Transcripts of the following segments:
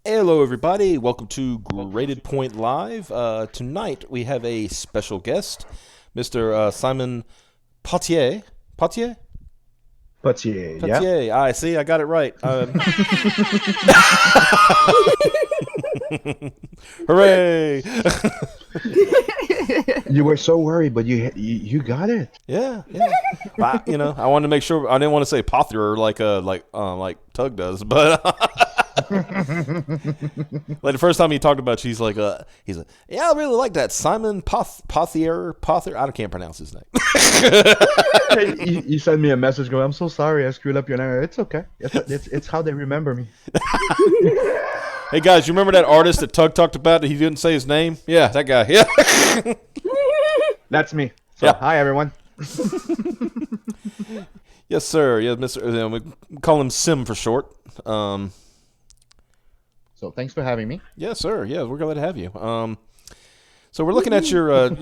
Hello, everybody. Welcome to Graded Point Live. Tonight we have a special guest, Mr. Simon Pothier. Pothier? Pothier, yeah. Pothier. I see. I got it right. Hooray! You were so worried, but you got it. Yeah, yeah. I wanted to make sure. I didn't want to say Pothier like Tug does, but like the first time he talked about, he's like, yeah, I really like that Simon Pothier. I can't pronounce his name. Hey, you sent me a message going, I'm so sorry I screwed up your name. It's okay. It's how they remember me. Hey guys, you remember that artist that Tug talked about that he didn't say his name? Yeah, that guy. Yeah. That's me. So, Yeah. hi, everyone. Yes, sir. Yeah, Mister. We call him Sim for short. So, thanks for having me. Yes, sir. Yeah, we're glad to have you. So we're looking at your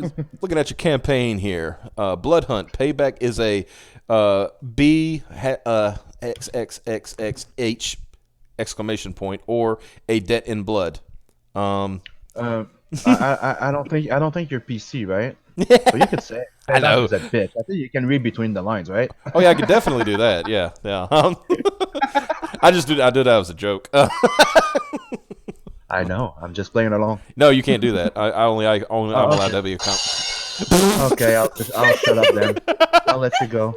campaign here. BloodHunt Payback is a XXXXH exclamation point or a debt in blood. Uh, I don't think you're PC, right? So you could say it. I Payback know. is a bitch. I think you can read between the lines, right? Oh yeah, I could definitely do that. Yeah, yeah. I do that as a joke. I know. I'm just playing along. No, you can't do that. I'm allowed to be a comp. Okay, I'll shut up then. I'll let you go.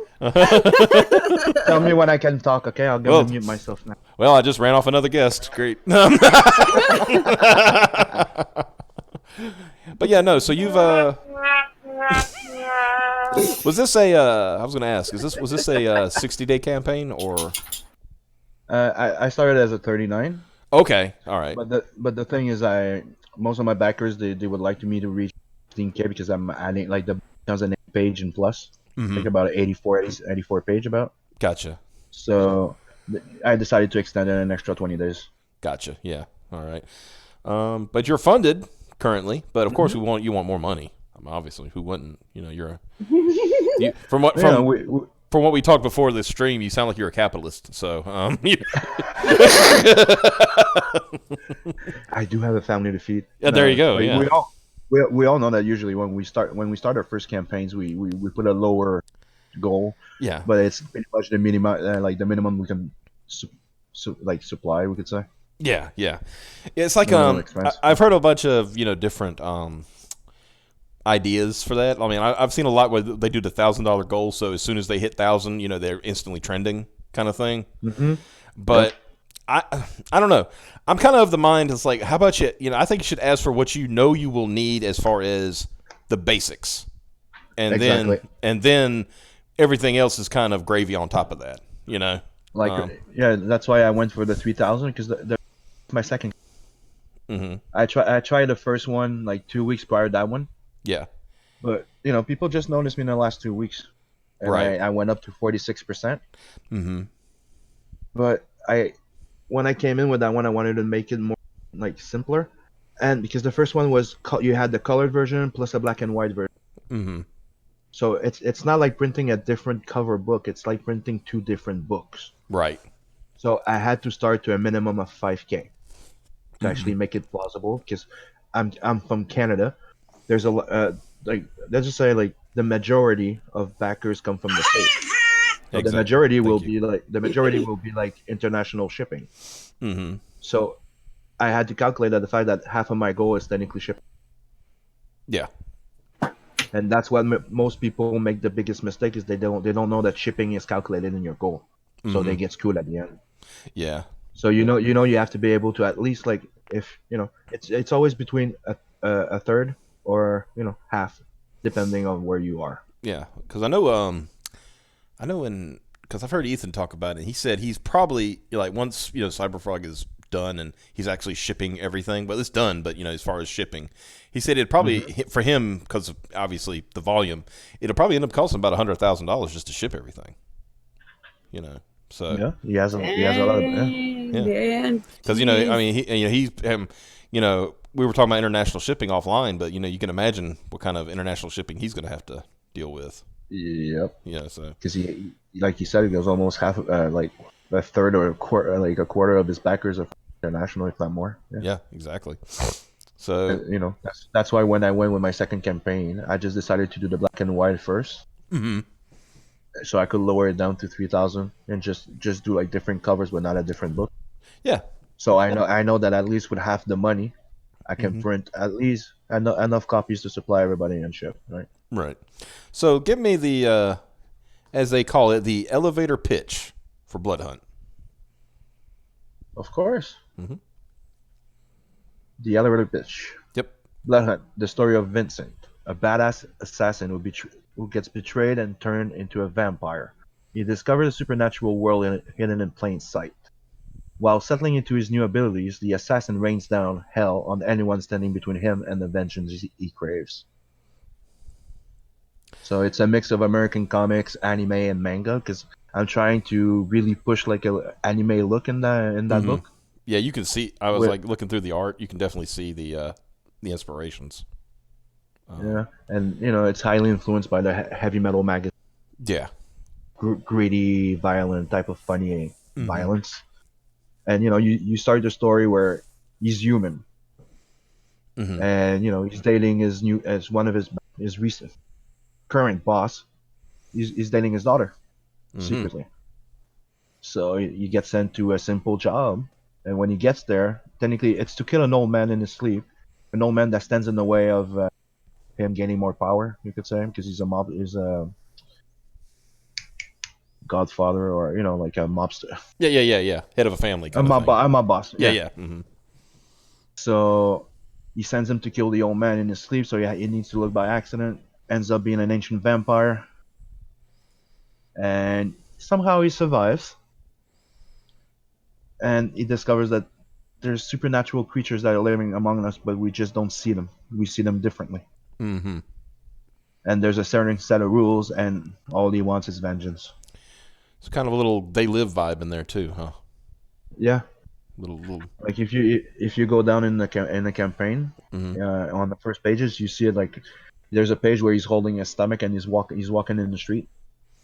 Tell me when I can talk, okay? I'll go Well, mute myself now. Well, I just ran off another guest. Great. But yeah, no. So you've was this a I was going to ask, was this a 60-day campaign or? I started as a 39. Okay, all right. But the thing is, most of my backers they would like me to reach 15K because I'm adding like the 1008 page and plus, like about 84 page about. Gotcha. So I decided to extend it an extra 20 days. Gotcha. Yeah. All right. But you're funded currently, but of course you want more money. I mean, obviously, who wouldn't? From what Yeah, from what we talked before this stream, you sound like you're a capitalist. So I do have a family to feed. Yeah, there you go. Like, Yeah. we all know that usually when we start our first campaigns, we put a lower goal, Yeah. but it's pretty much the minimum, like the minimum we can supply, we could say. Yeah, yeah. It's like Minimum expense. I've heard a bunch of different ideas for that. I mean, I've seen a lot where they do the $1,000 goal, so as soon as they hit 1,000, they're instantly trending, kind of thing. But I don't know. I'm kind of the mind. It's like, how about you? I think you should ask for what you know you will need as far as the basics, and Exactly. then everything else is kind of gravy on top of that. Like, yeah, that's why I went for the 3,000 because my second. I tried the first one like 2 weeks prior to that one, Yeah. but people just noticed me in the last 2 weeks, and Right. I went up to 46%. But when I came in with that one, I wanted to make it more like simpler, and because the first one was you had the colored version plus a black and white version. So it's not like printing a different cover book. It's like printing two different books. Right. So I had to start to a minimum of 5K to actually make it plausible because I'm from Canada. There's like let's just say like the majority of backers come from the States. So the Exactly. majority will Thank you. be like international shipping. So I had to calculate that the fact that half of my goal is technically shipping, Yeah. and that's what most people make the biggest mistake is they don't know that shipping is calculated in your goal, so they get screwed at the end. Yeah. So you have to be able to at least like if it's always between a third or half, depending on where you are. Yeah. Because because I've heard Ethan talk about it. He said he's probably like once Cyberfrog is done and he's actually shipping everything. Well, it's done, but as far as shipping, he said it'd probably for him because obviously the volume, it'll probably end up costing about $100,000 just to ship everything. So Yeah, he has a lot of yeah. because I mean we were talking about international shipping offline, but you can imagine what kind of international shipping he's going to have to deal with. Yep. Yeah. So Because like you said, it goes almost half, like a third or a quarter, like a quarter of his backers are from international, if not more. Yeah. Yeah, exactly. So, And, that's why when I went with my second campaign, I just decided to do the black and white first, hmm so I could lower it down to 3,000 and just do like different covers, but not a different book. yeah. So I know that at least with half the money, I can hmm print at least enough copies to supply everybody and ship. Right. Right. So, give me the, as they call it, the elevator pitch for BloodHunt. Of course. Mm-hmm. The elevator pitch. Yep. BloodHunt, the story of Vincent, a badass assassin who gets betrayed and turned into a vampire. He discovers a supernatural world hidden in plain sight. While settling into his new abilities, the assassin rains down hell on anyone standing between him and the vengeance he craves. So it's a mix of American comics, anime, and manga because I'm trying to really push like a anime look in that hmm book. Yeah, you can see. I was With like looking through the art. You can definitely see the inspirations. Yeah, and it's highly influenced by the heavy metal magazine, Yeah. gritty, violent type of funny hmm violence. And you start the story where he's human, hmm and he's dating as one of his recent current boss. He's dating his daughter hmm secretly. So he gets sent to a simple job, and when he gets there, technically it's to kill an old man in his sleep, an old man that stands in the way of him gaining more power. You could say because he's a godfather or like a mobster, Yeah. Head of a family kind of thing. a mob boss. Yeah, Yeah. yeah. hmm So he sends him to kill the old man in his sleep. So yeah, he needs to look by accident. Ends up being an ancient vampire, and somehow he survives. And he discovers that there's supernatural creatures that are living among us, but we just don't see them. We see them differently. hmm And there's a certain set of rules, and all he wants is vengeance. It's kind of a little They Live vibe in there too, huh? Yeah, Little. like if you go down in the campaign, hmm on the first pages, you see it like there's a page where he's holding his stomach and he's walking in the street,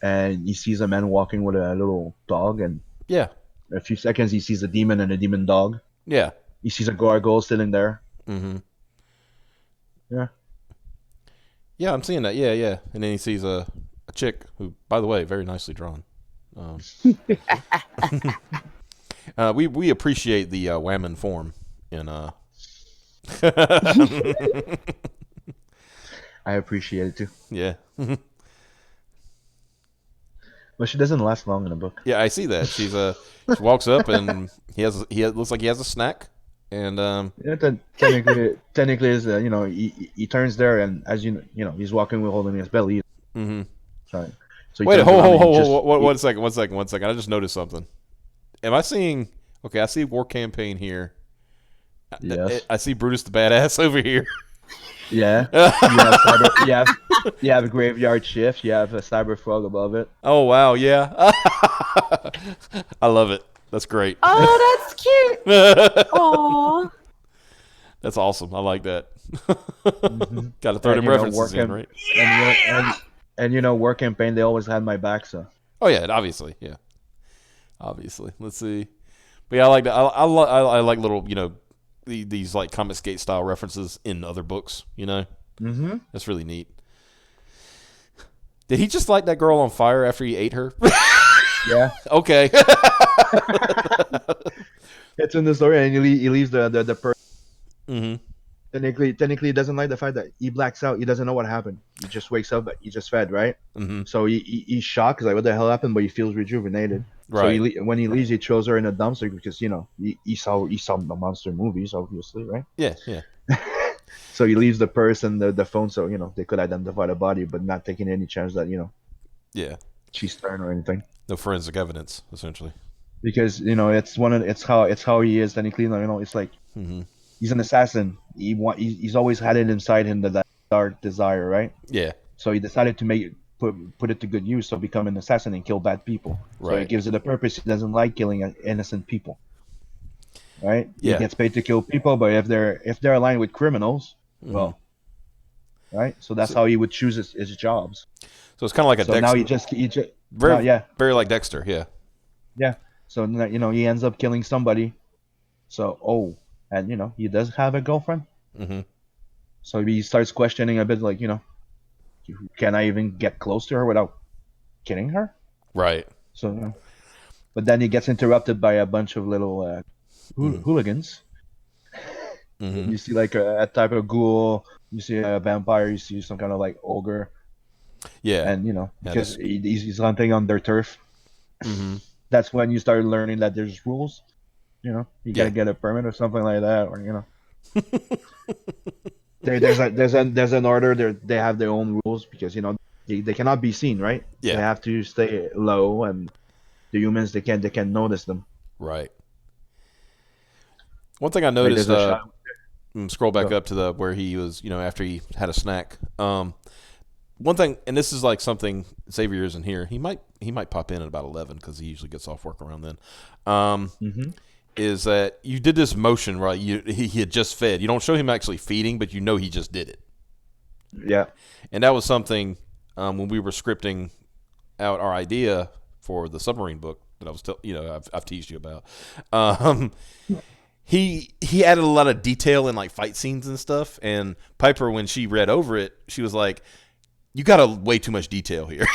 and he sees a man walking with a little dog, and Yeah. in a few seconds he sees a demon and a demon dog. Yeah. He sees a gargoyle sitting there. hmm Yeah. Yeah, I'm seeing that. Yeah. And then he sees a chick who, by the way, very nicely drawn. Um, we appreciate the whammon form in I appreciate it too. yeah. But she doesn't last long in a book. Yeah, I see that. She walks up and looks like he has a snack and Yeah, technically is he turns there, and as he's walking with holding his belly. hmm So, so he Wait, turns around and he just hold, he, one second. I just noticed something. Am I seeing? Okay, I see War Campaign here. yes. I see Brutus the Badass over here. Yeah. You have a graveyard shift. You have a cyber frog above it. Oh wow, yeah. I love it. That's great. Oh, that's cute. Aww. That's awesome. I like that. Mm-hmm. Got to throw them references in, right? War campaign. They always had my back. So Oh yeah, obviously, yeah, obviously. Let's see, but yeah, I like that. I like little, these like Comic Skate style references in other books. mm-hmm. That's really neat. Did he just light that girl on fire after he ate her? Yeah. Okay. It's in the story, and he leaves the person. hmm Technically, he doesn't like the fact that he blacks out. He doesn't know what happened. He just wakes up. He just fed, right? hmm So he's shocked. He's like, what the hell happened? But he feels rejuvenated. So Right. when he leaves, he throws her in a dumpster because he saw the monster movies, obviously, right? Yeah. So he leaves the purse and the phone, so they could identify the body, but not taking any chance that Yeah. she's turned or anything. No forensic evidence, essentially. Because it's how he is technically. It's like hmm he's an assassin. He's always had it inside him, that dark desire, right? Yeah. So he decided to put it to good use. So become an assassin and kill bad people. So Right. it gives it a purpose. He doesn't like killing innocent people, right? Yeah. He gets paid to kill people, but if they're aligned with criminals, Mhm. well, right? So that's how he would choose his jobs. So it's kind of like a So Dexter. now he just very, yeah. very like Dexter. Yeah. Yeah. So he ends up killing somebody So and he does have a girlfriend. Mm-hmm. So he starts questioning a bit, like, can I even get close to her without killing her? Right. So, but then he gets interrupted by a bunch of little Mm-hmm. hooligans. Mm-hmm. You see like a type of ghoul, you see a vampire, you see some kind of like ogre, Yeah. and Yeah. because he's hunting on their turf. Mm-hmm. That's when you start learning that there's rules. You gotta Yeah. get a permit or something like that, or there's an order. They have their own rules because they cannot be seen, right? They Yeah. have to stay low, and the humans they can notice them. Right. One thing I Like noticed, there's a shot. scroll back Go. up to the where he was, after he had a snack. One thing, and this is like something Xavier isn't here. He might pop in at about 11 because he usually gets off work around then. Mm-hmm. Is that you did this motion right? He had just fed. You don't show him actually feeding, but he just did it. Yeah. And that was something when we were scripting out our idea for the submarine book that I was, I've teased you about. Um, he added a lot of detail in like fight scenes and stuff. And Piper, when she read over it, she was like, "You got way too much detail here."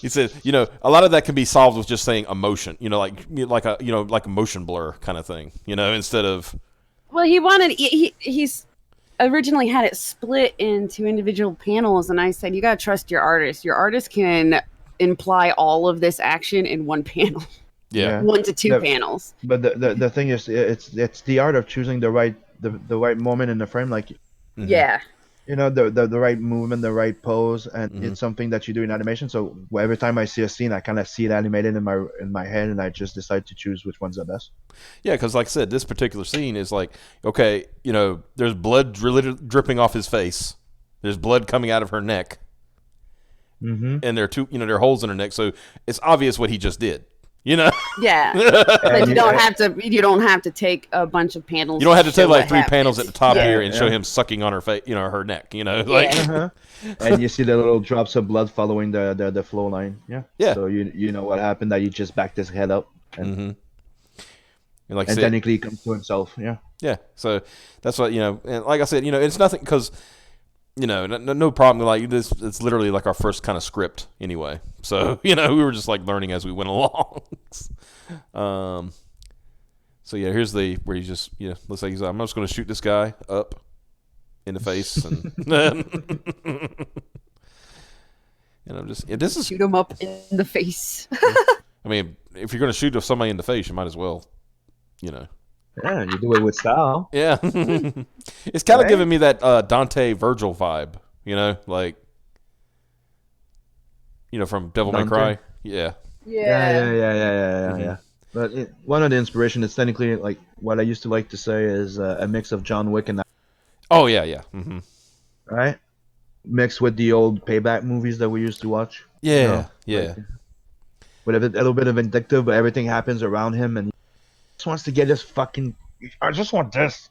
He said, a lot of that can be solved with just saying emotion, like a motion blur kind of thing, instead of. Well, he's originally had it split into individual panels, and I said, you got to trust your artist. Your artist can imply all of this action in one panel, Yeah. 1 to 2 The, panels. but the thing is, it's the art of choosing the right moment in the frame, like Mm-hmm. Yeah. the right movement, the right pose, and Mm-hmm. it's something that you do in animation. So every time I see a scene, I kind of see it animated in my head, and I just decide to choose which one's the best. Yeah, because like I said, this particular scene is like, okay, there's blood dripping off his face. There's blood coming out of her neck. Mm-hmm. And there are holes in her neck. So it's obvious what he just did, Yeah. But you don't have to take a bunch of panels. You don't have to take show like what 3 happens. panels at the top Yeah. here and show him sucking on her face, her neck, like. Uh-huh. And you see the little drops of blood following the flow line. Yeah. Yeah. So you know what happened, that he just backed his head up, and Mm-hmm. And like I and said, technically he comes to himself. Yeah. yeah. So that's what, and like I said, it's nothing because, no problem. Like this, it's literally like our first kind of script anyway. So, we were just like learning as we went along. So yeah, here's where he just, looks like I'm just going to shoot this guy up in the face. And and I'm just, this is, Shoot him up in the face. I mean, if you're going to shoot somebody in the face, you might as well, Yeah, you do it with style. Yeah. It's kind of giving me that Dante Virgil vibe, like, from Devil May Dante? Cry. Yeah. Yeah. But one of the inspiration is technically, like, what I used to like to say is a mix of John Wick and Oh, yeah, yeah. Mm-hmm. right, mixed with the old Payback movies that we used to watch. Yeah, yeah. Like, with a little bit of vindictive, but everything happens around him, and he just wants to get this fucking. I just want this.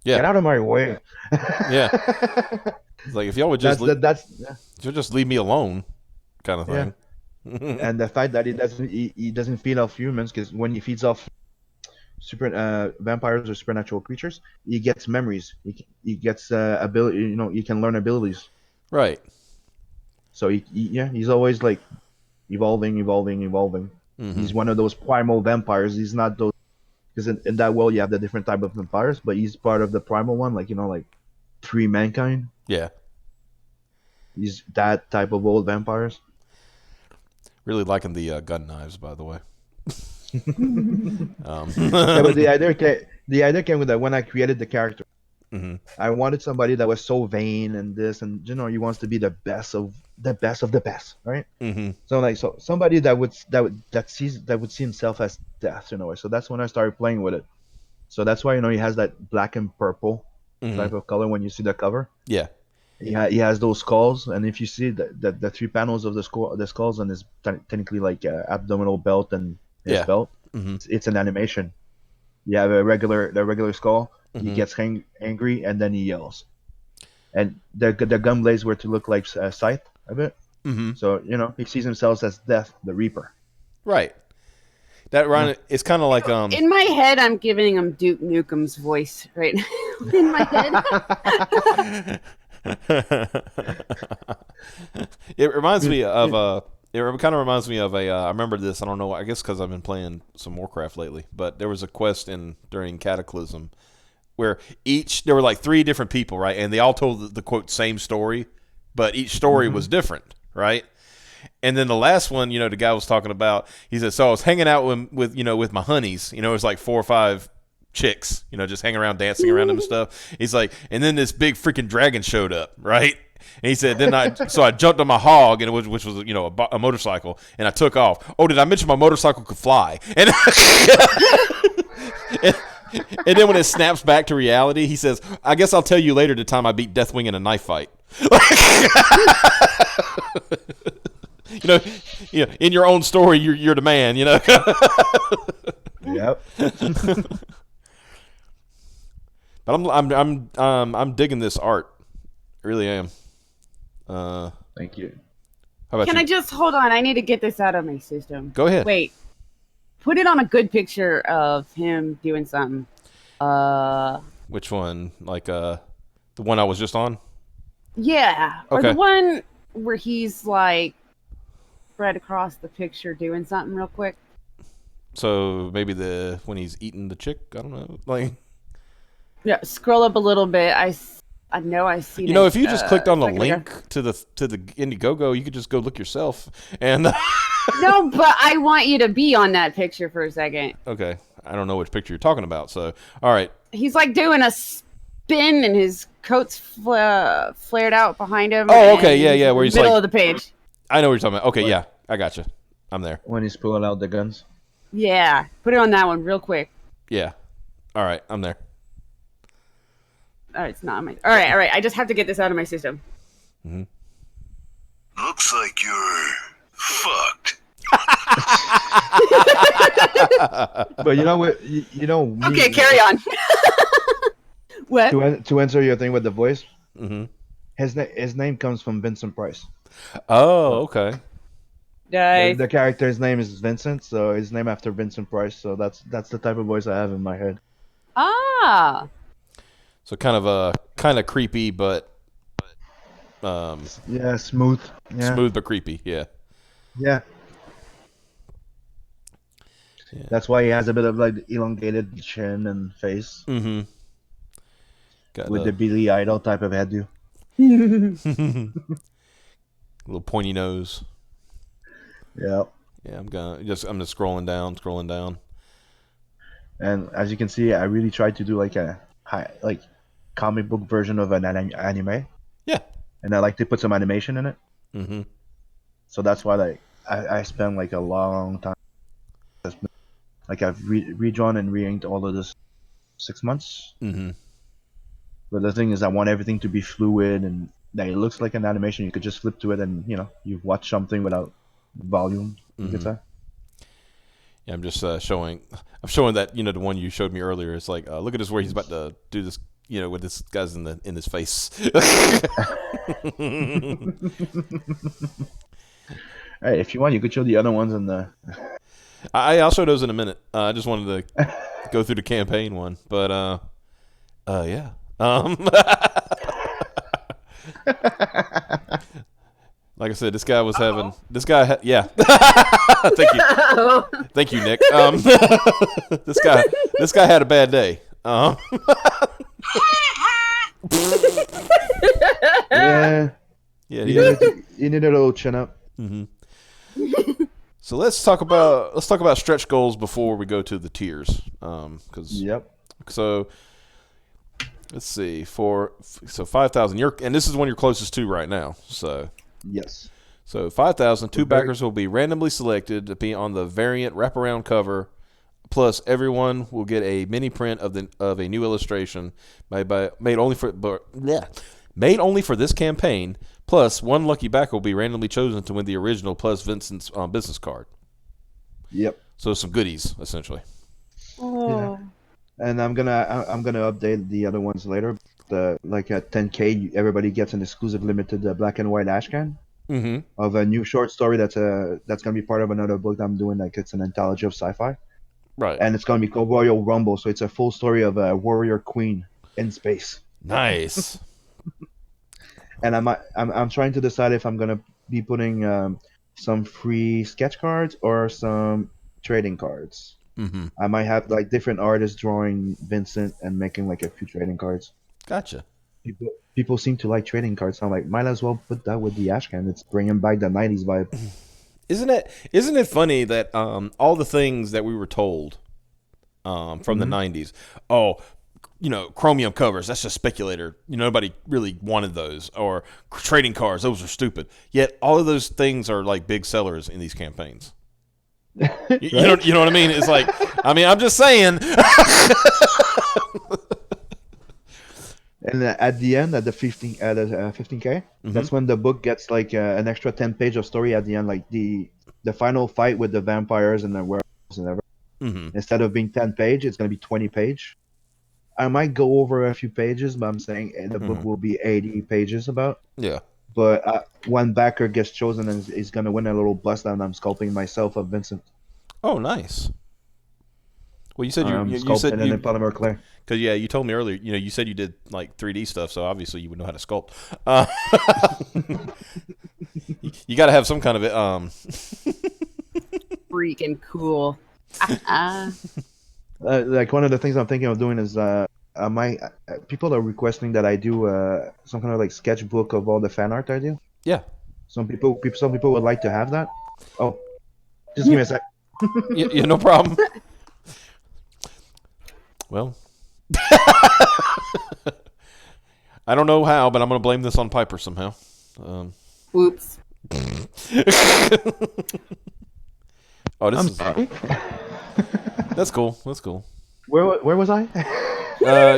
Yeah. Get out of my way. Yeah. It's like, if y'all would just, you'll just leave me alone, kind of thing. And the fact that he doesn't feed off humans, because when he feeds off vampires or supernatural creatures, he gets memories. He gets ability. He can learn abilities. Right. So he's always like evolving. Mm-hmm. He's one of those primal vampires. He's not those, because in that world you have the different type of vampires, but he's part of the primal one, like like pre-mankind. Yeah. He's that type of old vampires. Really liking the gun knives, by the way. Yeah, but the idea came with that when I created the character. Mm-hmm. I wanted somebody that was so vain and this, and he wants to be the best of the best, right? Mm-hmm. So somebody that would see himself as death in a way. So that's when I started playing with it. So that's why he has that black and purple type of color when you see the cover. Yeah. He has those skulls, and if you see the 3 panels of the skulls on his technically like abdominal belt and his belt, it's an animation. You have the regular skull. He gets angry and then he yells, and the gun blades were to look like a scythe a bit. Mm-hmm. So he sees himself as Death, the Reaper. Right. That Ryan, it's kind of like In my head, I'm giving him Duke Nukem's voice right now. In my head. It reminds me of It kind of reminds me of a. I remember this. I don't know. I guess because I've been playing some Warcraft lately. But there was a quest during Cataclysm where there were like 3 different people, right? And they all told the quote same story, but each story was different, right? And then the last one, the guy was talking about. He said, "So I was hanging out with my honeys. It was like 4 or 5 chicks, just hanging around, dancing around them and stuff." He's like, and then this big freaking dragon showed up, right? And he said, so I jumped on my hog, and which was a motorcycle, and I took off. Oh, did I mention my motorcycle could fly? And and then when it snaps back to reality, he says, "I guess I'll tell you later the time I beat Deathwing in a knife fight." In your own story, you're the man. Yep. But I'm digging this art. I really am. Thank you. How about Can you? I just hold on? I need to get this out of my system. Go ahead. Wait. Put it on a good picture of him doing something. Which one? Like the one I was just on? Yeah. Or Okay. the one where he's like spread across the picture doing something real quick. So maybe when he's eating the chick. I don't know. Like. Yeah. Scroll up a little bit. I know I see. If you just clicked on the second link ago. to the Indiegogo, you could just go look yourself. And No, but I want you to be on that picture for a second. okay, I don't know which picture you're talking about. So, all right, He's like doing a spin, and his coat's flared out behind him. Oh, okay, and yeah, where he's middle like- of the page. I know what you're talking about. Okay, yeah, I got you. I'm there. When he's pulling out the guns. Yeah, put it on that one real quick. Yeah, all right, I'm there. All right, it's not on my. All right. I just have to get this out of my system. Looks like you're fucked. But you know what? Okay, carry on. What? To answer your thing with the voice, Mm-hmm. his name comes from Vincent Price. Oh, okay. Nice. The character's name is Vincent, so it's named after Vincent Price. So that's the type of voice I have in my head. Ah. So kind of creepy, but Yeah, smooth. Yeah. smooth but creepy. Yeah. Yeah. Yeah. That's why he has a bit of like elongated chin and face Mm-hmm. Got with a the Billy Idol type of headdo. little pointy nose. Yeah. Yeah, I'm just scrolling down. And as you can see, I really tried to do like a comic book version of an anime, Yeah. and I like to put some animation in it. Mm-hmm. So that's why I spent like a long time. Like I've redrawn and re-inked all of this 6 months. Mm-hmm. But the thing is, I want everything to be fluid and that it looks like an animation. You could just flip to it and you watch something without volume. You could say. Yeah, I'm just showing. I'm showing that the one you showed me earlier. It's like look at this where he's about to do this. With this guy's in his face. Hey, if you want, you could show the other ones in the. I'll show those in a minute. I just wanted to go through the campaign one, but yeah. Like I said, this guy was having. This guy, yeah. Thank you, Nick. This guy had a bad day. Yeah. Yeah. You need a little chin up. Mm-hmm. So let's talk about stretch goals before we go to the tiers. Yep. So let's see. So 5,000. And this is one you're closest to right now. So Yes. 5,000. 2 backers will be randomly selected to be on the variant wraparound cover. Plus, everyone will get a mini print of a new illustration made only for this campaign. Plus, one lucky backer will be randomly chosen to win the original plus Vincent's business card. Yep. So some goodies, essentially. Oh. And I'm gonna update the other ones later. Like at 10K, everybody gets an exclusive limited black and white Ashcan. of a new short story that's gonna be part of another book that I'm doing. Like it's an anthology of sci-fi, Right. and it's gonna be called Royal Rumble. So it's a full story of a warrior queen in space. Nice. And I'm trying to decide if I'm gonna be putting some free sketch cards or some trading cards. I might have like different artists drawing Vincent and making like a few trading cards. Gotcha. People seem to like trading cards. So I'm like, might as well put that with the Ashcan. It's bringing back the '90s vibe. Isn't it funny that all the things that we were told from the '90s, oh, chromium covers, that's just speculator. Nobody really wanted those, or trading cards, those are stupid. Yet all of those things are like big sellers in these campaigns. You know what I mean? It's like, I'm just saying. And at the end, at the 15K, that's when the book gets like an extra 10 page of story at the end, like the final fight with the vampires and the werewolves and everything. Instead of being 10 page, it's gonna be 20 page. I might go over a few pages, but I'm saying the book will be 80 pages about. Yeah. But one backer gets chosen and is gonna win a little bust, and I'm sculpting myself of Vincent. Oh, nice. Well, you said you sculpting said in polymer clay. Because you told me earlier, you said you did like 3D stuff, so obviously you would know how to sculpt. You got to have some kind of it. Freaking cool. Like one of the things I'm thinking of doing is people are requesting that I do some kind of like sketchbook of all the fan art I do. Yeah. Some people would like to have that. Oh, just give me a sec. Yeah, no problem. Well, I don't know how, but I'm going to blame this on Piper somehow. Whoops. Oh, this I'm is sorry. That's cool. That's cool. Where was I?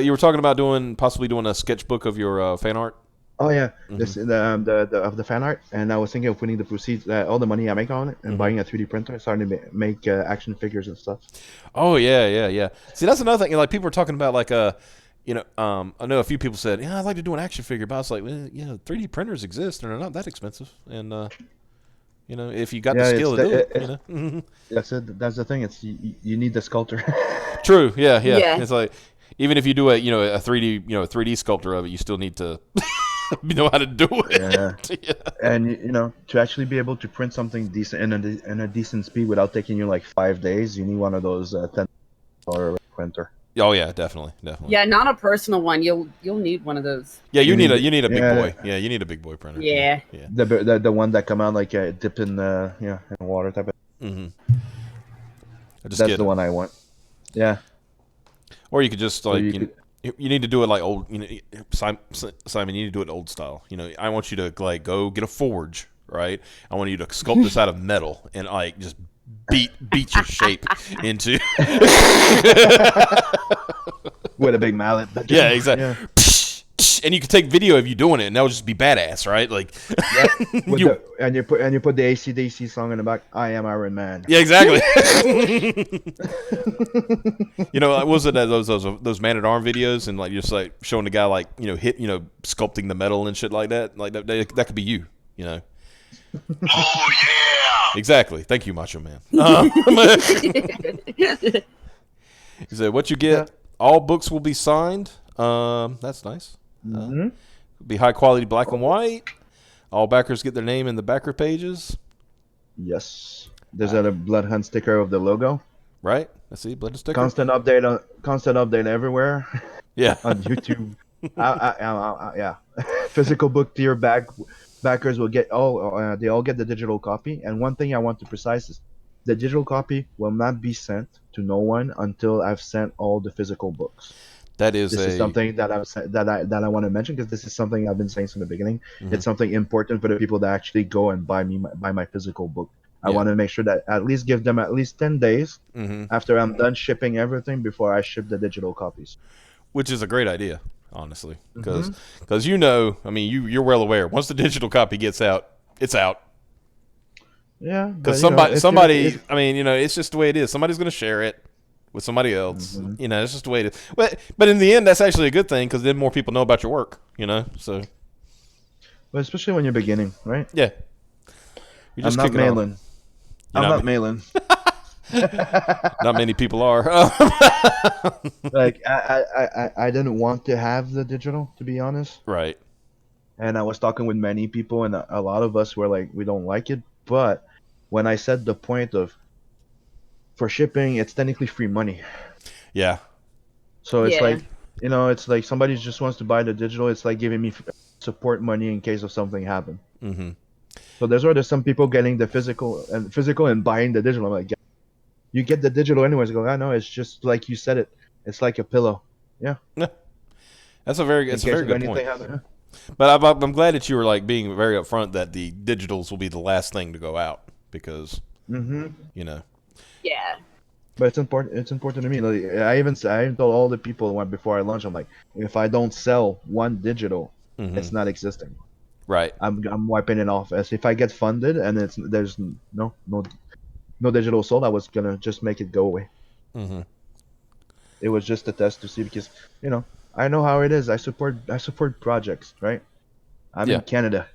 You were talking about possibly doing a sketchbook of your fan art. Oh yeah, this of the fan art, and I was thinking of putting the proceeds, all the money I make on it, and buying a 3D printer, starting to make action figures and stuff. Oh yeah. See, that's another thing. Like people were talking about, like I know a few people said, yeah, I'd like to do an action figure, but I was like, well, 3D printers exist and they're not that expensive, and if you got the skill to do it, That's it. That's the thing. It's you need the sculptor. True. Yeah. It's like even if you do a 3D sculptor of it, you still need to know how to do it. Yeah. And to actually be able to print something decent in a decent speed without taking you like 5 days, you need one of those $10 printer. Oh yeah, definitely. Yeah, not a personal one. You'll need one of those. Yeah, you need a big boy. Yeah, you need a big boy printer. Yeah. The one that come out like dip in in water type of. That's the one I want. Yeah. Or you could just like you need to do it like old. Simon, you need to do it old style. I want you to like go get a forge, right? I want you to sculpt this out of metal and like just beat your shape into with a big mallet. Yeah, exactly. Yeah. And you could take video of you doing it, and that would just be badass, right? Like, and you put the AC/DC song in the back. I am Iron Man. Yeah, exactly. Was it those Man at Arm videos, and like just like showing the guy like sculpting the metal and shit like that? Like that could be you. Oh yeah. Exactly. Thank you, Macho Man. He said, "What you get? All books will be signed. That's nice. Be high quality black and white. All backers get their name in the backer pages. Yes. There's a BloodHunt sticker of the logo. Right. Let's see, BloodHunt sticker. Constant update everywhere. Yeah. On YouTube. Yeah. Physical book tier backers will get they all get the digital copy. And one thing I want to precise is the digital copy will not be sent to no one until I've sent all the physical books. This is something that I want to mention, because this is something I've been saying from the beginning. It's something important for the people that actually go and buy my physical book. I want to make sure that at least give them at least 10 days after I'm done shipping everything before I ship the digital copies. Which is a great idea, honestly, because you're well aware. Once the digital copy gets out, it's out. Yeah, because somebody, it's just the way it is. Somebody's going to share it with somebody else. It's just the way it is. But in the end, that's actually a good thing, because then more people know about your work. So. But especially when you're beginning, right? Yeah. We I'm just not kick it off. mailing. You're I'm not not mailing. Not many people are. Like I didn't want to have the digital, to be honest. Right. And I was talking with many people, and a lot of us were like, we don't like it. But when I said the point of for shipping, it's technically free money. Yeah. So it's Yeah. like, it's like somebody just wants to buy the digital. It's like giving me support money in case of something happen. Mm-hmm. So there's some people getting the physical and buying the digital. I'm like, yeah, you get the digital anyways. I go, I know, it's just like you said it. It's like a pillow. Yeah. Yeah. That's a very In case of good point. anything happen. But I'm glad that you were like being very upfront that the digitals will be the last thing to go out because Mm-hmm. Yeah. But it's important. It's important to me. Like, I even told all the people before I launch. I'm like, if I don't sell one digital, it's not existing. Right. I'm wiping it off. As if I get funded and there's no digital sold, I was gonna just make it go away. Mm-hmm. It was just a test to see because I know how it is. I support projects, right? I'm in Canada.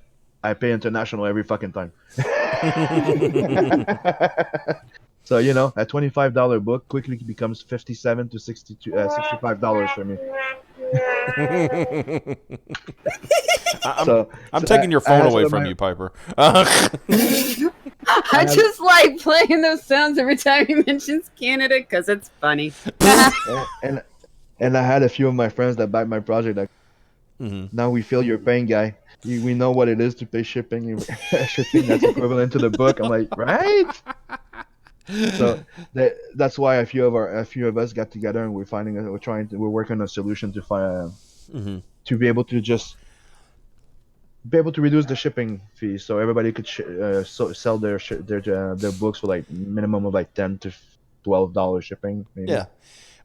I pay international every fucking time. So a $25 book quickly becomes $57 to $65 for me. I'm taking your phone away from you, Piper. I just like playing those sounds every time he mentions Canada because it's funny. and I had a few of my friends that backed my project. Like, now we feel your pain, guy. We know what it is to pay shipping. Shipping that's equivalent to the book. I'm like, right? So that's why a few of us got together and we're working on a solution to find to be able to reduce the shipping fees so everybody could sell their books for like minimum of like $10 to $12 shipping. Maybe. Yeah,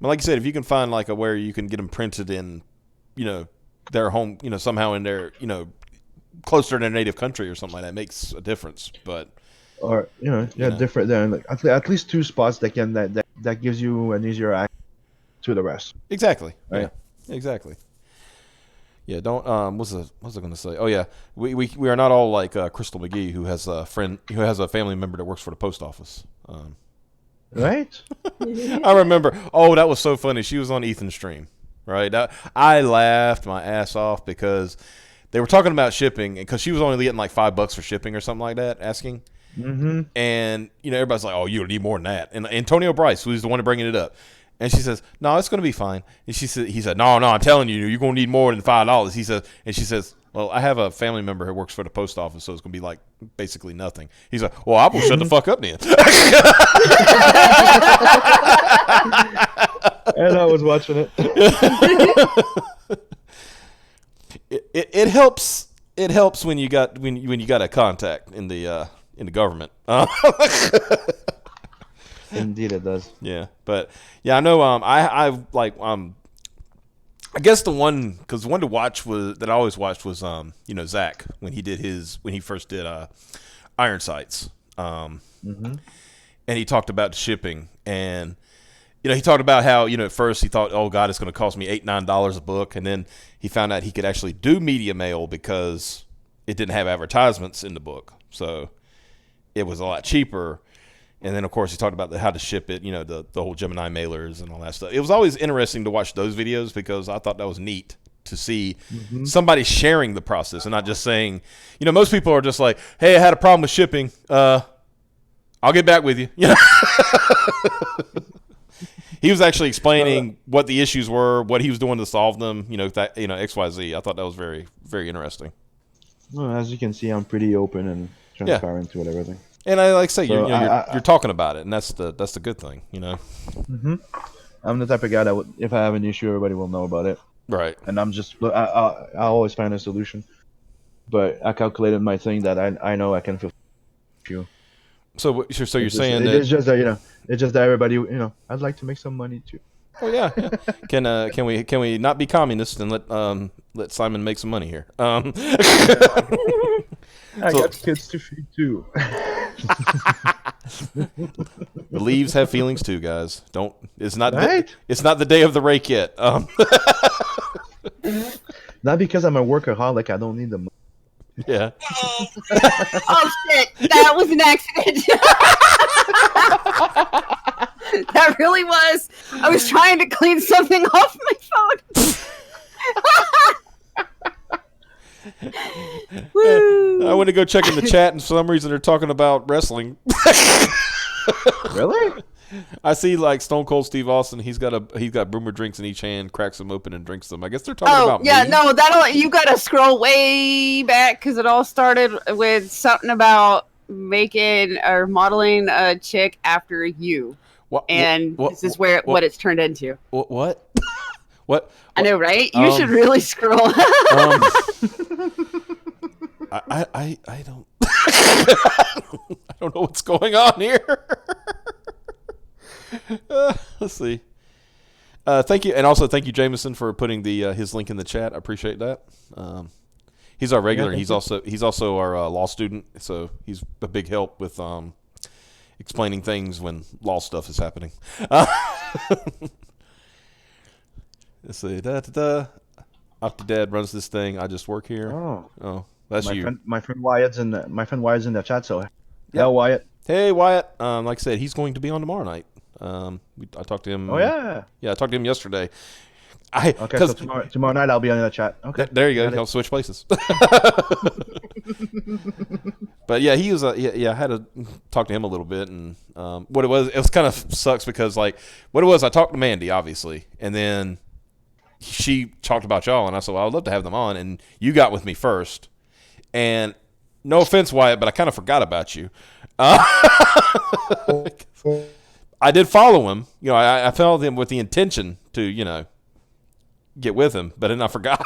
but like you said, if you can find like a where you can get them printed in, their home, somehow in their, closer to their native country or something like that, makes a difference. But or different there, like at least two spots that gives you an easier access to the rest. Exactly. Right. Yeah. Exactly. Yeah. Don't. What was I going to say? Oh yeah. We are not all like Crystal McGee, who has a family member that works for the post office. Right. I remember. Oh, that was so funny. She was on Ethan's stream. Right. I laughed my ass off because they were talking about shipping, and because she was only getting like $5 for shipping or something like that, asking. Mm-hmm. And everybody's like, "Oh, you need more than that." And Antonio Bryce, who's the one bringing it up, and she says, "No, it's going to be fine." And he said, "No, I'm telling you, you're going to need more than $5." He says, and she says, "Well, I have a family member who works for the post office, so it's going to be like basically nothing." He's like, "Well, I will shut the fuck up then." And I was watching it. It helps. It helps when you got a contact in the government. Indeed, it does. Yeah, but yeah, I know. I guess the one to watch that I always watched was Zach when he first did Iron Sights. And he talked about shipping, and he talked about how at first he thought, oh God, it's going to cost me $8-9 a book, and then he found out he could actually do media mail because it didn't have advertisements in the book, so it was a lot cheaper. And then, of course, he talked about how to ship it, the whole Gemini mailers and all that stuff. It was always interesting to watch those videos because I thought that was neat to see somebody sharing the process and not just saying, most people are just like, hey, I had a problem with shipping. I'll get back with you. He was actually explaining what the issues were, what he was doing to solve them, XYZ. I thought that was very, very interesting. Well, as you can see, I'm pretty open and transparent with everything. And I like to say, you're talking about it, and that's the good thing, I'm the type of guy that if I have an issue, everybody will know about it. Right. And I always find a solution. But I calculated my thing that I know I can fulfill you. So you're saying that it's just that everybody, I'd like to make some money too. Oh yeah. Can we not be communists and let Simon make some money here? I got kids to feed too. The leaves have feelings too, guys. It's not right? It's not the day of the rake yet. Not because I'm a workaholic, I don't need the money. Yeah. Oh shit! That was an accident. That really was. I was trying to clean something off my phone. Woo! I went to go check in the chat, and for some reason they're talking about wrestling. Really? I see like Stone Cold Steve Austin. He's got boomer drinks in each hand, cracks them open, and drinks them. I guess they're talking about yeah, me. no, you got to scroll way back because it all started with something about making or modeling a chick after you, this is what it's turned into. What? What? I know, right? You should really scroll. I don't. I don't know what's going on here. Let's see. Thank you, and also thank you, Jameson, for putting his link in the chat. I appreciate that. He's our regular. He's also our law student, so he's a big help with explaining things when law stuff is happening. Let's see. Octodad runs this thing. I just work here. Oh, that's you. My friend Wyatt's in the chat. So, yeah, Wyatt. Hey, Wyatt. Like I said, he's going to be on tomorrow night. I talked to him. Oh yeah. Yeah, I talked to him yesterday. So tomorrow night I'll be on the chat. Okay. There you go. I'll switch places. But yeah, he was. I had to talk to him a little bit, and what it was kind of sucks because like what it was, I talked to Mandy obviously, and then she talked about y'all, and I said, well, I'd love to have them on, and you got with me first, and no offense, Wyatt, but I kind of forgot about you. I did follow him. I followed him with the intention to, get with him, but then I forgot.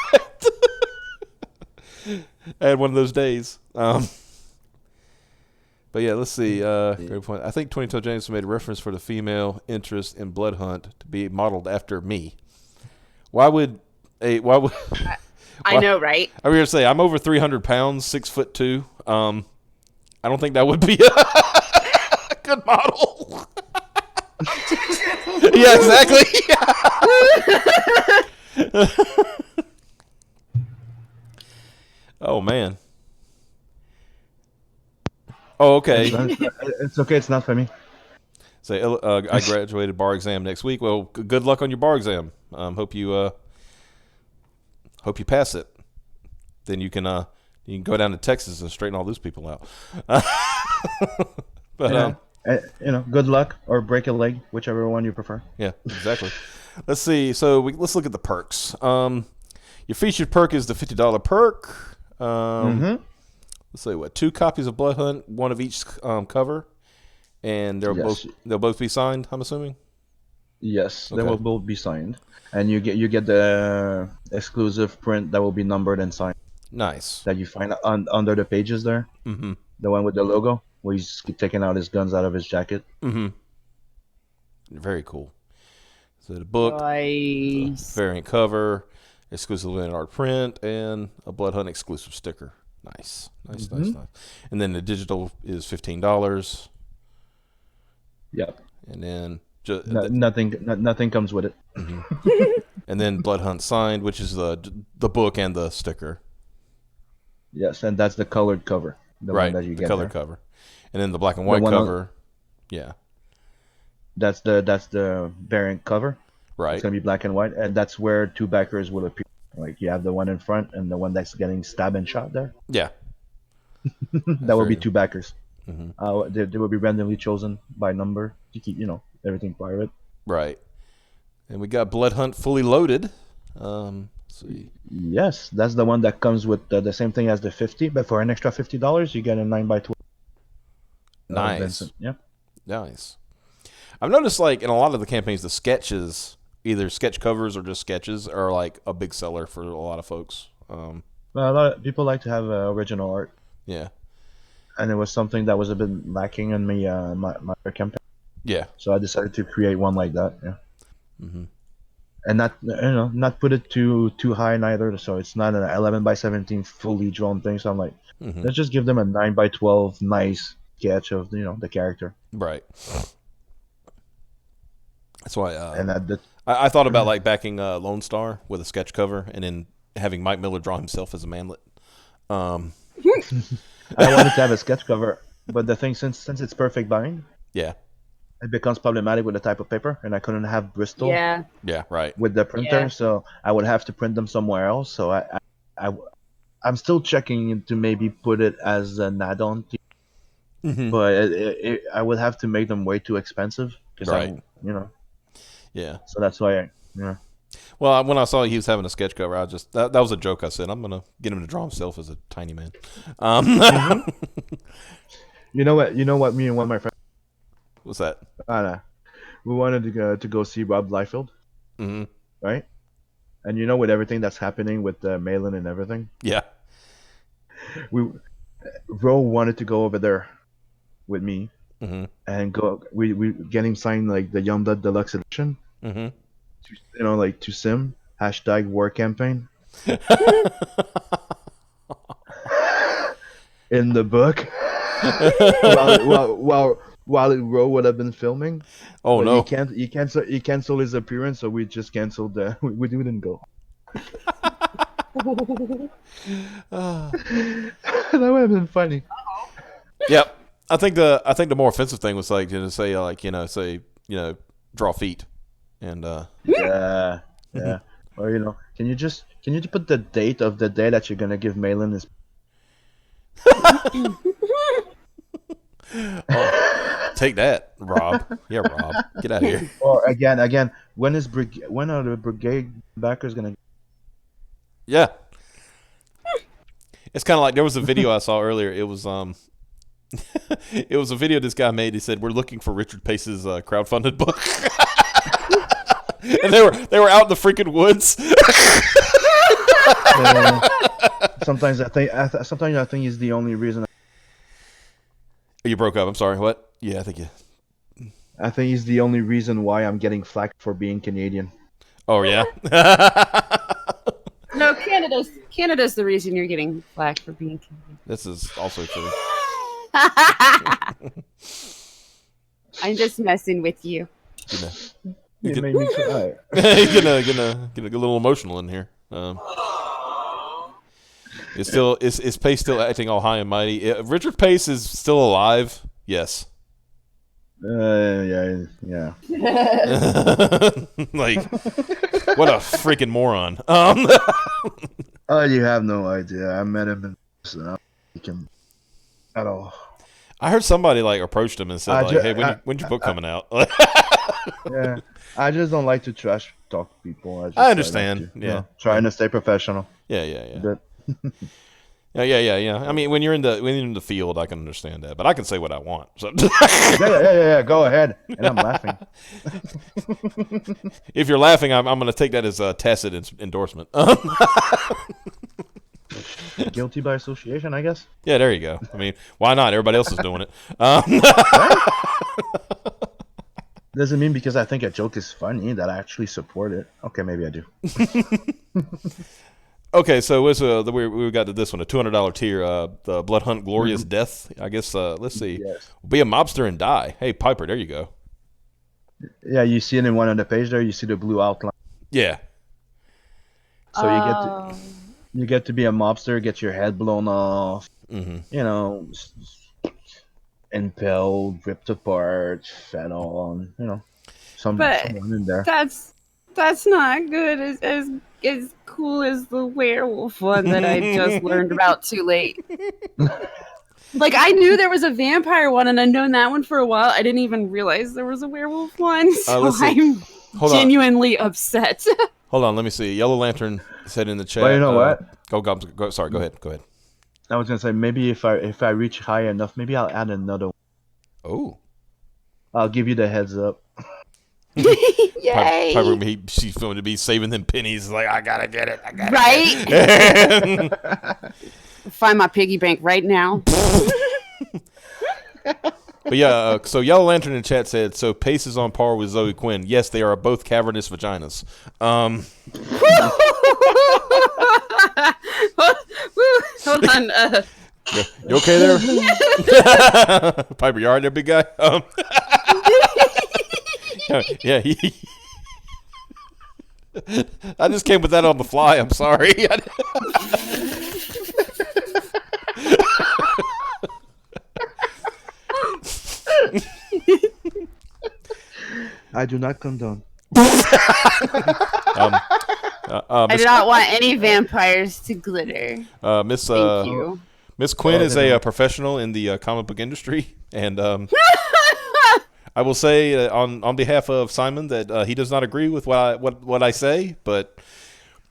I had one of those days. But yeah, let's see. Great point. I think 22 James made a reference for the female interest in BloodHunt to be modeled after me. Why would? I know, right? I was gonna say I'm over 300 pounds, 6'2". I don't think that would be a good model. Yeah, exactly. Oh man. Oh, okay. It's okay. It's not for me. Say, I graduated bar exam next week. Well, good luck on your bar exam. Hope you pass it. Then you can go down to Texas and straighten all those people out. But good luck or break a leg, whichever one you prefer. Yeah, exactly. Let's see. So let's look at the perks. Your featured perk is the $50 perk. Let's see, 2 copies of BloodHunt, one of each cover, and they'll both be signed, I'm assuming. Yes, Okay. they will both be signed, and you get the exclusive print that will be numbered and signed. Nice. That you find under the pages there. Mm-hmm. The one with the logo, where he's taking out his guns out of his jacket. Mm-hmm. Very cool. So the book, Nice. variant cover, exclusive in art print, and a BloodHunt exclusive sticker. Nice. Nice. And then the digital is $15. Yep. And then nothing comes with it. Mm-hmm. And then BloodHunt signed, which is the book and the sticker. Yes, and that's the colored cover. Right, one that you the get colored there. cover. And then the black and white cover. Yeah. That's the variant cover. Right. It's gonna be black and white, and that's where 2 backers will appear. Like you have the one in front and the one that's getting stabbed and shot there. Yeah. That will be 2 backers. Mm-hmm. They will be randomly chosen by number to keep everything private. Right. And we got BloodHunt fully loaded. Let's see. Yes, that's the one that comes with the same thing as the 50, but for an extra $50, you get a 9x12. Nice. Vincent. Yeah. Nice. I've noticed, like, in a lot of the campaigns, the sketches, either sketch covers or just sketches, are, like, a big seller for a lot of folks. Well, a lot of people like to have original art. Yeah. And it was something that was a bit lacking in my campaign. Yeah. So I decided to create one like that. Yeah. Mm-hmm. And not put it too high neither. So it's not an 11x17 fully drawn thing. So I'm like, let's just give them a 9x12 nice sketch of the character. Right. That's why. And I thought about like backing Lone Star with a sketch cover, and then having Mike Miller draw himself as a manlet. I wanted to have a sketch cover, but the thing since it's perfect bind, Yeah. it becomes problematic with the type of paper, and I couldn't have Bristol Yeah. Yeah. Right. with the printer, Yeah. so I would have to print them somewhere else. So I I'm still checking to maybe put it as an add-on, Mm-hmm. but I would have to make them way too expensive because Right. So that's why Well, when I saw he was having a sketch cover, I just that was a joke. I said I'm gonna get him to draw himself as a tiny man. You know what? Me and one of my friends. What's that? We wanted to go see Rob Liefeld, Mm-hmm. right? And with everything that's happening with the Malin and everything, Yeah. Ro wanted to go over there with me Mm-hmm. and go. We get him signed like the Youngblood Deluxe Edition. Mm-hmm. Like to sim #war campaign in the book while Ro would have been filming. Oh but no! he canceled his appearance, so we just canceled the. We didn't go. That would have been funny. Yep. I think the more offensive thing was like say draw feet and Yeah. Or can you just put the date of the day that you're gonna give Malin his. Take that, Rob. Yeah, Rob, get out of here. Or again, when are the brigade backers gonna? Yeah. It's kind of like there was a video I saw earlier. It was it was a video this guy made. He said we're looking for Richard Pace's crowdfunded book, and they were out in the freaking woods. Sometimes I think is the only reason. You broke up. I'm sorry. What? Yeah, I think you. I think he's the only reason why I'm getting flack for being Canadian. Oh yeah. No, Canada's the reason you're getting flack for being Canadian. This is also true. I'm just messing with you. It made me cry. You're gonna get a little emotional in here. Is Pace still acting all high and mighty? Richard Pace is still alive. Yes. Yeah. Like, what a freaking moron. Oh, you have no idea. I met him in person. I don't like him at all. I heard somebody approached him and said "Hey, when's your book coming out?" Yeah, I just don't like to trash talk people. I understand. Trying to stay professional. Yeah. But Yeah. I mean, when you're in the field, I can understand that, but I can say what I want. So. yeah. Go ahead, and I'm laughing. If you're laughing, I'm going to take that as a tacit endorsement. Guilty by association, I guess. Yeah, there you go. I mean, why not? Everybody else is doing it. Doesn't mean because I think a joke is funny that I actually support it. Okay, maybe I do. Okay, so we got to this one, a $200 tier, the BloodHunt Glorious Death. I guess, let's see. Yes. Be a mobster and die. Hey, Piper, there you go. Yeah, you see it in one on the page there. You see the blue outline. Yeah. So you get to be a mobster, get your head blown off. Mm-hmm. Impaled, ripped apart, fed on. Someone in there. That's not good. As cool as the werewolf one that I just learned about too late. Like, I knew there was a vampire one, and I'd known that one for a while. I didn't even realize there was a werewolf one, so I'm genuinely upset. Hold on, let me see. Yellow Lantern said in the chat. Well, you know what? Go. Sorry, go ahead. I was gonna say maybe if I reach high enough, maybe I'll add another one. Oh. I'll give you the heads up. Yay! Piper, she's going to be saving them pennies. Like, I gotta get it. Right? Find my piggy bank right now. But yeah, so Yellow Lantern in chat said, so Pace is on par with Zoe Quinn. Yes, they are both cavernous vaginas. Hold on. You okay there? Piper, you all right there, big guy? Yeah. I just came with that on the fly. I'm sorry. I do not condone. I do not want any vampires to glitter. Miss Thank you. Miss Quinn is a professional in the comic book industry, and I will say on behalf of Simon that he does not agree with what I say, but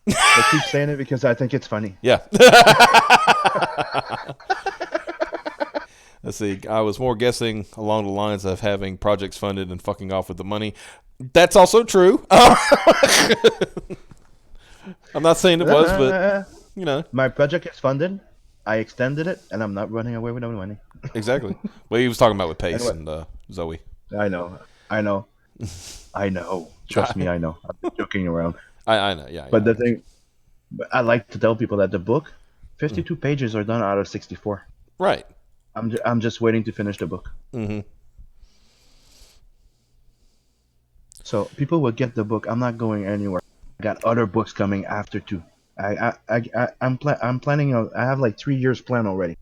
I keep saying it because I think it's funny. yeah. Let's see. I was more guessing along the lines of having projects funded and fucking off with the money. That's also true. I'm not saying it was, but you know, my project is funded. I extended it, and I'm not running away with no money. Exactly. Well, he was talking about with Pace and Zoe. I know. Trust me, I know. I'm just joking around. I know. Yeah. But the thing, I like to tell people that the book, 52 pages are done out of 64. Right. I'm just waiting to finish the book. Mm-hmm. So people will get the book. I'm not going anywhere. I got other books coming after too. I'm planning on. I have like 3 years planned already.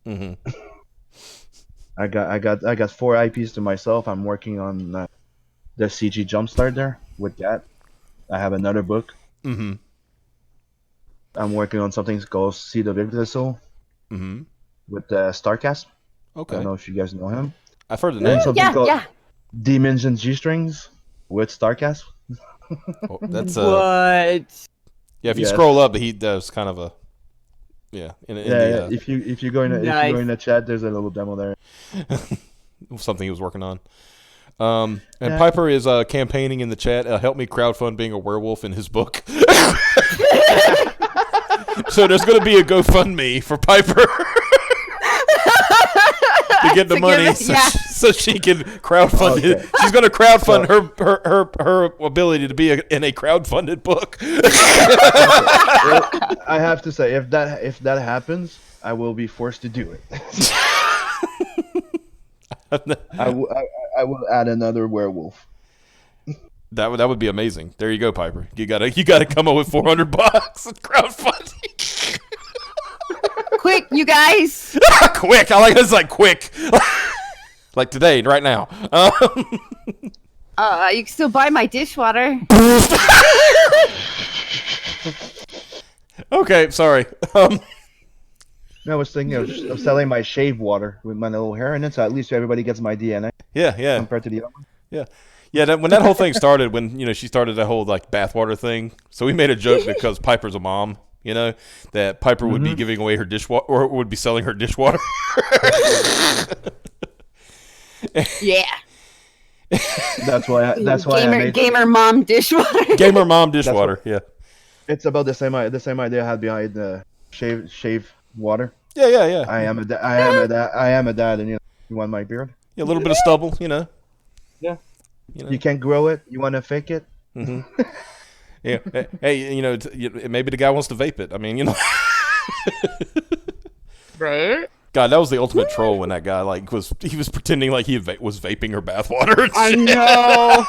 Mm-hmm. I got 4 IPs to myself. I'm working on the CG Jumpstart there with that. I have another book. Mm-hmm. I'm working on something called Seed of Yggdrasil. Mm-hmm. With Starcast. Okay. I don't know if you guys know him. I've heard the name. Something called Demons and G-Strings with Starcast. Oh, that's what? Yeah, if you scroll up, he does kind of a If you go in the chat, there's a little demo there. Something he was working on. And Piper is campaigning in the chat. Help me crowdfund being a werewolf in his book. So there's going to be a GoFundMe for Piper to get the money, so she can crowdfund it. She's going to crowdfund her ability to be in a crowdfunded book. I have to say, if that happens, I will be forced to do it. I will add another werewolf. That would be amazing. There you go, Piper. You gotta come up with $400 in crowdfunding. Quick, you guys! Quick! I like it's like quick, like today, right now. You can still buy my dishwater. Okay, sorry. I was thinking of selling my shave water with my little hair in it, so at least everybody gets my DNA. Yeah. Compared to the other one. Yeah. When that whole thing started, when she started that whole like bathwater thing, so we made a joke because Piper's a mom, that Piper would be giving away her dishwater or would be selling her dishwater. Yeah. That's why I made gamer mom dishwater. Gamer mom dishwater. Yeah. It's about the same idea I had behind the shave water. Yeah. I am a dad, and you want my beard? Yeah, a little bit of stubble, Yeah. You can't grow it. You want to fake it? Mm-hmm. Yeah. Hey, maybe the guy wants to vape it. I mean, Right? God, that was the ultimate troll when that guy was pretending like he was vaping her bathwater. I know.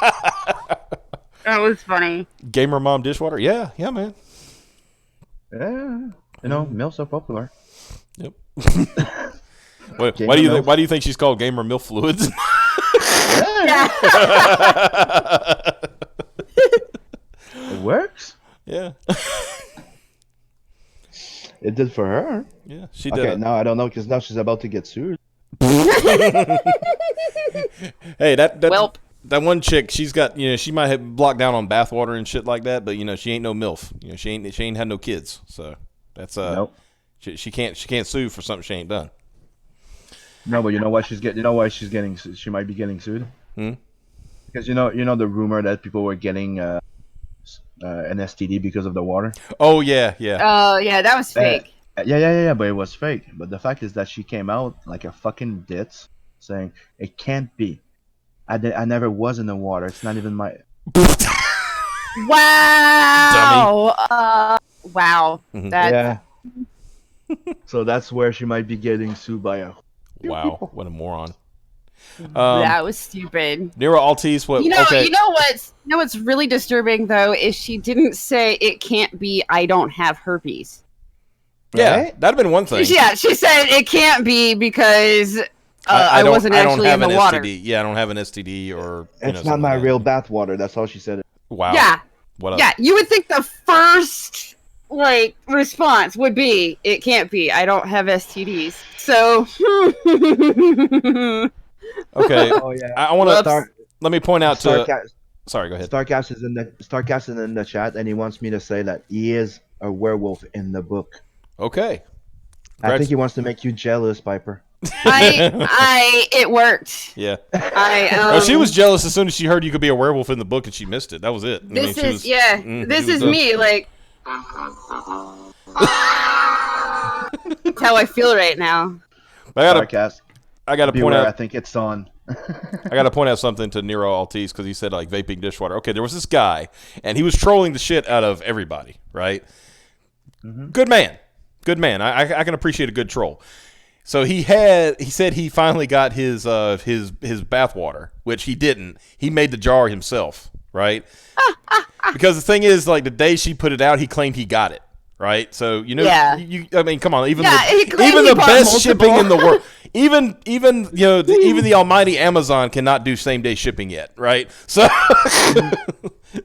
That was funny. Gamer mom dishwater. Yeah, man. Yeah. MILFs are popular. Yep. Why do you think she's called Gamer MILF Fluids? Yeah. It works. Yeah. It did for her. Yeah, she did. Okay, now I don't know because now she's about to get sued. Hey, that one chick, she's got she might have blocked down on bathwater and shit like that, but she ain't no MILF. She ain't had no kids, so that's nope. She can't sue for something she ain't done. No, but you know why she's getting she might be getting sued. Because you know the rumor that people were getting an STD because of the water. Oh yeah. Oh yeah, that was fake. Yeah, but it was fake. But the fact is that she came out like a fucking ditz, saying it can't be. I never was in the water. It's not even my. Wow. Wow. Mm-hmm. Yeah. So that's where she might be getting sued by a. Wow, what a moron. That was stupid. Nero Altis, what? You know what's really disturbing though is she didn't say it can't be. I don't have herpes. Yeah, right? that'd have been one thing. Yeah, she said it can't be because I wasn't actually in the water. STD. Yeah, I don't have an STD or. It's not my real bath water. That's all she said. Wow. Yeah. What up? Yeah, you would think the first response would be, "It can't be. I don't have STDs." So. Okay. Oh yeah. I want to start. Let me point out to. Sorry, go ahead. Starcast is in the chat, and he wants me to say that he is a werewolf in the book. Okay. I think he wants to make you jealous, Piper. It worked. Yeah. She was jealous as soon as she heard you could be a werewolf in the book, and she missed it. That was it. This is me. Like, that's how I feel right now. I gotta point out. I think it's on. I gotta point out something to Nero Altiz because he said like vaping dishwater. Okay, there was this guy, and he was trolling the shit out of everybody. Right? Mm-hmm. Good man. I can appreciate a good troll. So he said he finally got his bath water, which he didn't. He made the jar himself, right? Because the thing is, like the day she put it out, he claimed he got it, right? So I mean, come on, even the best shipping in the world, even the almighty Amazon cannot do same day shipping yet, right? So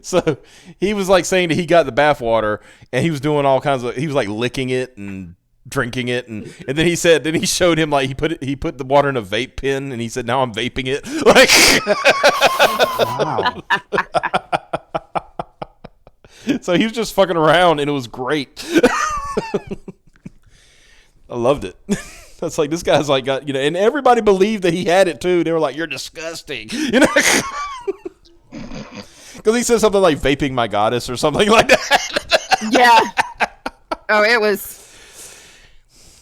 so he was like saying that he got the bath water, and he was doing all kinds of, he was like licking it and drinking it, and then he showed him like he put the water in a vape pen, and he said, now I'm vaping it. Like, wow. So he was just fucking around, and it was great. I loved it. That's like, this guy's like got, and everybody believed that he had it too. They were like, you're disgusting, because he said something like vaping my goddess or something like that. Yeah. Oh, it was.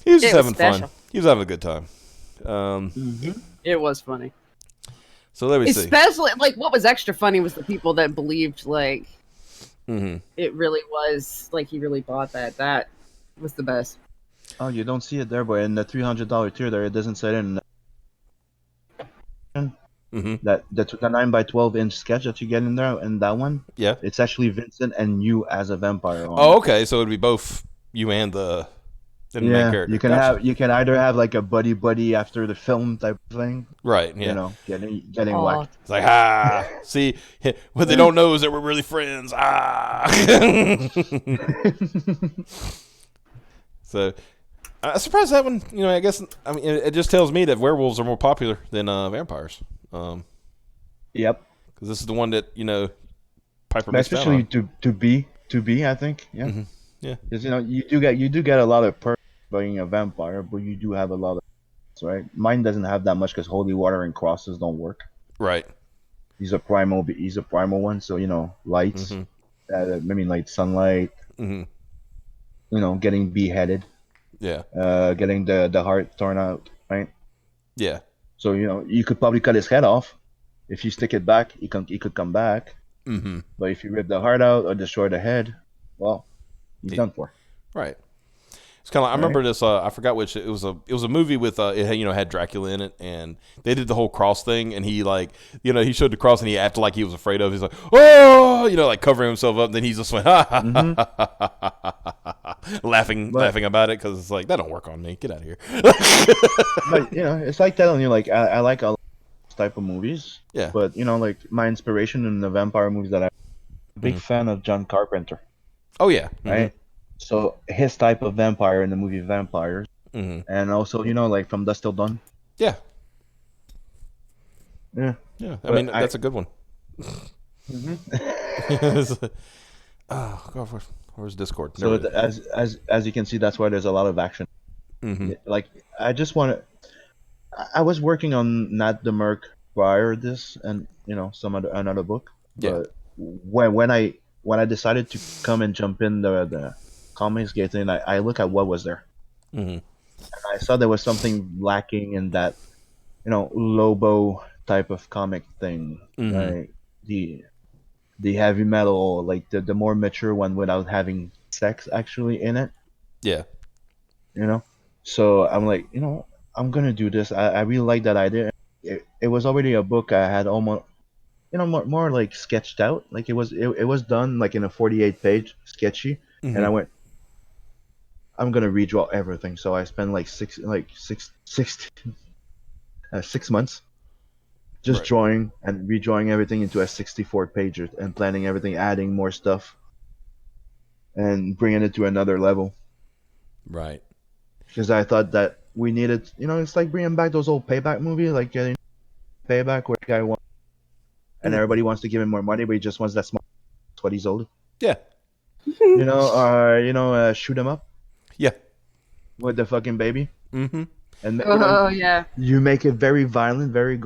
He was just having fun. He was having a good time. It was funny. So let me see. Especially, like, what was extra funny was the people that believed, like, it really was, like, he really bought that. That was the best. Oh, you don't see it there, but in the $300 tier there, it doesn't say it in that the 9x12-inch sketch that you get in there, and that one, yeah, it's actually Vincent and you as a vampire. Oh, okay, so it'd be both you and the main character. You can either have like a buddy after the film type of thing, right? Yeah, getting whacked. It's like, see, what they don't know is that we're really friends. So I'm surprised that one. I guess it just tells me that werewolves are more popular than vampires. Yep. Because this is the one that Piper missed out especially on. to be, I think. Yeah. Mm-hmm. Yeah. Because you do get a lot of perks being a vampire, but you do have a lot of, right? Mine doesn't have that much because holy water and crosses don't work. Right. He's a primal one, so lights. Like sunlight. Mm-hmm. Getting beheaded. Yeah. Getting the heart torn out, right? Yeah. So you could probably cut his head off. If you stick it back, he could come back. Mm-hmm. But if you rip the heart out or destroy the head, well, he's done for. Right. It's kind of like, I remember this. I forgot which. It was a movie with it had Dracula in it, and they did the whole cross thing, and he he showed the cross, and he acted like he was afraid of it. He's like, oh, like covering himself up. And then he just went laughing about it because it's like, that don't work on me. Get out of here. But it's like telling you, like, I like all type of movies. Yeah. But like my inspiration in the vampire movies that I'm a big fan of John Carpenter. Oh yeah. Right. So his type of vampire in the movie Vampires, and also like From Dusk Till Dawn. Yeah. Yeah. Yeah. I mean, that's a good one. Oh God, where's Discord? So as you can see, that's why there's a lot of action. Like I was working on Nat the Merc prior to this, and some another book. But when I decided to come and jump in the comics gate, and I look at what was there, and I saw there was something lacking in that, Lobo type of comic thing, right? The heavy metal, like the more mature one without having sex actually in it. Yeah. So I'm like, I'm gonna do this. I really like that idea. It was already a book I had almost, more like sketched out. Like it was done like in a 48-page sketchy, and I went, I'm gonna redraw everything. So I spent like 16 6 months. Just Right. drawing and redrawing everything into a 64 pager and planning everything, adding more stuff, and bringing it to another level. Right. Because I thought that we needed, it's like bringing back those old Payback movies, like getting Payback where the guy wants, and everybody wants to give him more money, but he just wants that small. That's what he's owed. Yeah. Shoot him up. Yeah. With the fucking baby. Mm-hmm. And yeah. You make it very violent, very.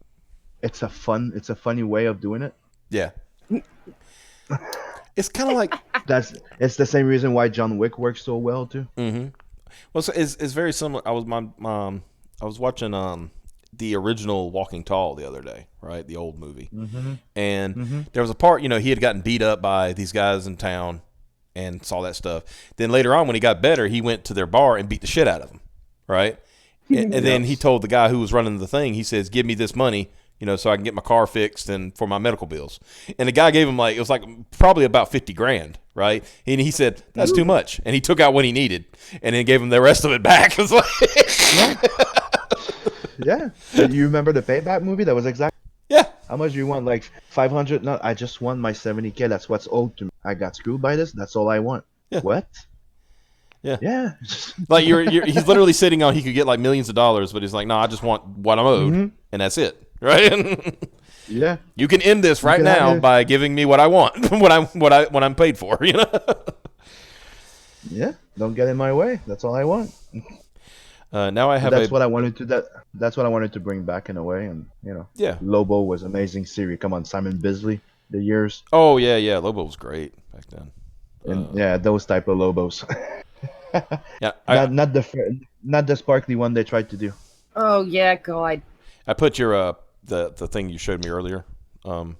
It's a funny way of doing it. Yeah. It's kind of like it's the same reason why John Wick works so well too. Mm-hmm. Well, so it's very similar. I was watching the original Walking Tall the other day, right? The old movie, and there was a part, he had gotten beat up by these guys in town, and saw that stuff. Then later on, when he got better, he went to their bar and beat the shit out of them, right? And then he told the guy who was running the thing, he says, "Give me this money, so I can get my car fixed and for my medical bills." And the guy gave him it was probably about $50,000, right? And he said, "That's too much." And he took out what he needed and then gave him the rest of it back. It was Yeah. You remember the Payback movie? That was exactly. Yeah. How much do you want? Like 500? No, I just want my 70K. That's what's owed to me. I got screwed by this. That's all I want. Yeah. What? Yeah. Yeah. He's literally sitting on, he could get millions of dollars, but he's like, "No, I just want what I'm owed, and that's it." Right? Yeah. You can end this right now by giving me what I want, what I'm paid for. Yeah. Don't get in my way. That's all I want. Now I have That's what I wanted to. That's what I wanted to bring back in a way, and Yeah. Lobo was amazing series. Come on, Simon Bisley, the years. Oh yeah. Lobo was great back then. And those type of Lobos. Yeah. Not the sparkly one they tried to do. Oh yeah, God. I put your the thing you showed me earlier. For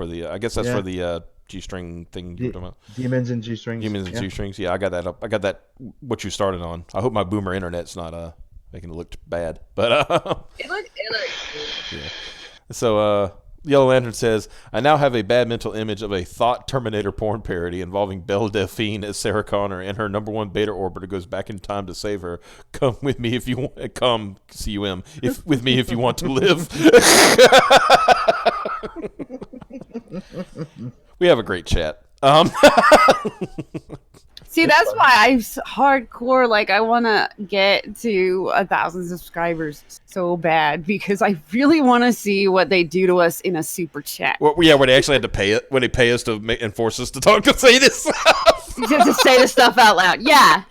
the I guess that's for the G-string thing you were talking about. Demons and G-strings. Demons and G-strings. Yeah, I got that up. I got that what you started on. I hope my boomer internet's not making it look bad. But It looked yeah. So Yellow Lantern says, "I now have a bad mental image of a thought Terminator porn parody involving Belle Delphine as Sarah Connor, and her number one beta orbiter goes back in time to save her. Come with me if you want. Come, CUM, with me if you want to live." We have a great chat. See, that's why I'm hardcore. I want to get to 1,000 subscribers so bad because I really want to see what they do to us in a super chat. Well, yeah, where they actually had to pay it, when they pay us to enforce us to say this stuff. Just to say the stuff out loud. Yeah.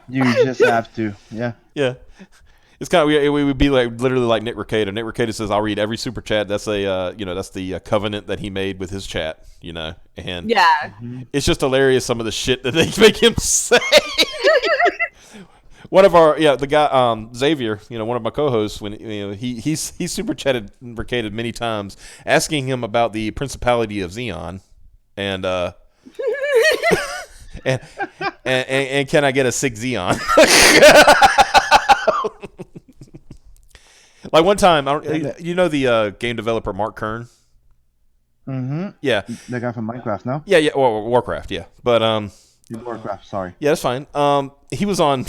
You just have to. Yeah. Yeah. It's kind of we would be literally like Nick Recato. Nick Recato says, "I'll read every super chat." That's that's the covenant that he made with his chat. And yeah, it's just hilarious some of the shit that they make him say. One of our the guy Xavier, one of my co-hosts, when he super chatted Recated many times, asking him about the Principality of Xeon, and and can I get a 6 Xeon? Like one time, the game developer Mark Kern. Mm-hmm. Yeah, the guy from Minecraft, no? Yeah, or Warcraft, yeah. But Warcraft, sorry. Yeah, that's fine. He was on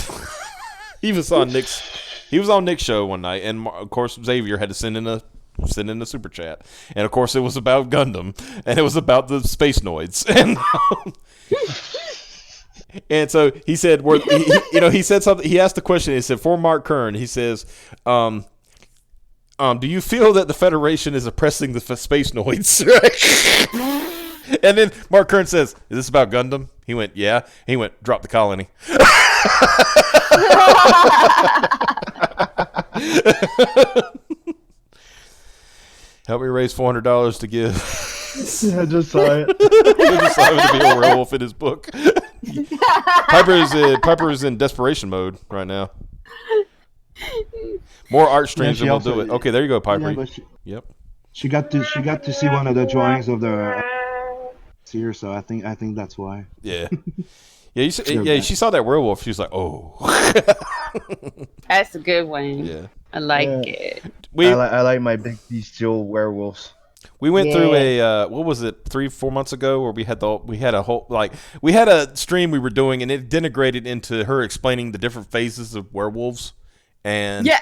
Nick's show one night, and of course Xavier had to send in a super chat, and of course it was about Gundam, and it was about the space noids, and and so he said, he said something. He asked the question. He said, for Mark Kern, he says, do you feel that the Federation is oppressing the space noids? And then Mark Kern says, "Is this about Gundam?" He went, "Yeah." He went, "Drop the colony." Help me raise $400 to give. Yeah, I just saw it. I just saw him to be a werewolf in his book. Piper is in desperation mode right now. More art streams and we'll do it. Okay, there you go, Piper. Yeah, She got to see one of the drawings of the here, so I think that's why. Yeah. Yeah, she saw that werewolf. She was like, "Oh." That's a good one. Yeah. I like it. I like my big bestial werewolves. We went through a what was it, 3-4 months ago, where we had a stream we were doing, and it integrated into her explaining the different phases of werewolves, And yeah.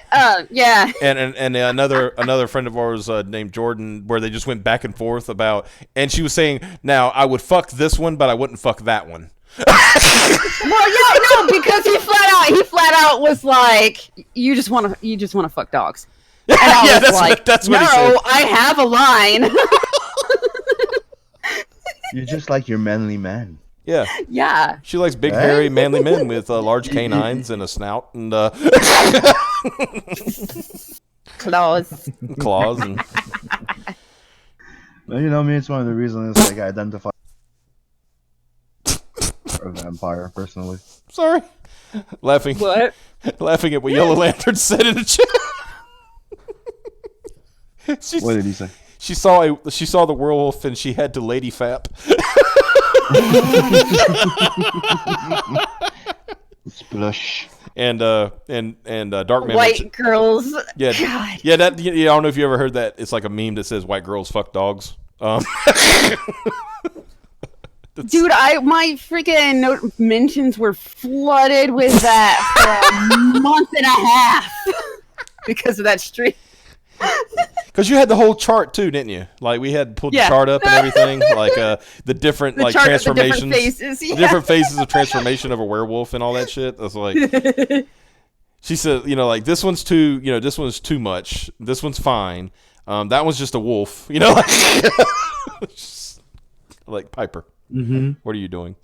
And another friend of ours named Jordan, where they just went back and forth about, and she was saying, now I would fuck this one, but I wouldn't fuck that one. Well, yeah, no, because he flat out was like, you just want to fuck dogs. And I was like, that's what he said. No, I have a line. You're just like your manly man. Yeah. Yeah. She likes big, hairy, manly men with large canines and a snout and claws. And Well, you know me. It's one of the reasons like I identify a vampire personally. Sorry, laughing. What? Laughing at what Yellow Lantern said in the chat. What did he say? She saw the werewolf and she had to lady fap. Splush. And Darkman. White girls. Yeah, God. yeah. I don't know if you ever heard that. It's like a meme that says "white girls fuck dogs." Dude, my freaking mentions were flooded with that for a month and a half because of that stream. Because you had the whole chart too, didn't you? Like we had pulled the chart up and everything, like the different like transformations, different phases of transformation of a werewolf and all that shit. That's like she said, like this one's too, this one's too much. This one's fine. That one's just a wolf, like Piper. Mm-hmm. What are you doing?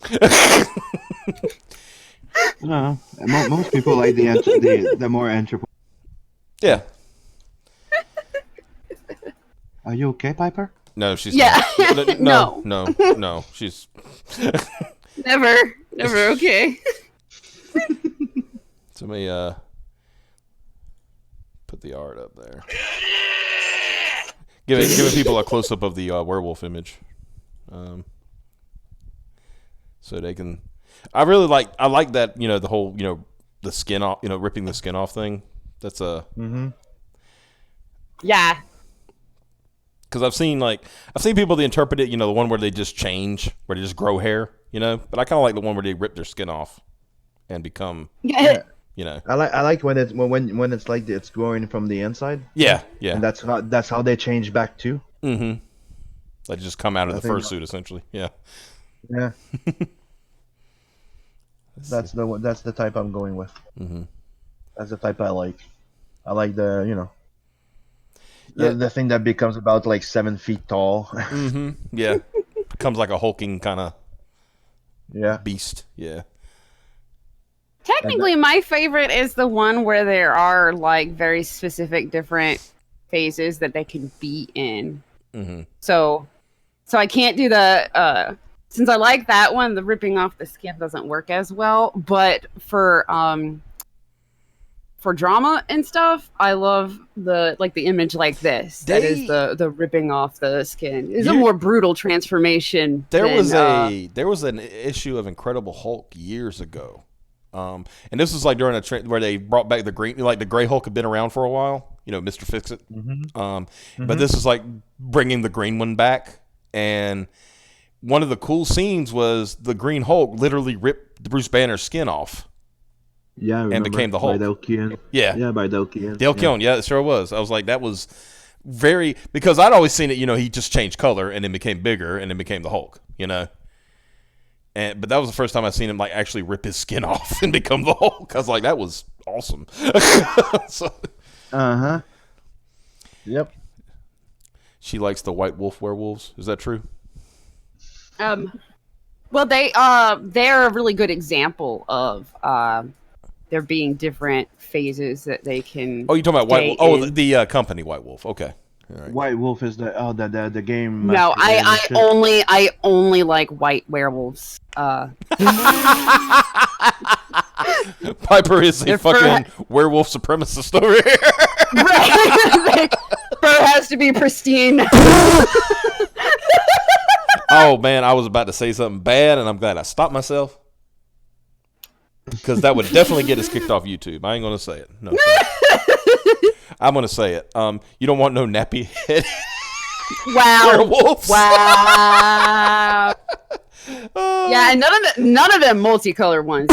No, most people like the more anthropo. Yeah. Are you okay, Piper? No, she's not. No. She's never okay. Let me put the art up there. Giving people a close up of the werewolf image, so they can. I like that. The whole the skin off. Ripping the skin off thing. That's a. Mm-hmm. Yeah. Because I've seen people that interpret it, the one where they just change, where they just grow hair, But I kind of like the one where they rip their skin off and become, I like when it's like it's growing from the inside. Yeah. And that's how they change back too. Mm-hmm. They just come out of the fursuit essentially. Yeah. Yeah. That's the type I'm going with. Mm-hmm. That's the type I like. I like the the thing that becomes about like 7 feet tall. Mm-hmm. Yeah. Becomes like a hulking kind of beast. Yeah. Technically, my favorite is the one where there are like very specific different phases that they can be in. Mm-hmm. So I can't do the since I like that one, the ripping off the skin doesn't work as well. But for drama and stuff, I love the image like this. That is the ripping off the skin. It's a more brutal transformation. There was an issue of Incredible Hulk years ago, and this was like during a trend where they brought back the green, like the Gray Hulk had been around for a while. Mr. Fix-It. Mm-hmm. But this is like bringing the green one back, and one of the cool scenes was the Green Hulk literally ripped Bruce Banner's skin off. Yeah, and became the Hulk. By Delkian. Yeah, by Delkian. Delkian, yeah, it sure was. I was like, that was very, because I'd always seen it. He just changed color and then became bigger and then became the Hulk. But that was the first time I seen him like actually rip his skin off and become the Hulk. I was like, that was awesome. Yep. She likes the white wolf werewolves. Is that true? Well, they're a really good example of there being different phases that they can. Oh, you're talking about White Wolf? Oh, the company White Wolf. Okay. All right. White Wolf is the game. No, I only like white werewolves. Piper is a fucking werewolf supremacist over here. Right. Fur has to be pristine. Oh man, I was about to say something bad, and I'm glad I stopped myself. Because that would definitely get us kicked off YouTube. I ain't gonna say it. No, I'm gonna say it. You don't want no nappy head. Wow. Werewolves. Wow. Yeah, and none of them multicolored ones.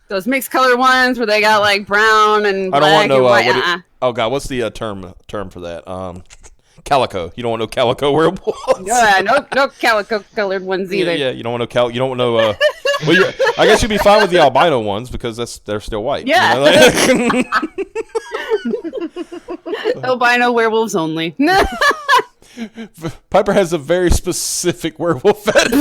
Those mixed color ones where they got like brown and black. I don't want and white. oh God, what's the term for that? Calico. You don't want no calico werewolves. No calico colored ones either. Yeah, you don't want no you don't want no. Well, I guess you'd be fine with the albino ones because they're still white. Yeah. You know? Albino werewolves only. Piper has a very specific werewolf fetish.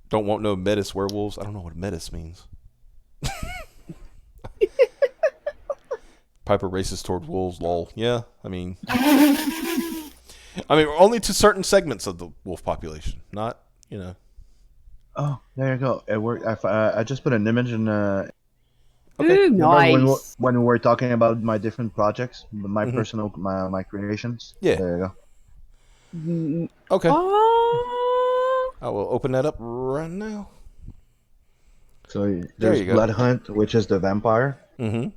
Don't want no metis werewolves. I don't know what metis means. Piper races toward wolves. Lol. Yeah, I mean, only to certain segments of the wolf population. Not, you know. Oh, there you go. It worked. I just put an image in. Okay. Ooh, nice. When we were talking about my different projects, my personal, my creations. Yeah. There you go. Okay. I will open that up right now. So there's BloodHunt, which is the vampire. Mm-hmm.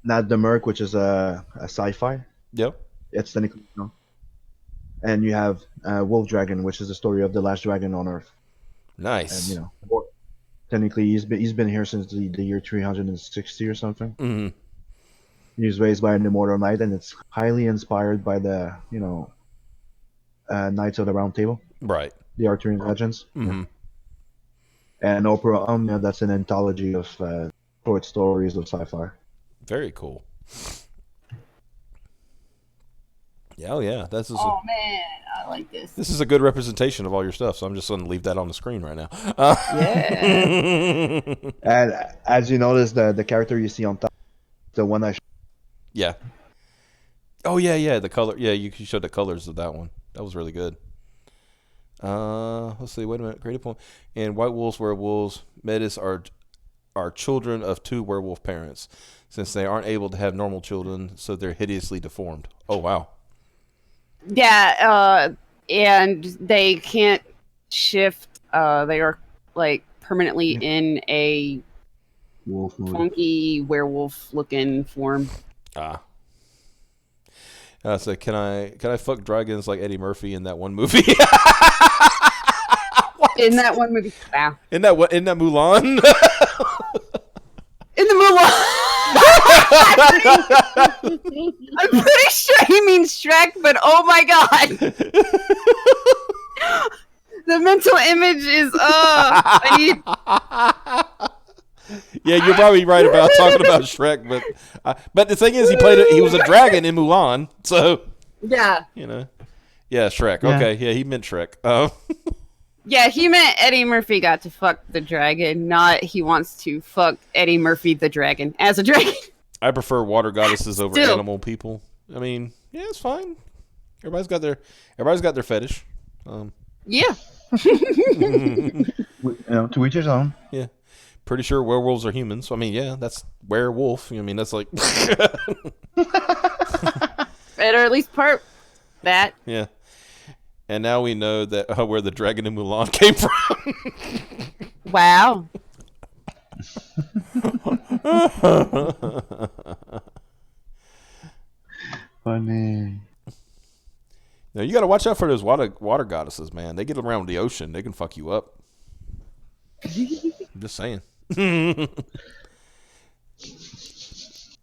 Not the Merc, which is a sci-fi. Yep. It's technically, you know. And you have Wolf Dragon, which is the story of the last dragon on Earth. Nice. And, you know, technically he's been here since the year 360 or something. Mm-hmm. He was raised by an immortal knight, and it's highly inspired by the, you know, Knights of the Round Table. Right. The Arthurian legends. Mm-hmm. And Opera that's an anthology of short stories of sci-fi. Very cool. Yeah, oh yeah. Man, I like this. This is a good representation of all your stuff, so I'm just going to leave that on the screen right now. Yeah. And as you notice, the character you see on top, the one I. Yeah. Oh yeah. The color. Yeah, you showed the colors of that one. That was really good. Let's see. Wait a minute. Creative point. And white wolves, werewolves, metis are children of two werewolf parents, since they aren't able to have normal children, so they're hideously deformed. Oh wow. Yeah, and they can't shift. They are like permanently in a funky werewolf-looking form. So can I fuck dragons like Eddie Murphy in that one movie? In that one movie, wow. In that Mulan? In the Mulan. I'm pretty sure he means Shrek, but oh my god. The mental image is I need. Yeah, you're probably right about talking about Shrek, but the thing is, he was a dragon in Mulan, so yeah, you know, yeah, Shrek. Yeah. Okay, yeah, he meant Shrek. Yeah, he meant Eddie Murphy got to fuck the dragon, not he wants to fuck Eddie Murphy the dragon as a dragon. I prefer water goddesses over animal people. I mean, yeah, it's fine. Everybody's got their fetish. Yeah. To each his own. Yeah. Pretty sure werewolves are humans. So, I mean, yeah, that's werewolf. I mean, that's like... Better at least part that. Yeah. And now we know that where the dragon in Mulan came from. Wow. Funny. Now, you got to watch out for those water goddesses, man. They get around the ocean. They can fuck you up. I'm just saying.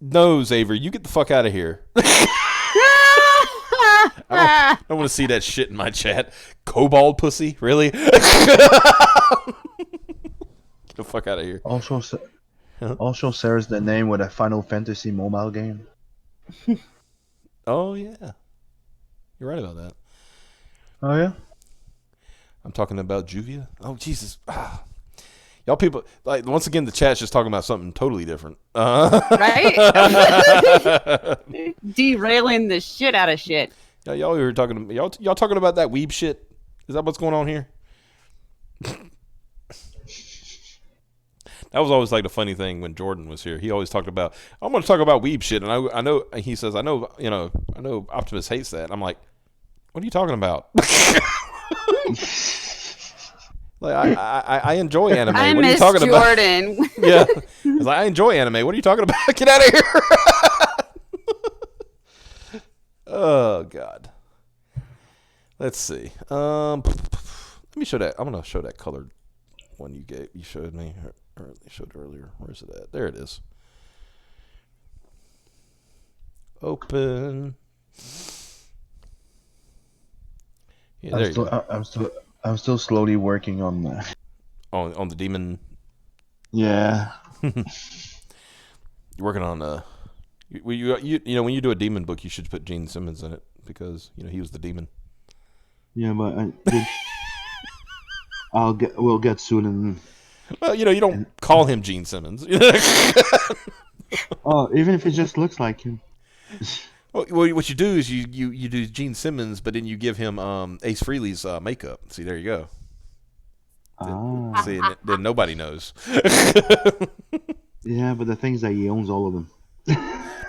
No, Xavier, you get the fuck out of here. I don't want to see that shit in my chat. Kobold pussy? Really? Get the fuck out of here. Also shares the name with a Final Fantasy mobile game. Oh, yeah. You're right about that. Oh, yeah? I'm talking about Juvia. Oh, Jesus. Y'all people, like, once again, the chat's just talking about something totally different. Right? Derailing the shit out of shit. Yeah, y'all were talking. Y'all talking about that weeb shit? Is that what's going on here? That was always like the funny thing when Jordan was here. He always talked about, I'm going to talk about weeb shit, and I know. He says, I know Optimus hates that. I'm like, what are you talking about? Like I enjoy anime. I what are you miss talking Jordan. about? Yeah, I was like, I enjoy anime. What are you talking about? Get out of here! Oh God. Let's see. Let me show that. I'm gonna show that colored one you showed me, or you showed earlier. Where's it at? There it is. Open. Yeah, there you go. I'm still slowly working on that. On the demon. Yeah. You're working on you know, when you do a demon book, you should put Gene Simmons in it because he was the demon. Yeah, but we'll get soon. And well, you don't call him Gene Simmons. Oh, even if it just looks like him. Well, what you do is you do Gene Simmons, but then you give him Ace Frehley's makeup. See, there you go. See, then nobody knows. Yeah, but the thing is that he owns all of them.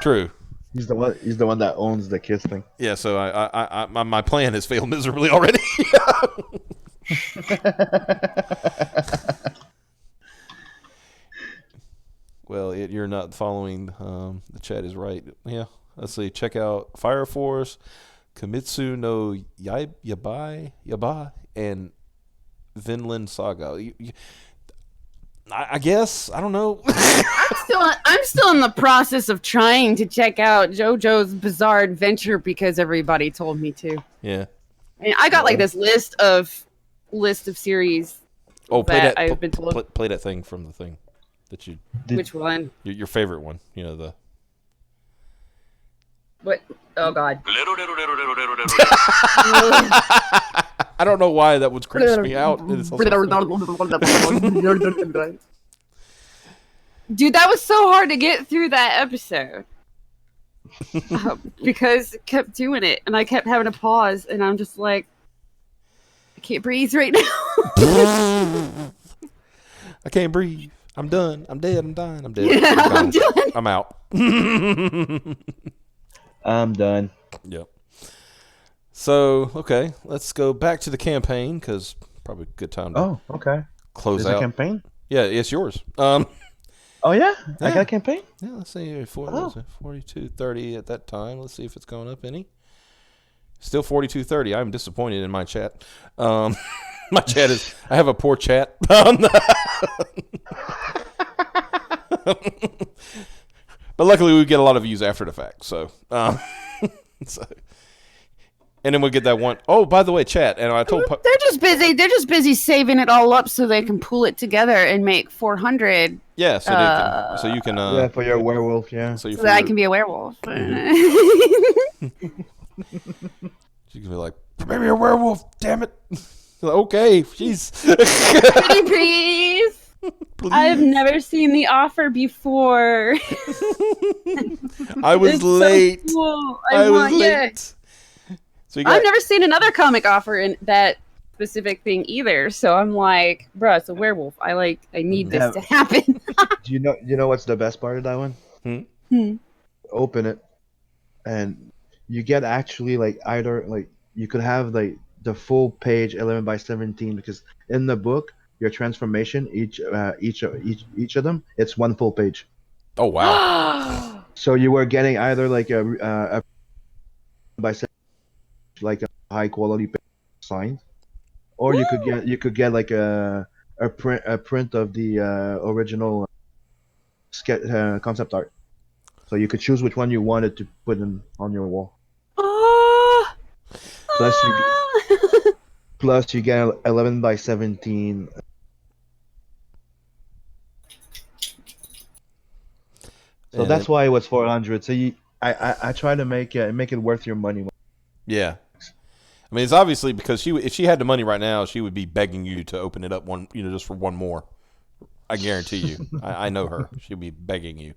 True. He's the one that owns the Kiss thing. Yeah, so my plan has failed miserably already. Well, you're not following. The chat is right. Yeah. Let's see. Check out Fire Force, Kimetsu no Yaiba, and Vinland Saga. I guess I don't know. I'm still in the process of trying to check out JoJo's Bizarre Adventure because everybody told me to. Yeah. And I got like this list of series. Oh, I've been told. Play that thing from the thing that you. Which one? Your favorite one. The. What? Oh God. I don't know why that would creep me out. Dude, that was so hard to get through that episode. Because it kept doing it, and I kept having to pause, and I'm just like, I can't breathe right now. I can't breathe. I'm done. I'm dead. I'm dying. I'm dead. Yeah, I'm done. I'm out. I'm done. Yep. So, okay, let's go back to the campaign because probably a good time to close out. A campaign? Yeah, it's yours. Oh yeah? I got a campaign? Yeah, let's see. 4230 at that time. Let's see if it's going up any. Still 4230. I'm disappointed in my chat. My chat is. I have a poor chat. But luckily, we get a lot of views after the fact. So, and then we'll get that one. Oh, by the way, chat. And I told they're just busy. They're just busy saving it all up so they can pull it together and make 400. Yeah, so you can. Yeah, for your werewolf. Yeah. So that I can be a werewolf. You can be like, "Make me a werewolf, damn it!" Like, okay, jeez. Pretty please. I've never seen the offer before. I was late. So cool. I was late. So I've never seen another comic offer in that specific thing either. So I'm like, bruh, it's a werewolf. I need this to happen. Do you know what's the best part of that one? Open it, and you get actually either you could have the full page 11 by 17 because in the book your transformation each of them it's one full page. Oh wow! So you were getting either a by 17, like a high quality sign, or you could get like a print of the original concept art. So you could choose which one you wanted to put on your wall. Plus you get 11 by 17. So that's why it was 400. So I try to make it worth your money. Yeah. I mean, it's obviously because if she had the money right now, she would be begging you to open it up just for one more. I guarantee you. I know her. She'll be begging you.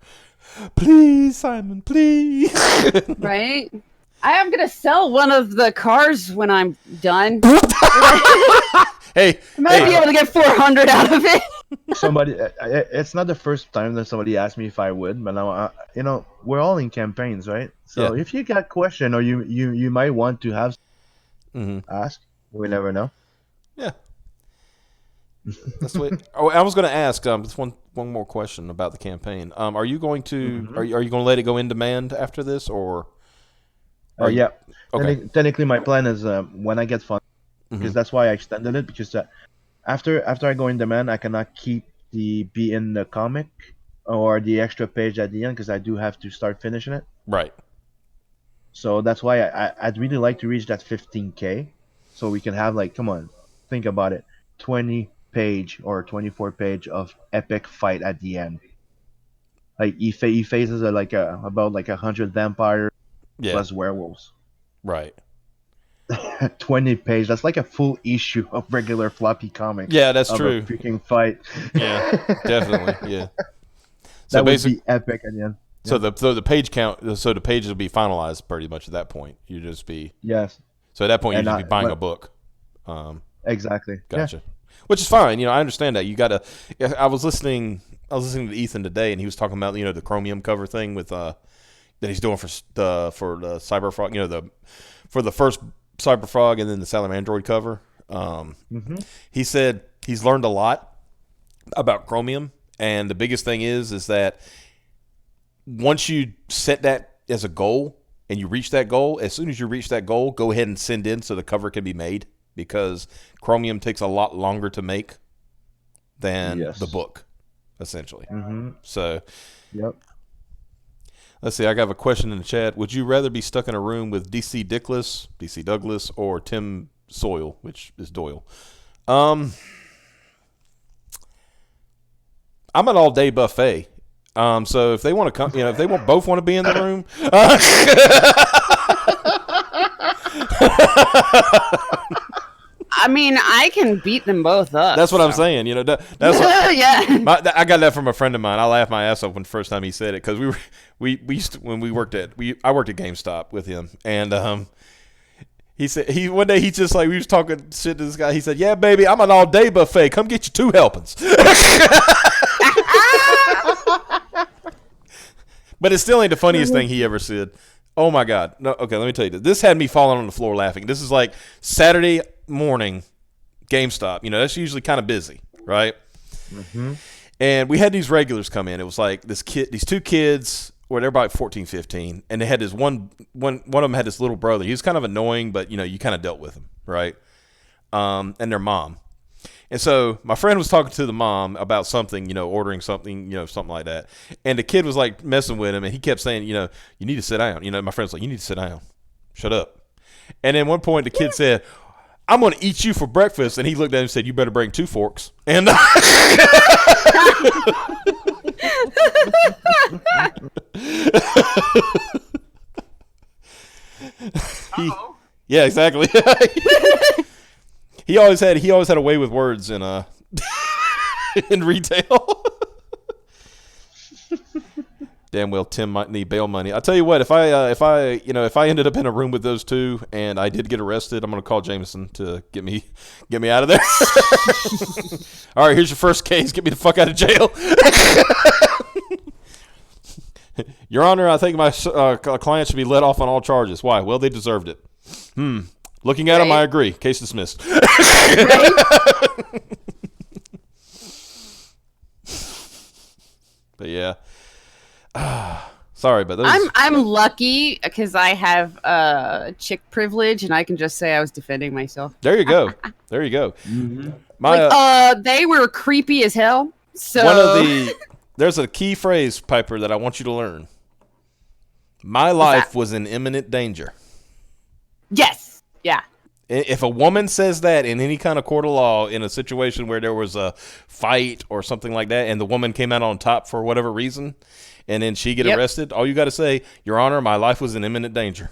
Please, Simon, please. Right? I am going to sell one of the cars when I'm done. Hey. I might be able to get 400 out of it. It's not the first time that somebody asked me if I would, but now, we're all in campaigns, right? So if you got a question or you might want to have ask, we never know. Yeah. That's the way. Oh, I was going to ask just one more question about the campaign. Are you going to are you going to let it go in demand after this, or Yeah. Okay. Technically, my plan is when I get fun, because that's why I extended it, because after I go in demand, I cannot keep the be in the comic or the extra page at the end, because I do have to start finishing it. Right. So that's why I'd really like to reach that 15K, so we can have, like, come on, think about it, 20 page or 24 page of epic fight at the end. Like he faces about 100 vampires plus werewolves. Right. 20 page. That's like a full issue of regular floppy comics. Yeah, that's of true. A freaking fight. Yeah, definitely. Yeah. So that would be epic at the end. So the page count. So the pages will be finalized pretty much at that point. You just be So at that point, you'd just be buying a book. Exactly. Gotcha. Yeah. Which is fine. I understand that. You gotta. I was listening to Ethan today, and he was talking about the chromium cover thing with that he's doing for the Cyberfrog. For the first Cyberfrog and then the Salamandroid cover. He said he's learned a lot about chromium, and the biggest thing is that once you set that as a goal and you reach that goal, as soon as you reach that goal, go ahead and send in so the cover can be made, because chromium takes a lot longer to make than the book, essentially. So, let's see. I got a question in the chat. Would you rather be stuck in a room with DC Douglas, or Tim Sawyer, which is Doyle? I'm an all-day buffet. So if they want to come, if they both want to be in the room. I mean, I can beat them both up. That's what I'm saying. That's yeah. I got that from a friend of mine. I laughed my ass off when the first time he said it, because we used to, when I worked at GameStop with him, and he said one day he just we was talking shit to this guy. He said, "Yeah, baby, I'm an all-day buffet. Come get your 2 helpings." But it still ain't the funniest thing he ever said. Oh my God. No, okay, let me tell you this. This had me falling on the floor laughing. This is like Saturday morning GameStop. That's usually kind of busy, right? And we had these regulars come in. It was like these 2 kids, or they're about 14, 15, and they had this one of them had this little brother. He was kind of annoying, but you kind of dealt with him, right? And their mom. And so my friend was talking to the mom about something, ordering something, something like that. And the kid was like messing with him, and he kept saying, you need to sit down. My friend's like, you need to sit down. Shut up. And then one point the kid said, I'm going to eat you for breakfast. And he looked at him and said, you better bring 2 forks. And yeah, exactly. He always had a way with words in in retail. Damn well, Tim might need bail money. I'll tell you what, if I ended up in a room with those 2 and I did get arrested, I'm gonna call Jameson to get me out of there. All right, here's your first case. Get me the fuck out of jail. Your Honor, I think my client should be let off on all charges. Why? Well, they deserved it. Looking at him, I agree. Case dismissed. But yeah. Sorry, but those... I'm lucky because I have chick privilege, and I can just say I was defending myself. There you go. There you go. They were creepy as hell. So there's a key phrase, Piper, that I want you to learn. My life was in imminent danger. Yes. Yeah. If a woman says that in any kind of court of law, in a situation where there was a fight or something like that, and the woman came out on top for whatever reason, and then she get arrested, all you got to say, Your Honor, my life was in imminent danger.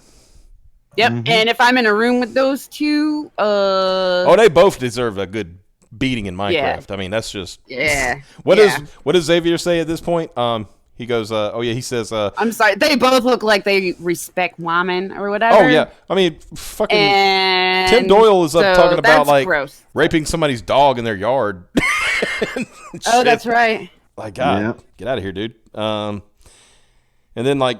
Yep. And if I'm in a room with those 2, they both deserve a good beating in Minecraft. Yeah. I mean, that's just What does Xavier say at this point? He goes, he says, I'm sorry, they both look like they respect women or whatever. Oh, yeah. I mean, fucking Tim Doyle is up talking about, gross. Raping somebody's dog in their yard. Oh, that's right. Like, God, get out of here, dude. And then, I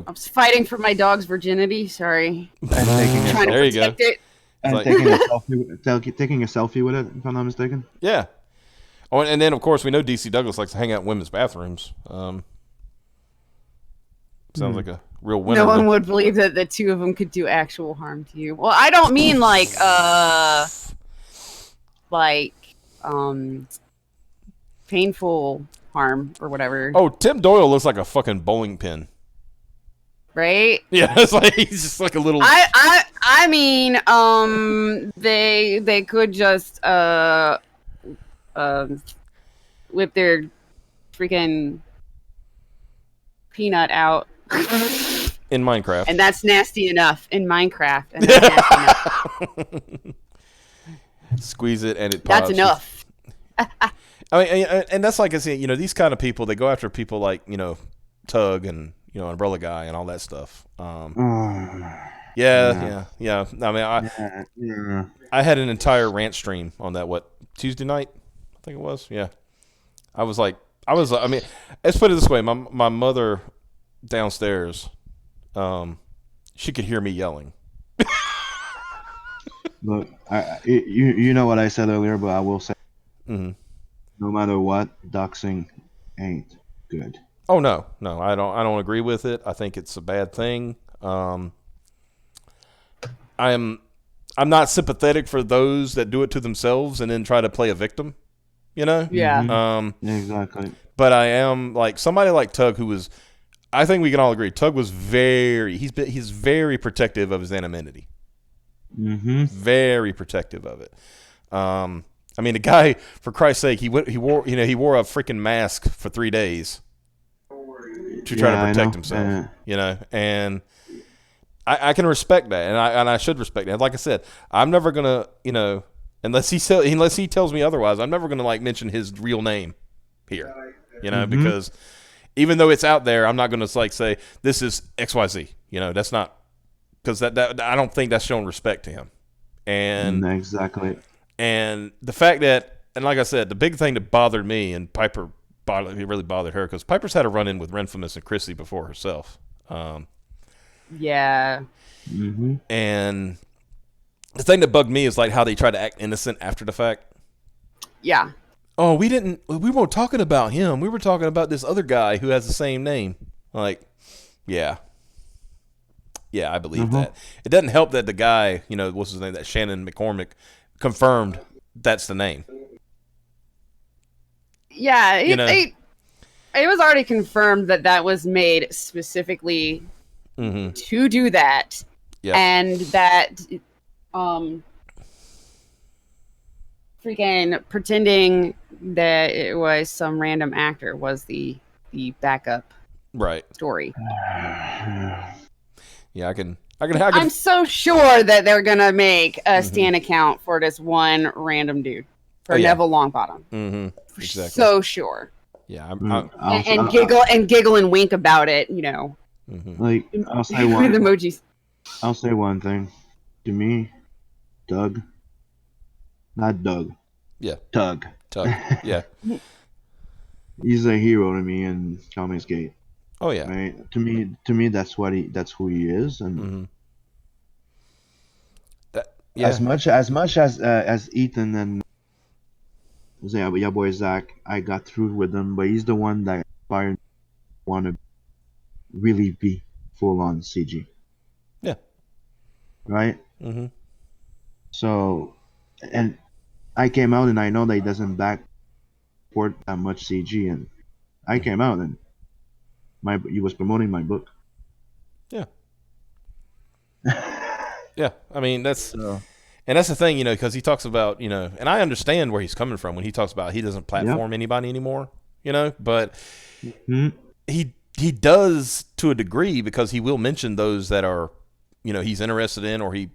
was fighting for my dog's virginity. Sorry. There you go. And taking a selfie with it, if I'm not mistaken. Yeah. Oh, and then, of course, we know DC Douglas likes to hang out in women's bathrooms. Sounds like a real winner. No one would believe that the two of them could do actual harm to you. Well, I don't mean painful harm or whatever. Oh, Tim Doyle looks like a fucking bowling pin. Right? Yeah, it's like he's just like a little. I mean, they could just whip their freaking peanut out in Minecraft, and that's nasty enough. In Minecraft, and that's nasty enough. Squeeze it and it pops. That's enough. I mean, and that's like I said, these kind of people, they go after people like Tug and Umbrella Guy and all that stuff. Yeah. I mean, I had an entire rant stream on that. What, Tuesday night? I think it was. Yeah, I mean, let's put it this way: my mother downstairs, she could hear me yelling. Look, you know what I said earlier, but I will say, no matter what, doxing ain't good. Oh no, I don't agree with it. I think it's a bad thing. I'm not sympathetic for those that do it to themselves and then try to play a victim. Yeah. Exactly. But I am like somebody like Tug, who was, I think we can all agree, Tug was he's very protective of his anonymity. Mm-hmm. Very protective of it. I mean, the guy, for Christ's sake, he wore a freaking mask for 3 days to try to protect himself. And I can respect that, and I should respect that. Like I said, I'm never gonna, unless he tells me otherwise, I'm never gonna like mention his real name here, because even though it's out there, I'm not gonna like say this is XYZ. That's not, because that I don't think that's showing respect to him. And exactly. And the fact that, and like I said, the big thing that bothered me, and Piper really bothered her, because Piper's had a run-in with Renfamous and Chrissy before herself. Yeah. Mm-hmm. And the thing that bugged me is like how they try to act innocent after the fact. Yeah. Oh, we weren't talking about him. We were talking about this other guy who has the same name. Like, yeah. Yeah, I believe that. It doesn't help that the guy, what's his name, that Shannon McCormick, confirmed that's the name. Yeah, it was already confirmed that was made specifically to do that. Yeah. And that freaking pretending that it was some random actor was the backup story. Yeah, I'm so sure that they're gonna make a Stan account for this one random dude for Neville Longbottom. Mm-hmm. Exactly. So sure. Yeah, and giggle and wink about it. Like I'll say one. With emojis. I'll say one thing. To me, Doug, not Doug. Yeah. Tug. Yeah. He's a hero to me in Comics Gate. Oh yeah. Right. To me, that's who he is, and as much as Ethan and your boy Zach, I got through with him, but he's the one that inspired me to want to really be full on CG. Yeah. Right. Mm-hmm. So, and I came out, and I know that he doesn't support that much CG, and I came out and he was promoting my book. Yeah. Yeah, I mean that's the thing, because he talks about, and I understand where he's coming from when he talks about he doesn't platform anybody anymore, but he does to a degree, because he will mention those that are, he's interested in, or he,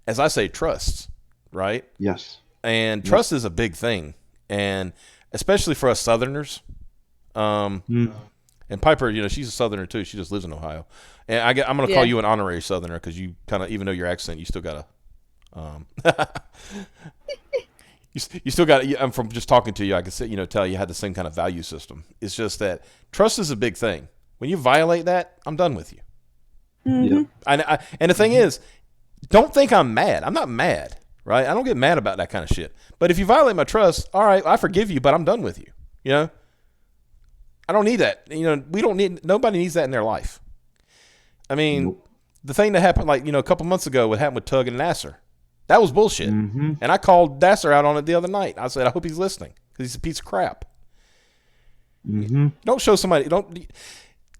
as I say, trusts, right? Yes. And trust is a big thing, and especially for us Southerners. And Piper, she's a Southerner too. She just lives in Ohio. And I'm going to call you an honorary Southerner, because you kind of, even though your accent, you still got to, you still got. I'm from just talking to you. I can say, tell you had the same kind of value system. It's just that trust is a big thing. When you violate that, I'm done with you. Mm-hmm. And the thing is, don't think I'm mad. I'm not mad, right? I don't get mad about that kind of shit. But if you violate my trust, all right, I forgive you, but I'm done with you. I don't need that. Nobody needs that in their life. I mean, the thing that happened, like, a couple months ago, what happened with Tug and Nasser, that was bullshit. And I called Nasser out on it the other night. I said, I hope he's listening because he's a piece of crap. Don't show somebody.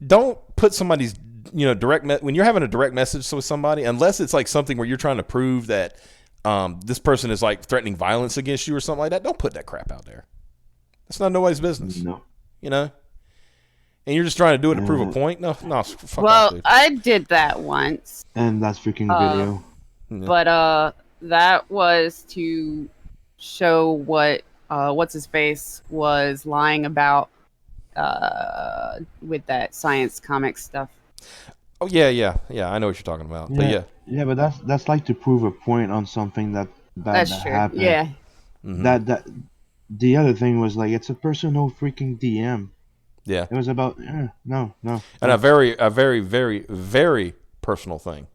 Don't put somebody's when you're having a direct message with somebody, unless it's like something where you're trying to prove that this person is like threatening violence against you or something like that. Don't put that crap out there. That's not nobody's business. No. And you're just trying to do it to prove a point. No, fuck off, dude. I did that once, and that's freaking video. But that was to show what what's his face was lying about with that science comic stuff. Oh yeah. I know what you're talking about. But but that's like to prove a point on something that true. happened. Yeah. That the other thing was like it's a personal freaking DM. Yeah. It was about no. And a very, very, very personal thing.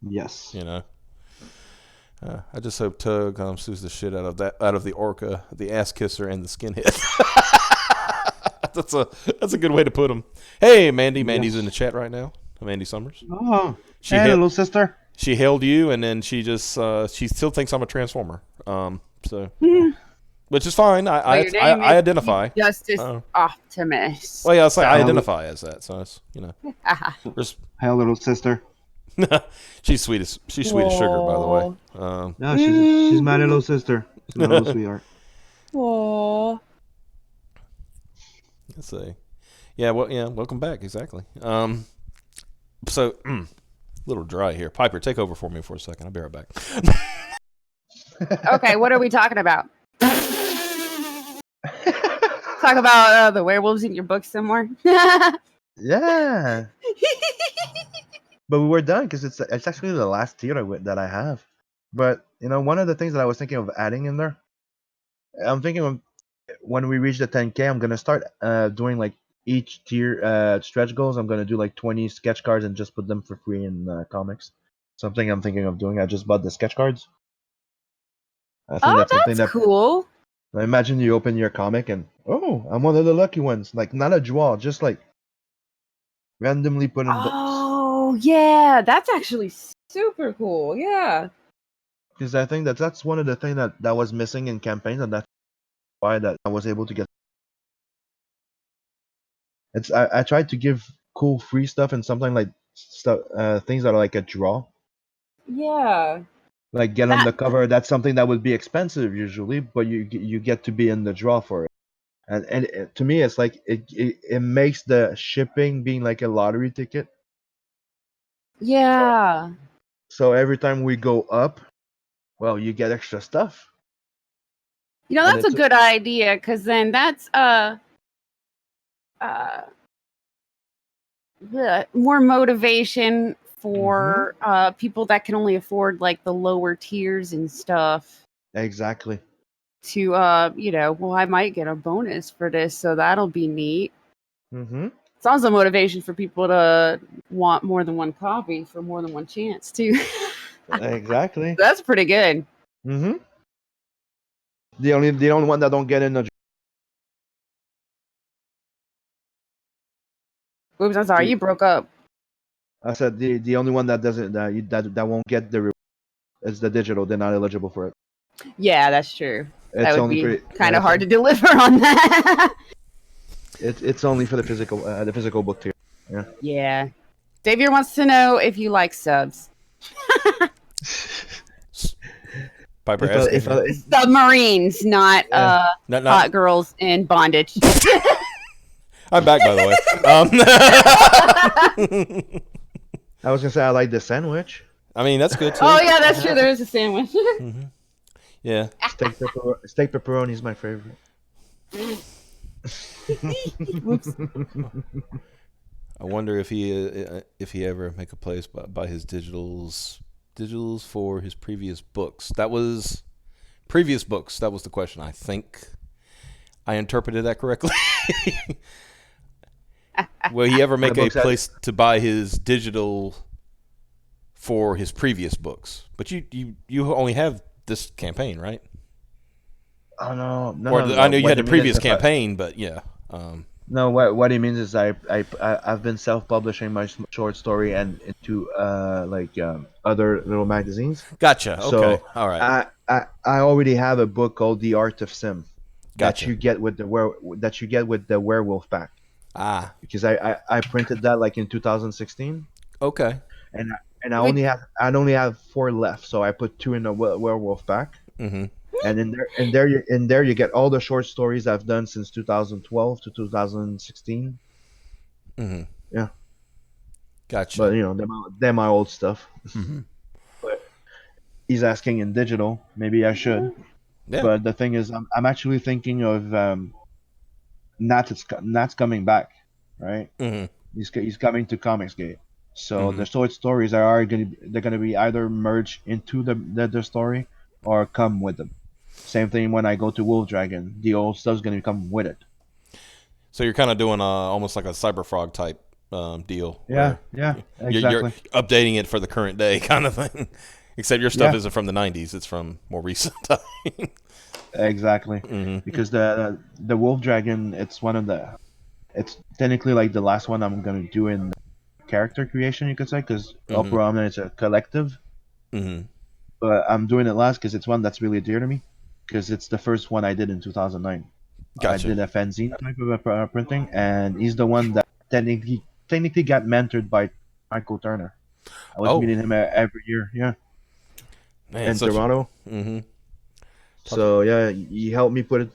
Yes. I just hope Tug sues the shit out of the orca, the ass kisser, and the skinhead. That's a good way to put him. Hey, Mandy. Mandy's in the chat right now. Mandy Summers. Oh, hey, little sister. She hailed you, and then she just she still thinks I'm a transformer. Which is fine. I identify. Justice Optimus. Well, yeah, it's like I identify as that. So it's Hey, little sister. She's sweet as sugar, by the way. No, she's my little sister. She's my little sweetheart. Aww. Let's see. Yeah, welcome back. Exactly. So, a little dry here. Piper, take over for me for a second. I'll be right back. Okay, what are we talking about? Talk about the werewolves in your book somewhere. Yeah. But we were done because it's actually the last tier that I have. But one of the things that I was thinking of adding in there, I'm thinking of when we reach the 10K, I'm gonna start doing like each tier stretch goals. I'm gonna do like 20 sketch cards and just put them for free in comics. Something I'm thinking of doing. I just bought the sketch cards. I think that's cool. Imagine you open your comic and I'm one of the lucky ones. Like not a draw, just like randomly put in books. Oh yeah, that's actually super cool. Yeah. Because I think that's one of the things that was missing in campaigns, and that's why that I was able to get. I tried to give cool free stuff and something like things that are like a draw. Yeah. Like get on the cover. That's something that would be expensive usually, but you get to be in the draw for it. And to me, it's like it makes the shipping being like a lottery ticket. Yeah. So every time we go up, well, you get extra stuff. That's a good idea, because then that's more motivation for people that can only afford like the lower tiers and stuff. Exactly. To well, I might get a bonus for this, so that'll be neat. It's also motivation for people to want more than one copy for more than one chance too. Exactly. That's pretty good. The only one that don't get in the. Oops, I'm sorry, you broke up. I said the only one that doesn't that won't get the reward is the digital. They're not eligible for it. Yeah, that's true. It's that would be kind of hard to deliver on that. It's only for the physical book tier. Yeah. Yeah. Xavier wants to know if you like subs. Piper submarines, not hot girls in bondage. I'm back, by the way. I was gonna say I like the sandwich. I mean, that's good too. Oh yeah, that's true. There is a sandwich. Yeah. Steak pepperoni is my favorite. I wonder if he ever make a place by his digitals for his previous books. That was previous books. That was the question. I think I interpreted that correctly. Will he ever make a place to buy his digital for his previous books? But you only have this campaign, right? Oh no. I know you had the previous campaign, but yeah. No, what he means is I've been self-publishing my short story and into other little magazines. Gotcha. Okay. So All right. I already have a book called The Art of Sim that Gotcha. you get with the werewolf pack. Ah. Because I printed that like in 2016, Okay. and I only have 4 left, so I put 2 in the werewolf pack. Mm-hmm. And in there you get all the short stories I've done since 2012 to 2016. Mm-hmm. Yeah, Gotcha. but they're my old stuff. Mm-hmm. But he's asking in digital. Maybe I should. Yeah. But the thing is, I'm actually thinking of Nat's coming back, right? Mm-hmm. He's coming to Comicsgate. So Mm-hmm. the short stories they're gonna be either merged into the story or come with them. Same thing when I go to Wolf Dragon, the old stuff's gonna come with it. So you're kind of doing almost like a Cyberfrog type deal. Yeah, You're exactly. updating it for the current day kind of thing. Except your stuff Yeah. isn't from the 90s. It's from more recent time. Exactly. Mm-hmm. Because the Wolf Dragon, it's technically like the last one I'm gonna do in character creation, you could say, because Mm-hmm. Opera Omnia is a collective. Mm-hmm. But I'm doing it last because it's one that's really dear to me. Because it's the first one I did in 2009. I Gotcha. did a fanzine type of printing, and he's the one that technically got mentored by Michael Turner. I was Oh, meeting him every year, yeah, man. in Toronto. Mm-hmm. So yeah, he helped me put it.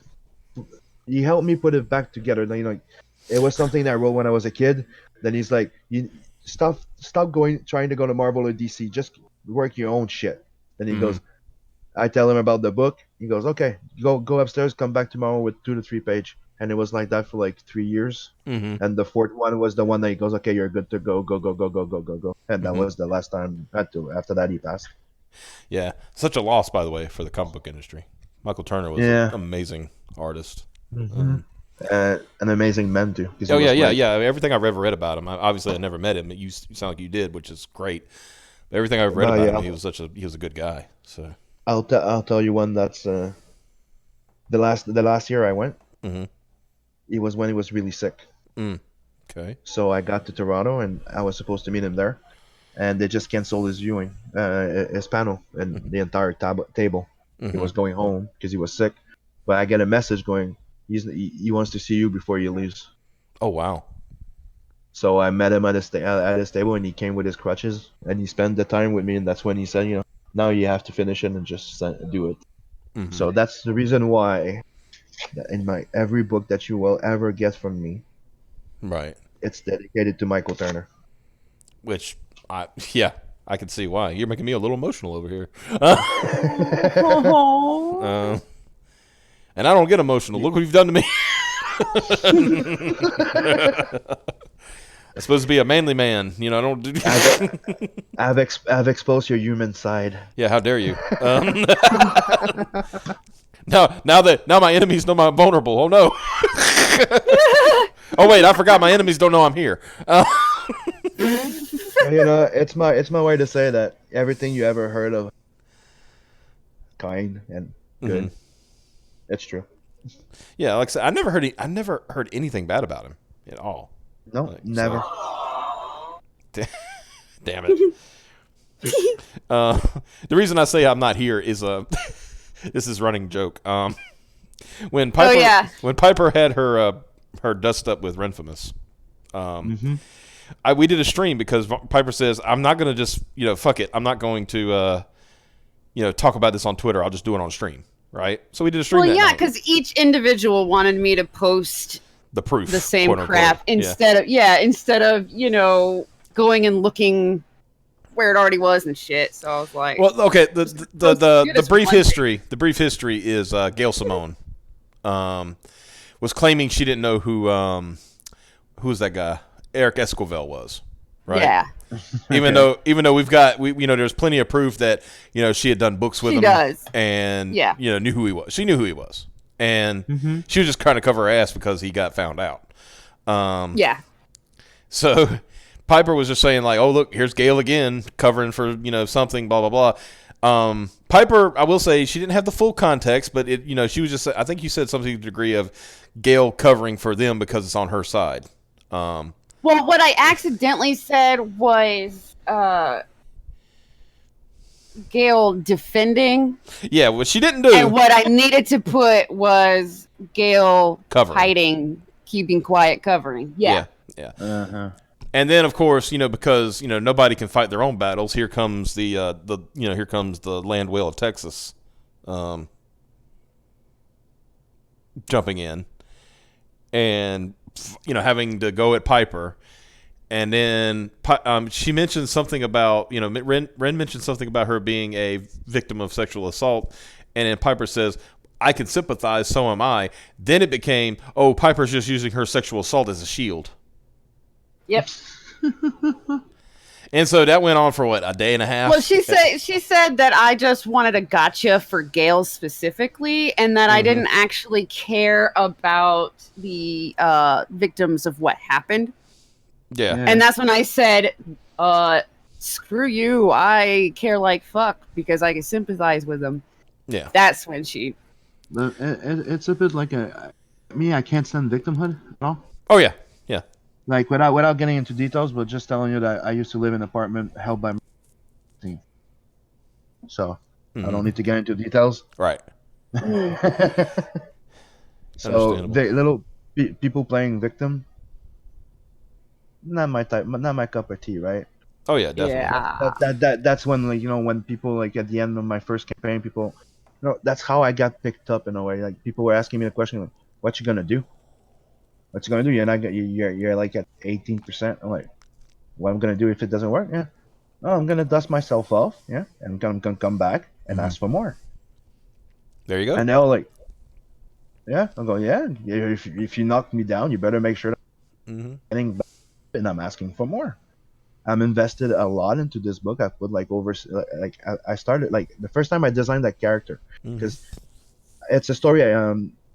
He helped me put it back together. It was something that I wrote when I was a kid. Then he's like, "You stop trying to go to Marvel or DC. Just work your own shit." Then he Mhm. goes, I tell him about the book. He goes, "Okay, go upstairs. Come back tomorrow with 2 to 3 page." And it was like that for like 3 years. Mm-hmm. And the fourth one was the one that he goes, "Okay, you're good to go. Go go go go go go go." And that Mm-hmm. was the last time I had to. After that, he passed. Yeah. Such a loss, by the way, for the comic book industry. Michael Turner was Yeah. an amazing artist. Mhm. An amazing man too. 'Cause he Oh yeah, was yeah, great. yeah. Everything I've ever read about him, obviously I never met him. You sound like you did, which is great. But everything I've read No, about yeah. him, he was a good guy. So. I'll tell you one that's the last year I went. Mm-hmm. It was when he was really sick. Okay. So I got to Toronto and I was supposed to meet him there, and they just canceled his viewing, his panel, and the entire table. He Mm-hmm. was going home because he was sick. But I get a message going, he wants to see you before he leaves. Oh wow. So I met him at his table, and he came with his crutches, and he spent the time with me, and that's when he said, now you have to finish it and just do it. Mm-hmm. So that's the reason why, in my every book that you will ever get from me, Right. it's dedicated to Michael Turner. Which I can see why. You're making me a little emotional over here. And I don't get emotional. Look what you've done to me. I'm supposed to be a manly man. I don't do. I've exposed your human side. Yeah, how dare you? Now my enemies know I'm vulnerable. Oh no. Oh wait, I forgot my enemies don't know I'm here. It's my way to say that everything you ever heard of, kind and good, Mm-hmm. it's true. Yeah, like I said, I never heard anything bad about him at all. No, never. So. Damn it. The reason I say I'm not here is this is running joke. When Piper had her dust up with Renfamous, we did a stream because Piper says I'm not going to just fuck it. I'm not going to talk about this on Twitter. I'll just do it on stream, right? So we did a stream. Well, yeah, because each individual wanted me to post the proof, the same quote, crap unquote. instead of going and looking where it already was and shit. So I was like, well, okay. The brief history is Gail Simone was claiming she didn't know who was that guy Eric Esquivel was, right? Yeah. Even though we've got there's plenty of proof that she had done books with him. She does. And yeah. Knew who he was. She knew who he was, and she was just trying to cover her ass because he got found out. Yeah. So Piper was just saying like, oh look, here's Gale again covering for something, blah blah blah. Piper, I will say she didn't have the full context, but she was just. I think you said something to the degree of Gale covering for them because it's on her side. Well, what I accidentally said was Gale defending. Yeah, what she didn't do. And what I needed to put was Gale covering. Hiding, keeping quiet, covering. Yeah. Uh-huh. And then, of course, because nobody can fight their own battles. Here comes the land whale of Texas, jumping in, and having to go at Piper, and then she mentioned something about Ren mentioned something about her being a victim of sexual assault, and then Piper says, "I can sympathize, so am I." Then it became, "Oh, Piper's just using her sexual assault as a shield." Yep. And so that went on for what, a day and a half? Well, she said that I just wanted a gotcha for Gale specifically, and that I didn't actually care about the victims of what happened. Yeah. And that's when I said, screw you, I care like fuck because I can sympathize with them. Yeah. That's when she... It's a bit like I can't stand victimhood at all. Oh, yeah. Yeah. Like, without getting into details, but just telling you that I used to live in an apartment held by my team. So, I don't need to get into details. Right. So, little people playing victim, not my type, not my cup of tea, right? Oh, yeah, definitely. Yeah. That's when, when people, like, at the end of my first campaign, people, that's how I got picked up in a way. Like, people were asking me the question, like, what you gonna do? What you gonna do? You're like at 18%. I'm like, what I'm gonna do if it doesn't work? Yeah. Oh, I'm gonna dust myself off. Yeah, and I'm gonna come back and ask for more. There you go. And they're all like, yeah. I'm going, yeah. If you knock me down, you better make sure that I'm getting back and I'm asking for more. I'm invested a lot into this book. I put I started like the first time I designed that character because it's a story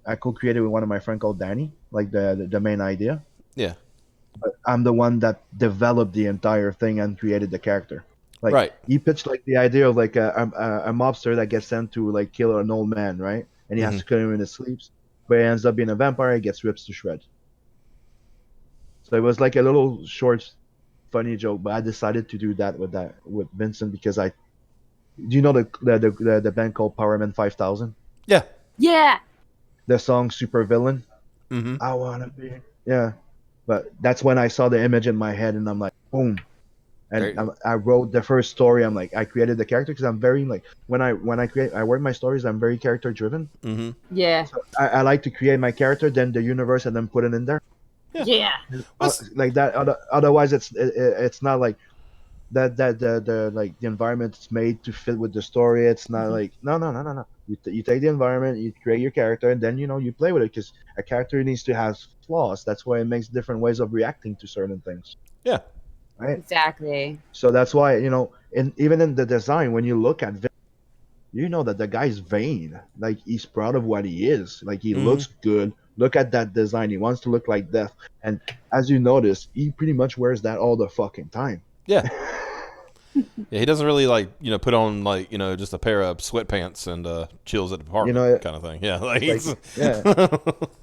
I co-created with one of my friends called Danny, like the main idea. Yeah. But I'm the one that developed the entire thing and created the character. Like, right. He pitched like the idea of like a mobster that gets sent to like kill an old man, right? And he has to kill him in his sleeps, but he ends up being a vampire. He gets ripped to shreds. So it was like a little short, funny joke. But I decided to do that with Vincent because do you know the band called Powerman 5000? Yeah. Yeah. The song Super Villain. I wanna be. Yeah. But that's when I saw the image in my head and I'm like, boom. And I wrote the first story. I'm like, I created the character because I'm very like when I work my stories, I'm very character driven. Yeah. So I like to create my character, then the universe, and then put it in there. Yeah. Like that. Otherwise, it's not like that. The like the environment is made to fit with the story. It's not like no. You take the environment, you create your character, and then you play with it because a character needs to have flaws. That's why it makes different ways of reacting to certain things. Yeah. Right. Exactly. So that's why even in the design, when you look at Vin, that the guy's vain. Like he's proud of what he is. Like he looks good. Look at that design. He wants to look like Death. And as you notice, he pretty much wears that all the fucking time. Yeah. Yeah, he doesn't really put on just a pair of sweatpants and chills at the apartment kind of thing. Yeah,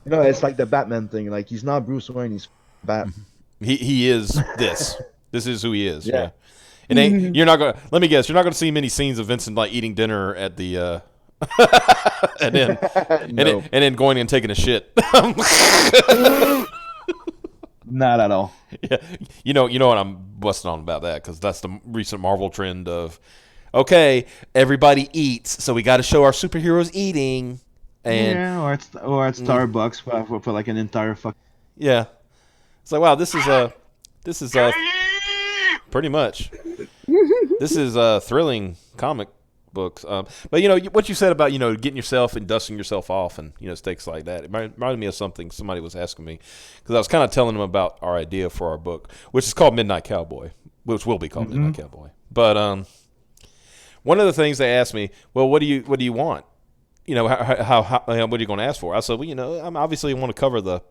it's like the Batman thing. Like he's not Bruce Wayne. He's Batman. He is this. This is who he is. Yeah. And you're not gonna. Let me guess. You're not gonna see many scenes of Vincent eating dinner at the. and then going and taking a shit. Not at all. Yeah, you know what I'm busting on about that because that's the recent Marvel trend of, okay, everybody eats, so we got to show our superheroes eating. And or at Starbucks for like an entire fuck. Yeah, it's like wow, this is pretty much. This is thrilling comic books. But what you said about getting yourself and dusting yourself off and stakes like that. It reminded me of something somebody was asking me because I was kind of telling them about our idea for our book, which is called Midnight Cowboy, which will be called Midnight Cowboy. But one of the things they asked me, well, what do you want? How what are you going to ask for? I said, well, I obviously want to cover the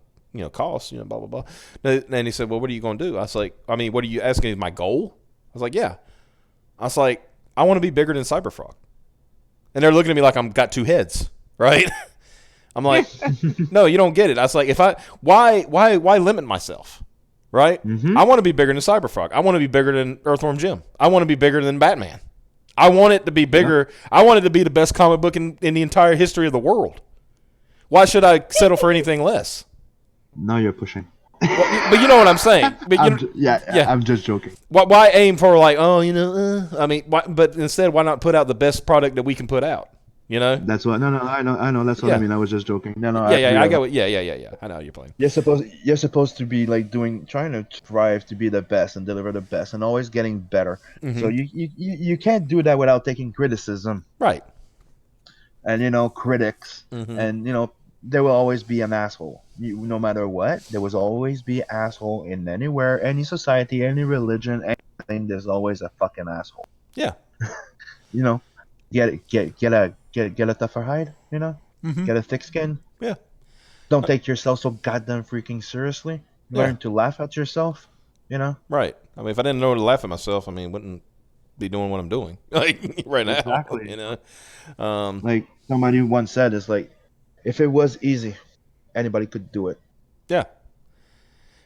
costs, blah, blah, blah. And he said, well, what are you going to do? I was like, I mean, what are you asking? Is my goal? I was like, yeah. I was like, I want to be bigger than Cyberfrog. And they're looking at me like I'm got two heads, right? I'm like, no, you don't get it. I was like, why limit myself, right? Mm-hmm. I want to be bigger than Cyberfrog. I want to be bigger than Earthworm Jim. I want to be bigger than Batman. I want it to be bigger. Yeah. I want it to be the best comic book in the entire history of the world. Why should I settle for anything less? Now you're pushing. Well, but you know what I'm saying. But I'm just joking. Why aim for like, I mean, but instead, why not put out the best product that we can put out? That's what. No, I know. That's what I mean. I was just joking. No. I get what. Yeah. I know how you're playing. You're supposed to be like trying to strive to be the best and deliver the best and always getting better. Mm-hmm. So you can't do that without taking criticism. Right. And critics, mm-hmm. and there will always be an asshole. No matter what, there will always be an asshole in anywhere, any society, any religion, anything. There's always a fucking asshole. Yeah. Get a tougher hide, mm-hmm. Get a thick skin. Yeah. Don't take yourself so goddamn freaking seriously. Learn to laugh at yourself, Right. I mean, if I didn't know to laugh at myself, I mean, wouldn't be doing what I'm doing like right now. Exactly. Like somebody once said, it's like, if it was easy, anybody could do it. Yeah.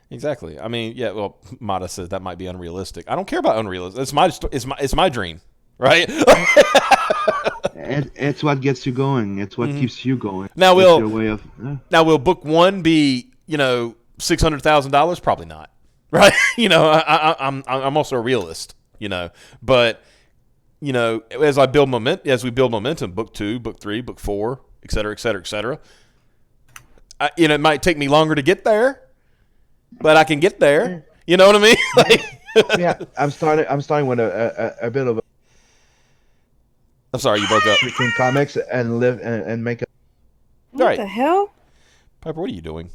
Exactly. I mean, yeah. Well, Mata says that might be unrealistic. I don't care about unrealistic. It's my dream, right? It's what gets you going. It's what keeps you going. Now will book one be $600,000? Probably not. Right? I'm also a realist. But as we build momentum, book 2, book 3, book 4, et cetera, et cetera, et cetera. It might take me longer to get there, but I can get there. You know what I mean? Yeah, I'm starting with a bit of a. I'm sorry, you broke up. Between comics and live and make a. What the hell? Piper, what are you doing?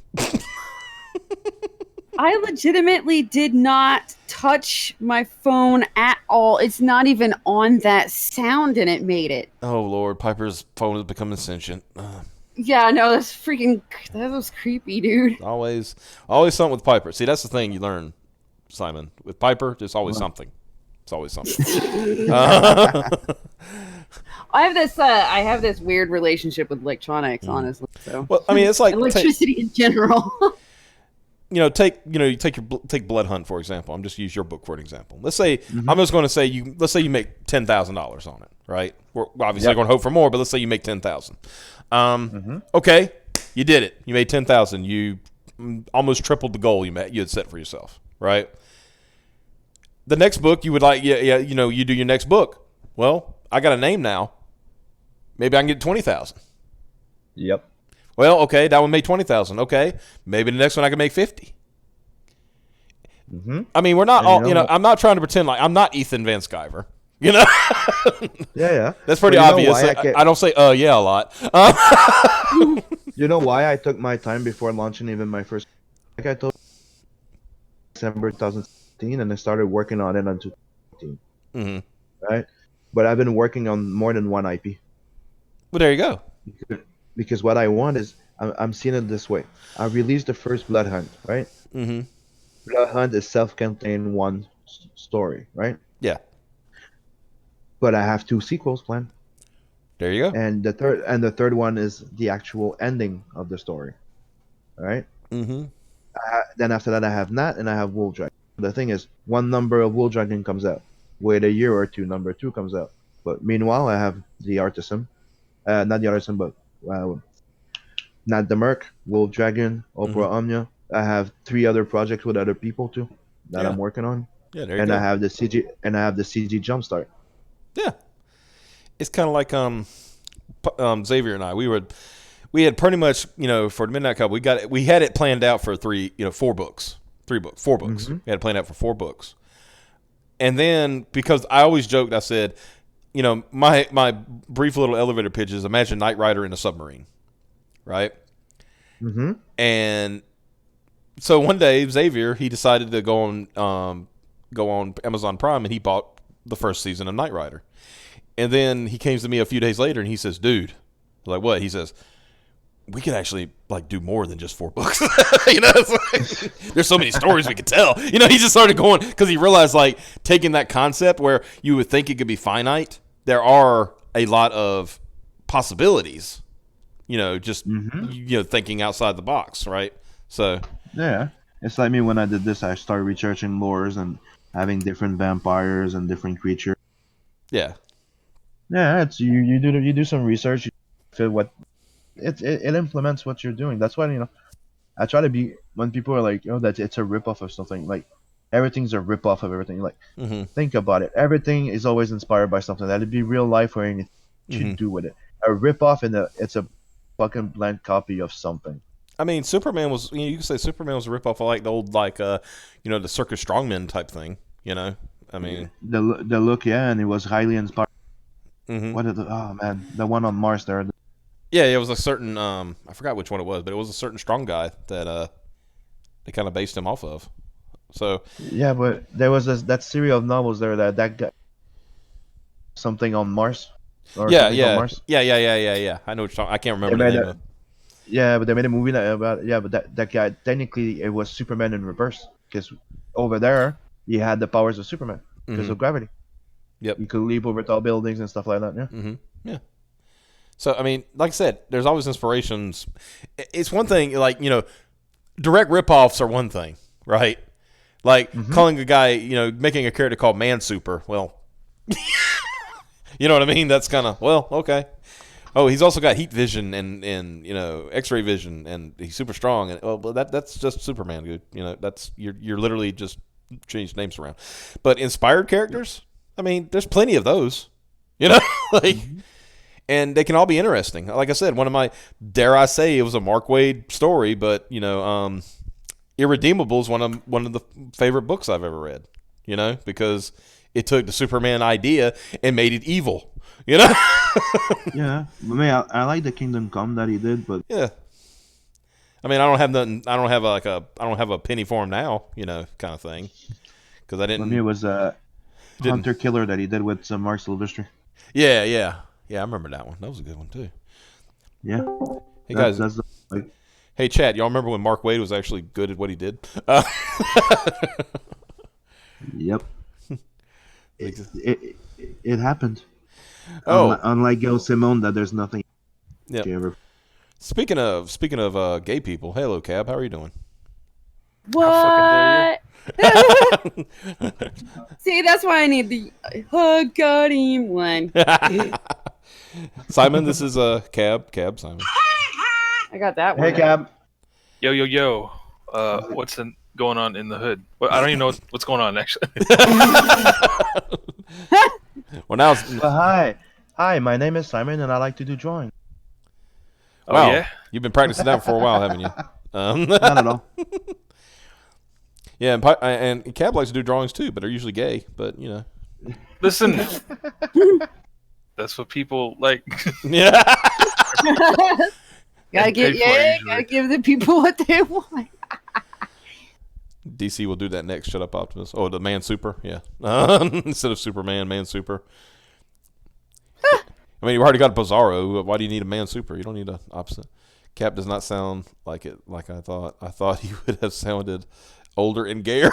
I legitimately did not touch my phone at all. It's not even on that sound, and it made it. Oh Lord, Piper's phone is becoming sentient. Yeah, no, that was creepy, dude. Always something with Piper. See, that's the thing you learn, Simon. With Piper, there's always something. It's always something. I have this weird relationship with electronics, honestly. So, well, I mean, it's like electricity in general. Take BloodHunt for example. I'm just use your book for an example. Let's say I'm just going to say let's say you make $10,000 on it, right? We're obviously going to hope for more, but let's say you make $10,000. Okay, you did it. You made $10,000. You almost tripled the goal you had set for yourself, right? The next book you would like, you do your next book. Well, I got a name now. Maybe I can get 20,000. Yep. Well, okay, that one made 20,000. Okay, maybe the next one I can make 50. I mean, we're not all. I'm not trying to pretend like I'm not Ethan Van Sciver. Yeah. That's pretty obvious. I don't say yeah a lot. You know why I took my time before launching even my first? Like I told December 2016, and I started working on it on 2015. Right, but I've been working on more than one IP. Well, there you go. Because what I want is, I'm seeing it this way. I released the first BloodHunt, right? BloodHunt is self-contained one story, right? Yeah. But I have 2 sequels planned. There you go. And the third one is the actual ending of the story, right? Then after that, I have Nat and I have Wolf Dragon. The thing is, one number of Wolf Dragon comes out. Wait a year or two, number 2 comes out. But meanwhile, I have the Artisan, not the Artisan, but not the Merc, Wolf Dragon, Opera Omnia. I have 3 other projects with other people too that I'm working on. Yeah, there you go. I have the CG Jumpstart. Yeah, it's kind of like Xavier and I. We had pretty much for the Midnight Cup we had it planned out for 4 books. We had it planned out for 4 books. And then, because I always joked, I said, my brief little elevator pitch is imagine Knight Rider in a submarine, right? And so one day, Xavier, he decided to go on Amazon Prime, and he bought the first season of Knight Rider. And then he came to me a few days later, and he says, dude, I was like, what? He says, we could actually like do more than just 4 books. You know, it's like, there's so many stories we could tell. You know, he just started going because he realized like taking that concept where you would think it could be finite, there are a lot of possibilities. You know, just thinking outside the box, right? So yeah, it's like me when I did this. I started researching lores and having different vampires and different creatures. Yeah. Yeah, it's you do some research, you feel what it implements what you're doing. That's why I try to be when people are like, that it's a ripoff of something. Like everything's a ripoff of everything. Like think about it. Everything is always inspired by something. That'd be real life or anything you do with it. A ripoff it's a fucking blank copy of something. I mean, Superman was. You could say Superman was a ripoff of like the old the Circus Strongmen type thing. You know, I mean, the look, yeah, and it was highly inspired. What is the one on Mars there? Yeah, it was a certain I forgot which one it was, but it was a certain strong guy that they kind of based him off of. So yeah, but there was that series of novels there that guy something on Mars. On Mars. Yeah. I know what you're talking. I can't remember the name of it. Yeah, but they made a movie about but that guy technically it was Superman in reverse because over there he had the powers of Superman because of gravity. Yep. You could leap over tall buildings and stuff like that. Yeah. Yeah. So I mean, like I said, there's always inspirations. It's one thing, like direct ripoffs are one thing, right? Like calling a guy, making a character called Man Super. Well, you know what I mean? That's kind of okay. Oh, he's also got heat vision and X-ray vision, and he's super strong. And that's just Superman, dude. That's you're literally just changed names around. But inspired characters, I mean, there's plenty of those. And they can all be interesting. Like I said, one of my, dare I say, it was a Mark Waid story, but Irredeemable is one of the favorite books I've ever read. Because it took the Superman idea and made it evil. Yeah, I mean, I like the Kingdom Come that he did, but yeah. I mean, I don't have nothing. I don't have a penny for him now. Kind of thing. Because I didn't. For me, it was Hunter Killer that he did with Mark Silvestri. Yeah. I remember that one. That was a good one too. Yeah. Hey guys. Hey chat, y'all remember when Mark Waid was actually good at what he did? Yep. It happened. Oh, unlike Gail Simone, that there's nothing. Yeah. Speaking of gay people, hello Cab, how are you doing? What? See, that's why I need the hug got him one. Simon, this is Cab Simon. I got that one. Hey Cab. Yo. What's going on in the hood? Well, I don't even know what's going on actually. Well, now hi. My name is Simon, and I like to do drawing. Wow, oh, yeah? You've been practicing that for a while, haven't you? Not at all. Yeah, and Cab likes to do drawings too, but they're usually gay. But Listen, that's what people like. Yeah. Gotta give the people what they want. DC will do that next. Shut up, Optimus. Oh, the Man Super, yeah. Instead of Superman, Man Super. I mean, you already got a Bizarro. Why do you need a Man Super? You don't need an opposite. Cap does not sound like it. Like I thought. I thought he would have sounded older and gayer.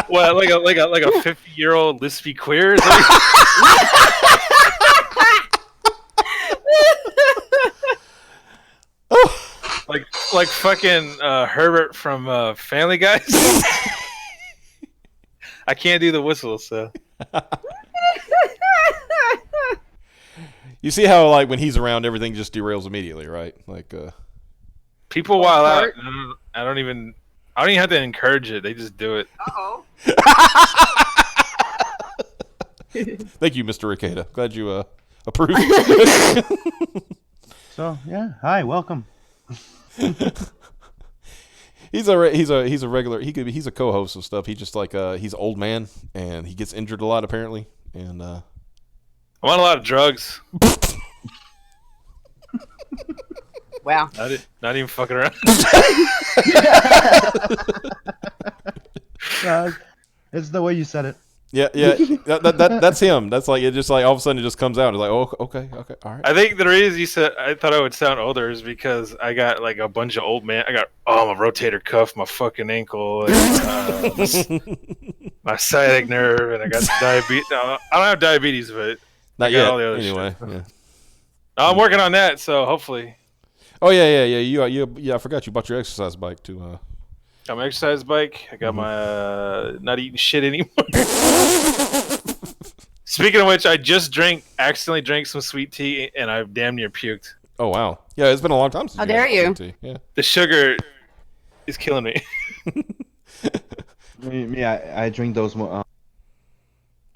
What? Like a 50-year-old lispy queer? Like fucking Herbert from Family Guy. I can't do the whistle, so. You see how like when he's around, everything just derails immediately, right? Like people wild out. I don't even have to encourage it. They just do it. Uh-oh. Thank you, Mr. Ricada. Glad you approve. So yeah, hi, welcome. He's a regular. He's a co-host of stuff. He just like he's an old man and he gets injured a lot apparently. And I'm on a lot of drugs. Wow. Not even fucking around. It's the way you said it. Yeah. That's him. That's like it. Just like all of a sudden it just comes out. It's like, oh, okay, all right. I think the reason you said I thought I would sound older is because I got like a bunch of old man. I got my rotator cuff, my fucking ankle, and, my sciatic nerve, and I got diabetes. No, I don't have diabetes, but Not I got yet. all the other Anyway, shit. yeah. I'm working on that, so hopefully. Oh yeah. You I forgot you bought your exercise bike too. Got my exercise bike. I got my not eating shit anymore. Speaking of which, I just accidentally drank some sweet tea, and I damn near puked. Oh wow. Yeah, it's been a long time since. How dare you? Tea. Yeah. The sugar is killing me. Me, I drink those more.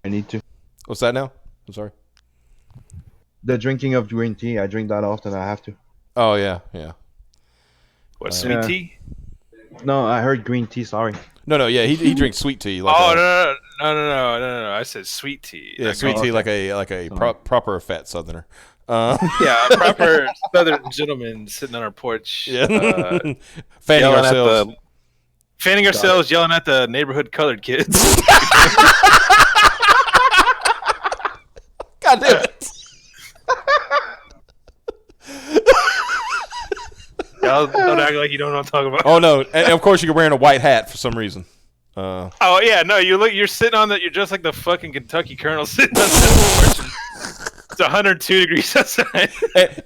I need to. What's that now? I'm sorry. The drinking of green tea, I drink that often. I have to. Oh yeah. What, sweet tea? No, I heard green tea. Sorry. No. Yeah, he drinks sweet tea. Like No. I said sweet tea. Yeah, sweet tea like a proper fat Southerner. Yeah, a proper Southern gentleman sitting on our porch. Yeah. Fanning ourselves, yelling at the neighborhood colored kids. God damn it. Y'all don't act like you don't know what I'm talking about. Oh no! And of course you're wearing a white hat for some reason. Oh yeah, no, you're sitting on you're just like the fucking Kentucky Colonel sitting on the porch. It's 102 degrees outside.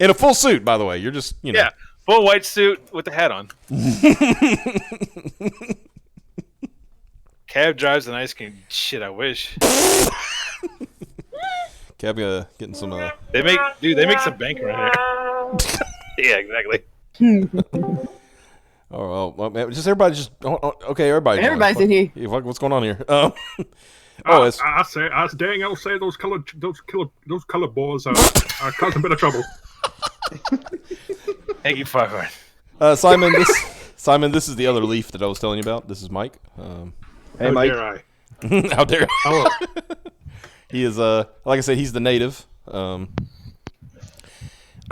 In a full suit, by the way. You're just Yeah, full white suit with the hat on. Cab drives an ice cream. Shit, I wish. Cab getting some. They make some bank around here. Yeah, exactly. Well, man, just everybody, everybody. Everybody's in here. Yeah, what's going on here? I dang, I'll say those colored balls are causing a bit of trouble. Thank you, Foghorn. Simon, this is the other leaf that I was telling you about. This is Mike. Hey, Mike. Dare I? How dare? Hello. He is like I said, he's the native.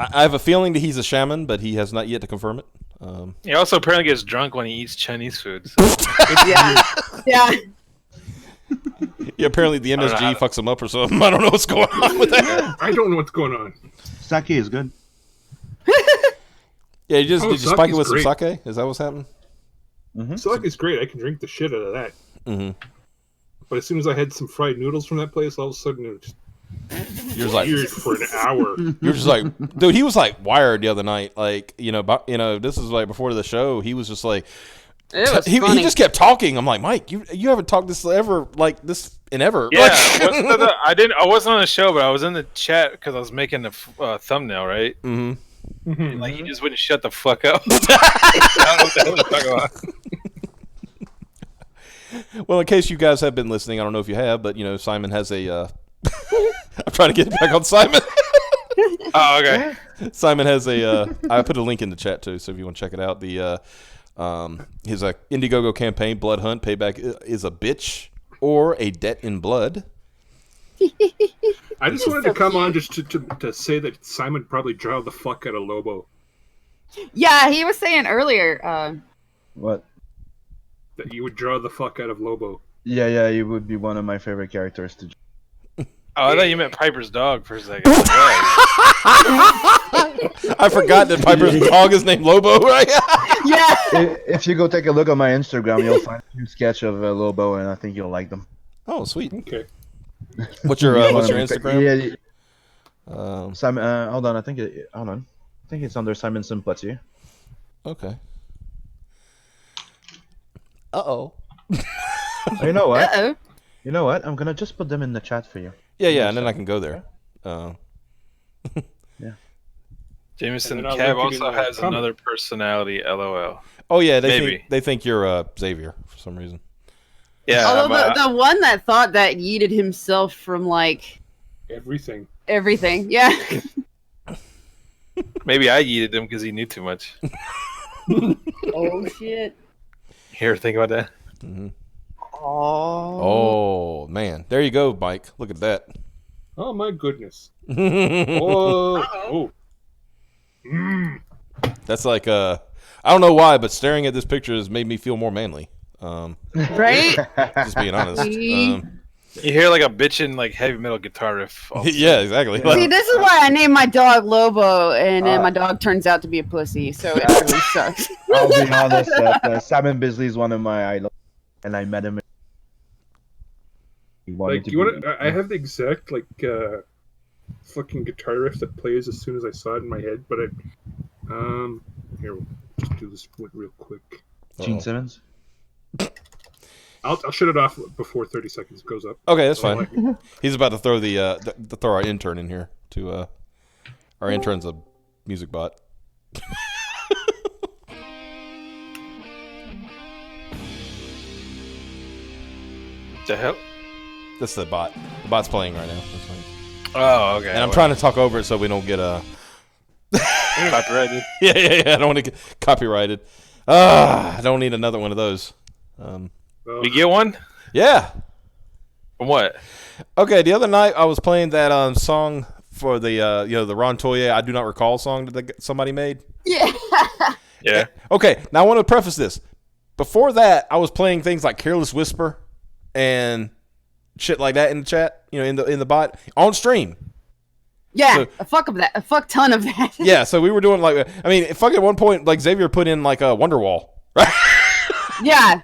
I have a feeling that he's a shaman, but he has not yet to confirm it. He also apparently gets drunk when he eats Chinese food. So. Yeah. Yeah, apparently the MSG fucks him up or something. I don't know what's going on with that. I don't know what's going on. Sake is good. Yeah, did you spike it with great. some sake? Is that what's happening? Sake is great. I can drink the shit out of that. Mm-hmm. But as soon as I had some fried noodles from that place, all of a sudden it was just You're like weird for an hour. You're just like, dude. He was like wired the other night. Like, this is like before the show. He was just like, he just kept talking. I'm like, Mike, you haven't talked this ever like this in ever. Yeah, Like, I wasn't on the show, but I was in the chat because I was making a thumbnail, right? Mm-hmm. And, like, he just wouldn't shut the fuck up. I don't know what the hell he's talking about. Well, in case you guys have been listening, I don't know if you have, but Simon has a. I'm trying to get back on Simon. Oh, okay. Simon has a. I put a link in the chat too, so if you want to check it out, his Indiegogo campaign, BloodHunt, payback is a bitch or a debt in blood. I just wanted to come on just to say that Simon probably draw the fuck out of Lobo. Yeah, he was saying earlier. What? That you would draw the fuck out of Lobo. Yeah, he would be one of my favorite characters to. Oh, I thought you meant Piper's dog for a second. I forgot that Piper's dog is named Lobo, right? Yeah. If you go take a look on my Instagram, you'll find a new sketch of Lobo, and I think you'll like them. Oh, sweet. Okay. What's your Instagram? Yeah. Simon. Hold on. I think it's under Simon Pothier. Okay. Uh-oh. You know what? Uh-oh. You know what? I'm gonna just put them in the chat for you. Yeah, and then I can go there. Yeah. Jameson And then I'll Cav link it in also the has comment. another personality, LOL. Oh yeah, Maybe. they think you're Xavier for some reason. Yeah. Although the one that thought that yeeted himself from like Everything. everything. Yeah. Maybe I yeeted him because he knew too much. Oh shit. You ever think about that? Mm-hmm. Oh. Oh man, there you go, Mike. Look at that. Oh my goodness. Whoa. Oh. That's like I don't know why, but staring at this picture has made me feel more manly. Right? Just being honest. You hear like a bitchin' like heavy metal guitar riff. Yeah, exactly. See, this is why I named my dog Lobo, and then my dog turns out to be a pussy, so it really sucks. I'll be honest, Simon Bisley is one of my idols, and I met him. Like, you want to? I have the exact fucking guitar riff that plays as soon as I saw it in my head, but here we'll just do this real quick. Gene Simmons. I'll shut it off before 30 seconds goes up. Okay, that's fine. He's about to throw throw our intern in here to our intern's a music bot. The hell? That's the bot. The bot's playing right now. Oh, okay. And I'm trying to talk over it so we don't get copyrighted. Yeah. I don't want to get copyrighted. I don't need another one of those. We get one? Yeah. From what? Okay, the other night I was playing that song for the the Ron Toye I Do Not Recall song that somebody made. Yeah. Yeah. Okay, now I want to preface this. Before that, I was playing things like Careless Whisper and shit like that in the chat, in the bot on stream. Yeah, So, a fuck ton of that. Yeah, so we were doing fuck at one point like Xavier put in like a Wonderwall, right? Yeah.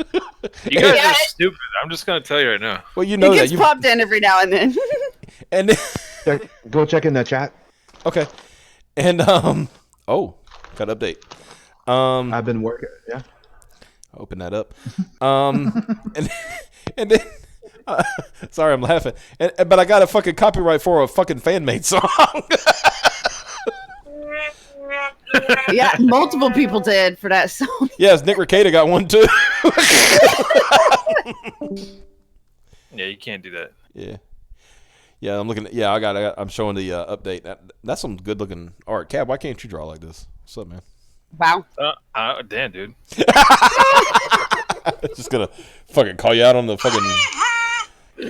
You guys are stupid. I'm just gonna tell you right now. Well, you know it gets that popped in every now and then. And then, go check in the chat. Okay, and got an update. I've been working. Yeah. Open that up. And then. Sorry, I'm laughing. But I got a fucking copyright for a fucking fan-made song. Yeah, multiple people did for that song. Yes, Nick Rekieta got one too. Yeah, you can't do that. Yeah. I'm looking. I'm showing the update. That's some good-looking art. Cab, why can't you draw like this? What's up, man? Wow. Damn, dude. Just gonna fucking call you out on the fucking.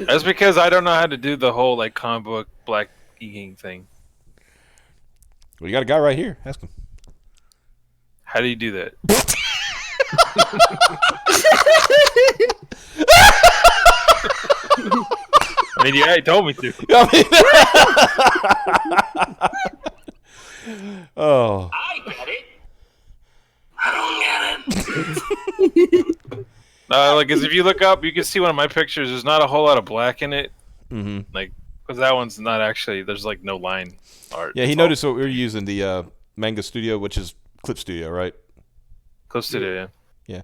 That's because I don't know how to do the whole like comic book black inking thing. Well, you got a guy right here. Ask him. How do you do that? I mean, yeah, he told me to. Oh. I get it. I don't get it. Because if you look up, you can see one of my pictures. There's not a whole lot of black in it. Mm-hmm. Because that one's not actually. There's like no line art. Yeah, he noticed what we were using the Manga Studio, which is Clip Studio, right? Clip Studio, yeah.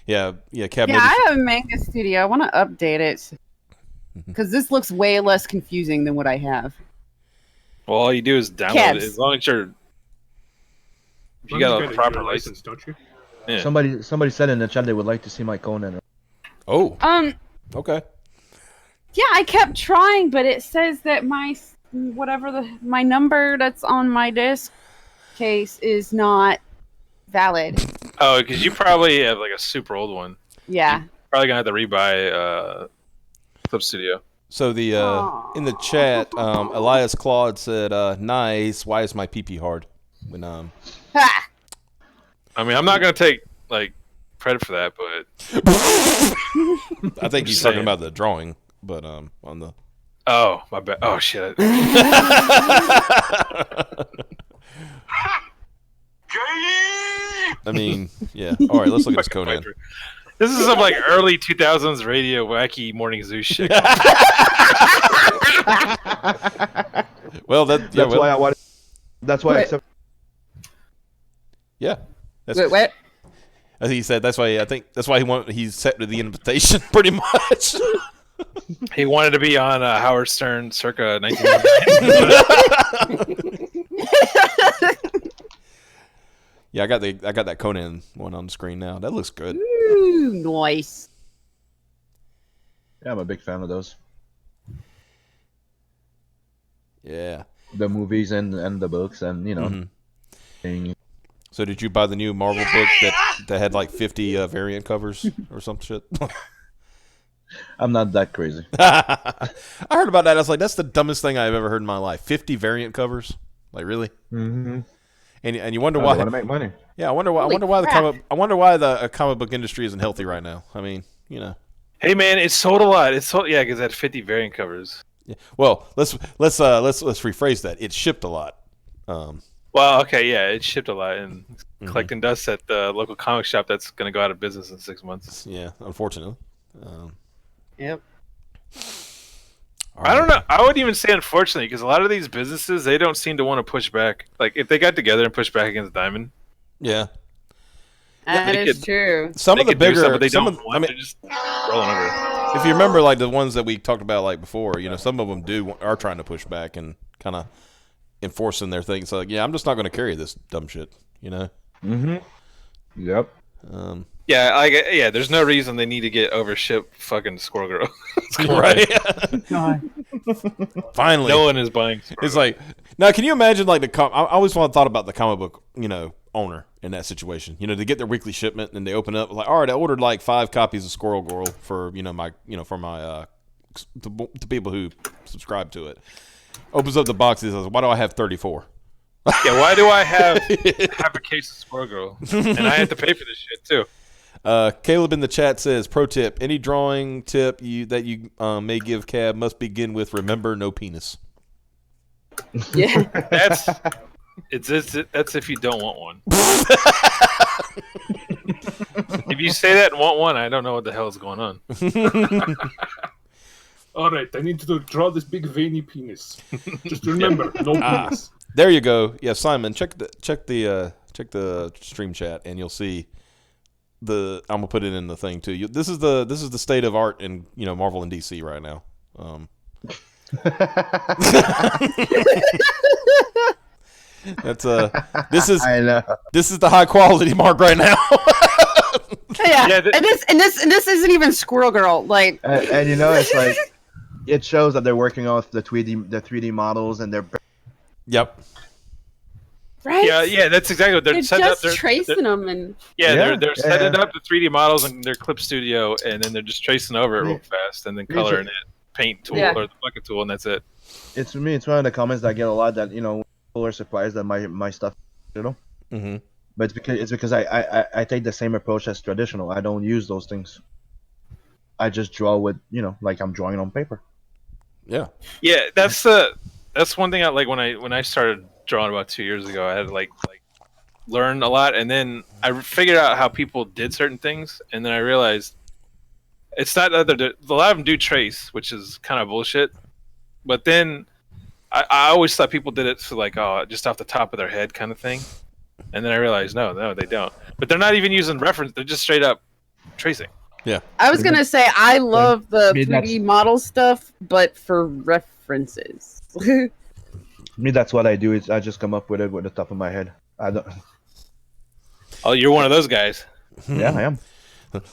Yeah, Cab noticed. I have a Manga Studio. I want to update it because this looks way less confusing than what I have. Well, all you do is download it. As long as you're. If you got a proper license, don't you? Yeah. Somebody said in the chat they would like to see my Conan. Oh. Okay. Yeah, I kept trying, but it says that my number that's on my disc case is not valid. Oh, because you probably have like a super old one. Yeah. You're probably gonna have to rebuy Clip Studio. So the in the chat, Elias Claude said, "Nice. Why is my pee hard?" When Ha! I mean, I'm not gonna take like credit for that, but I think he's talking about the drawing, but on the. Oh, my bad. Oh shit. I mean, yeah. All right, let's look at this Conan. This is some like early 2000s radio wacky morning zoo shit. Well, that's why I wanted. That's why I accept. Yeah. Wait, what? As he said, that's why he accepted the invitation pretty much. He wanted to be on Howard Stern circa 1999. Yeah, I got that Conan one on the screen now. That looks good. Ooh, nice. Yeah, I'm a big fan of those. Yeah. The movies and the books and Mm-hmm. So did you buy the new Marvel book that had like 50 variant covers or some shit? I'm not that crazy. I heard about that. I was like, that's the dumbest thing I've ever heard in my life. 50 variant covers? Like, really? Mm-hmm. And you wonder why they want to make money. Yeah, I wonder why the comic book industry isn't healthy right now. I mean, Hey man, it sold a lot. It sold because it had 50 variant covers. Yeah. Well, let's rephrase that. It shipped a lot. Well, okay, yeah, it shipped a lot and collecting dust at the local comic shop that's going to go out of business in 6 months. Yeah, unfortunately. Yep. I don't know. I would even say unfortunately because a lot of these businesses they don't seem to want to push back. Like if they got together and pushed back against Diamond. Yeah. That is true. Some of the bigger, but they some don't. of, I mean, they're just rolling over. If you remember, like the ones that we talked about like before, you know, some of them are trying to push back and kind of enforcing their things. So, like, yeah, I'm just not going to carry this dumb shit, you know. Yep. Yeah, there's no reason they need to get overshipped fucking Squirrel Girl. Right. Finally, no one is buying. It's like now. Can you imagine like I always thought about the comic book, you know, owner in that situation. You know, they get their weekly shipment and they open up like, all right, I ordered like 5 copies of Squirrel Girl for my the people who subscribe to it. Opens up the box and says, why do I have 34? Yeah, why do I have a case of Squirrel Girl and I have to pay for this shit too? Caleb in the chat says, pro tip, any drawing tip that you may give Cab must begin with remember no penis. Yeah. That's if you don't want one. If you say that and want one, I don't know what the hell is going on. All right, I need to draw this big veiny penis. Just remember, no penis. There you go. Yeah, Simon, check the stream chat and you'll see I'm gonna put it in the thing too. This is the state of art in Marvel and DC right now. This is the high quality mark right now. Yeah, and this isn't even Squirrel Girl. Like, and it's like it shows that they're working off the 3D models and they're. Yep. Right? Yeah, that's exactly what they're setting up. They're tracing them and they're setting up the 3D models in their clip studio, and then they're just tracing over it real fast, and then coloring it, paint tool or the bucket tool, and that's it. It's for me. It's one of the comments that I get a lot that people are surprised that my stuff, Mm-hmm. But it's because I take the same approach as traditional. I don't use those things. I just draw with like I'm drawing on paper. Yeah. Yeah, that's one thing I like when I started drawing about 2 years ago. I had to like learn a lot, and then I figured out how people did certain things, and then I realized it's not a lot of them do trace, which is kind of bullshit. But then I always thought people did it for like just off the top of their head kind of thing, and then I realized no they don't. But they're not even using reference; they're just straight up tracing. Yeah. I was gonna say I love the 3D model stuff, but for references. Me, that's what I do. Is I just come up with it with the top of my head. I don't. Oh, you're one of those guys. Yeah, I am.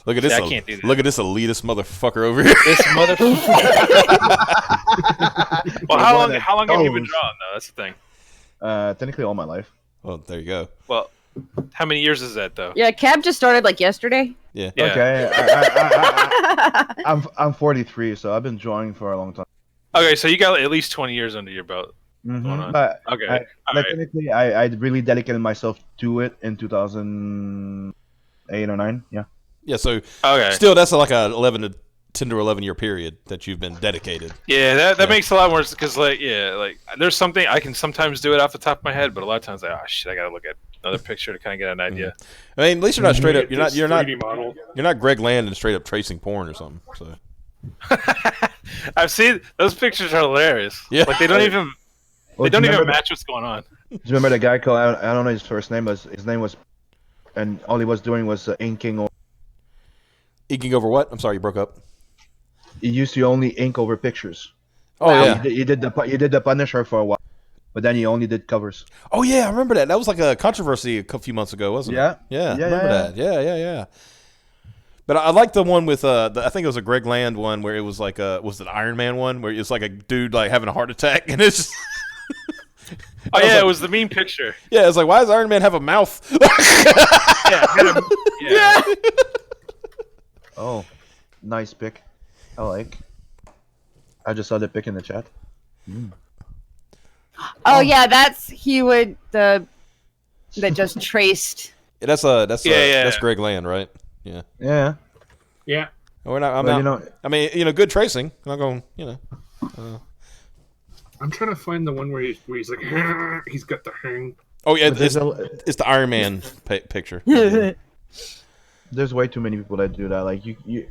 Look at this! I can't do that. Look at this elitist motherfucker over here. This motherfucker. Well, how long have you been drawing though? That's the thing. Technically all my life. Well, there you go. Well, how many years is that though? Yeah, Cab just started like yesterday. Yeah. Okay. I'm 43, so I've been drawing for a long time. Okay, so you got at least 20 years under your belt. Mm-hmm. But okay. Technically, I really dedicated myself to it in 2008 or 9. Yeah. Yeah. So okay. Still, that's like a 10 to 11 year period that you've been dedicated. Yeah, that makes a lot more sense because like there's something I can sometimes do it off the top of my head, but a lot of times I gotta look at another picture to kind of get an idea. I mean, at least you're not straight up. You're not Greg Land and straight up tracing porn or something. So. I've seen those pictures are hilarious. Yeah. Like they don't even match what's going on. Do you remember the guy called I don't know his first name, but his name was, and all he was doing was inking. Inking over what? I'm sorry, you broke up. He used to only ink over pictures. Oh yeah. He did the Punisher for a while, but then he only did covers. Oh yeah, I remember that. That was like a controversy a few months ago, wasn't it? Yeah. I remember that. Yeah. But I like the one with I think it was a Greg Land one where it was like was it Iron Man one where it's like a dude like having a heart attack and it's just Oh yeah, it was the meme picture. Yeah, it's like why does Iron Man have a mouth? Yeah. Oh, nice pick. I like. I just saw the pick in the chat. Oh yeah, that's that just traced. That's Greg Land, right? Yeah. Yeah. We're not. I'm Well, not. I mean, good tracing. I'm not going. I'm trying to find the one where he's like, he's got the hang. Oh yeah, it's the Iron Man picture. There's way too many people that do that. Like you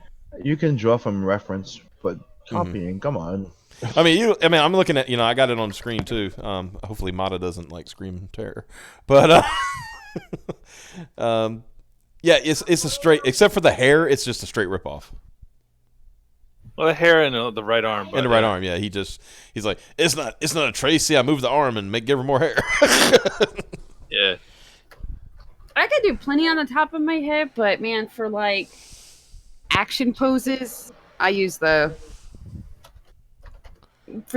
can draw from reference, but copying, come on. I mean, I'm looking at. I got it on the screen too. Hopefully, Mata doesn't like scream terror, but yeah, it's a straight. Except for the hair, it's just a straight ripoff. Well, the hair and the right arm. In the right arm, yeah. He's like, it's not a Tracy. I moved the arm and give her more hair. Yeah. I could do plenty on the top of my head, but man, for like action poses, I use for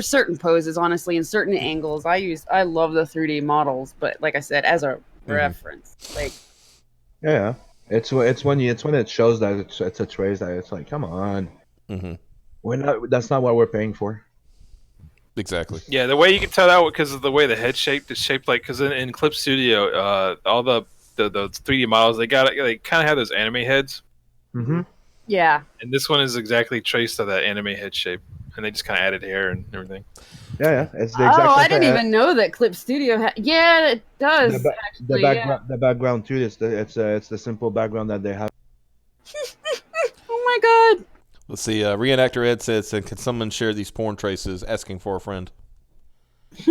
certain poses, honestly, in certain angles. I love the 3D models, but like I said, as a reference, like Yeah, it's when it shows that it's a trace that it's like, come on, that's not what we're paying for. Exactly. Yeah, the way you can tell that because of the way the head shaped is shaped like because in Clip Studio, all the 3D models they kind of have those anime heads. Mm-hmm. Yeah. And this one is exactly traced to that anime head shape, and they just kind of added hair and everything. Yeah, it's the exact. I didn't even know that Clip Studio yeah, it does. The background too. It's the simple background that they have. Oh my god. Let's see. Reenactor Ed says, "Can someone share these porn traces?" Asking for a friend. I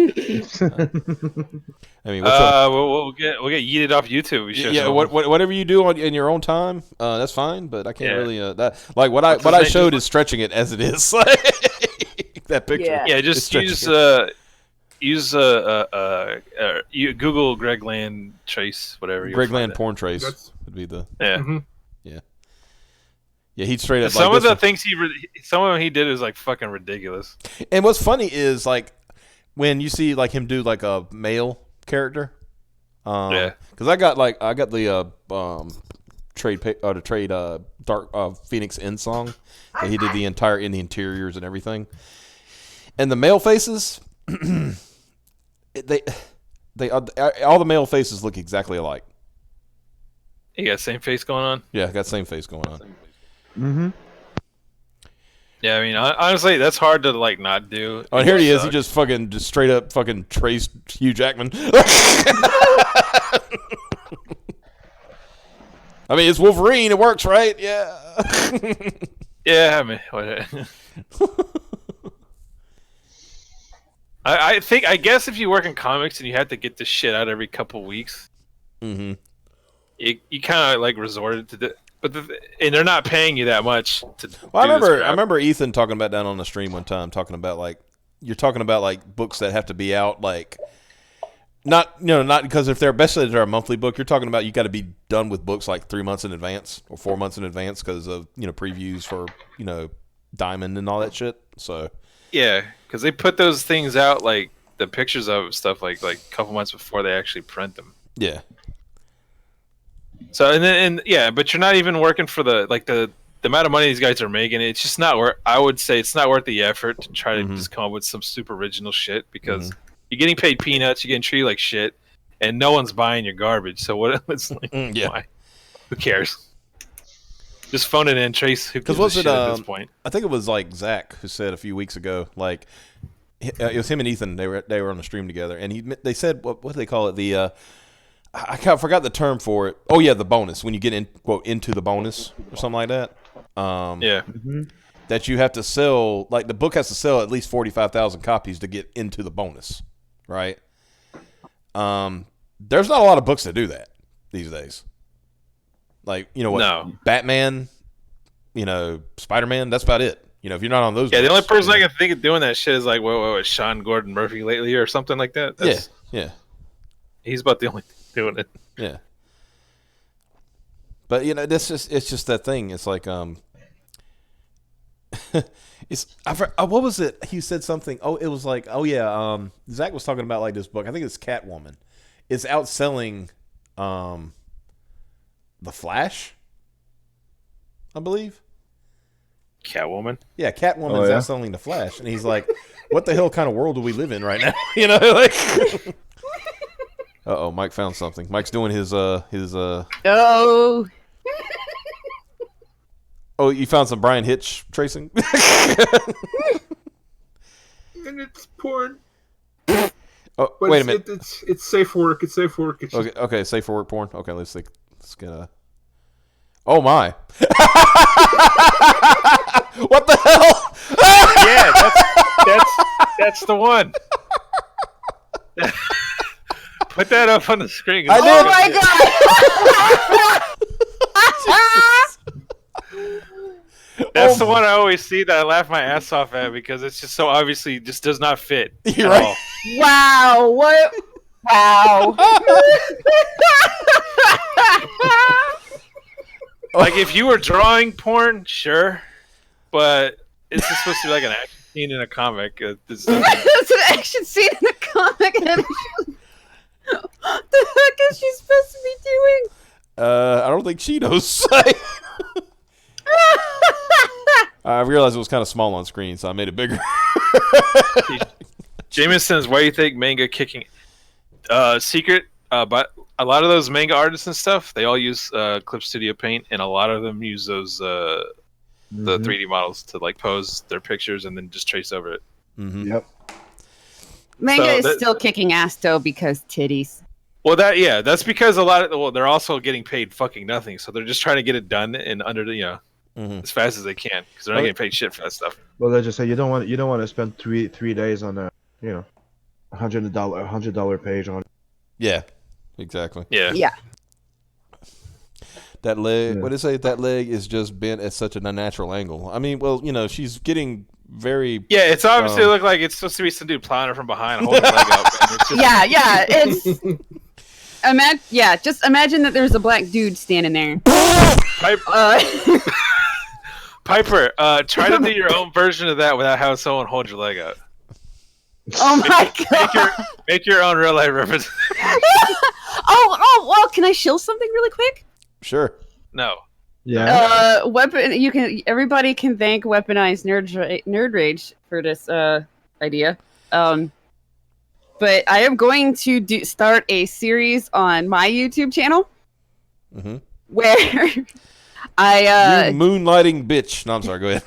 mean, we'll get yeeted off YouTube. Whatever you do in your own time, that's fine. But I can't really what I showed is stretching it as it is. That picture. Yeah, just use you Google Greg Land trace whatever. Greg Land porn trace would be the Yeah, he'd straight up. Some of the things he did is like fucking ridiculous. And what's funny is like when you see like him do like a male character. Because I got the trade Dark Phoenix End song that he did the entire in the interiors and everything. And the male faces, they all the male faces look exactly alike. You got same face going on? Yeah, got same face going on. Mm-hmm. Yeah, I mean, honestly, that's hard to like not do. Oh, and here he is. He just straight up fucking traced Hugh Jackman. I mean, it's Wolverine. It works, right? Yeah. Yeah, I mean, whatever. I guess if you work in comics and you have to get this shit out every couple weeks, you kind of like resorted to and they're not paying you that much to. Well, I remember Ethan talking about down on the stream one time, talking about like you're talking about like books that have to be out like not because if they're especially if they're a monthly book, you're talking about you got to be done with books like 3 months in advance or 4 months in advance because of previews for Diamond and all that shit. So yeah, because they put those things out like the pictures of stuff like a couple months before they actually print them. Yeah. So but you're not even working for the amount of money these guys are making. It's just not worth. I would say it's not worth the effort to try to just come up with some super original shit because you're getting paid peanuts, you're getting treated like shit, and no one's buying your garbage. So what? It's like, why? Who cares? Just phone it in, Trace. Who gives a shit at this point? I think it was like Zach who said a few weeks ago, like it was him and Ethan. They were on the stream together, and they said what do they call it? I forgot the term for it. Oh yeah, the bonus when you get into the bonus or something like that. That you have to sell, like the book has to sell at least 45,000 copies to get into the bonus, right? There's not a lot of books that do that these days. Like Batman, Spider-Man. That's about it. If you're not on those. Yeah, the only person I can think of doing that shit is like what Sean Gordon Murphy lately or something like that. Yeah. He's about the only thing doing it. Yeah. But it's just that thing. It's like what was it? He said something. Oh, it was like Zach was talking about like this book. I think it's Catwoman. It's outselling The Flash, I believe. Catwoman? Yeah, Catwoman's outselling The Flash, and he's like, "What the hell kind of world do we live in right now?" Like. Uh-oh, Mike found something. Mike's doing his. Oh. Oh, you found some Brian Hitch tracing? And it's porn. Oh, But wait a minute. It's safe for work. It's safe for work. It's just, Okay, safe for work porn. Okay, let's get a. Oh my! What the hell? Yeah, that's the one. Put that up on the screen. I did. Oh my god! That's the one I always see that I laugh my ass off at because it's just so obviously just does not fit. You're at right. all. Wow! What? Wow! Like if you were drawing porn, sure, but it's just supposed to be like an action scene in a comic. It's an action scene in a comic. What the heck is she supposed to be doing? I don't think she knows. I realized it was kind of small on screen, so I made it bigger. Jameson's why do you think manga kicking secret, but a lot of those manga artists and stuff, they all use Clip Studio Paint, and a lot of them use those the 3D models to like pose their pictures and then just trace over it. Mm-hmm. Yep. Manga So is that- still kicking ass though because titties. Well, that's because a lot of they're also getting paid fucking nothing, so they're just trying to get it done and under the as fast as they can because they're not getting paid shit for that stuff. Well, let's just say you don't want to spend three days on a $100 page on. Yeah, exactly. Yeah. Yeah. That leg. Yeah. What did it say? That leg is just bent at such an unnatural angle. I mean, well, she's getting very. Yeah, it's obviously look like it's supposed to be some dude plowing her from behind, holding her leg up. And it's just, Yeah. It's just imagine that there's a black dude standing there. Piper, try to do your own version of that without having someone hold your leg out. Oh my god! Make your own real life reference. Well, can I shill something really quick? Sure. No. Yeah. Everybody can thank Weaponized Nerd Rage for this idea. But I am going to start a series on my YouTube channel where You moonlighting bitch. No, I'm sorry. Go ahead.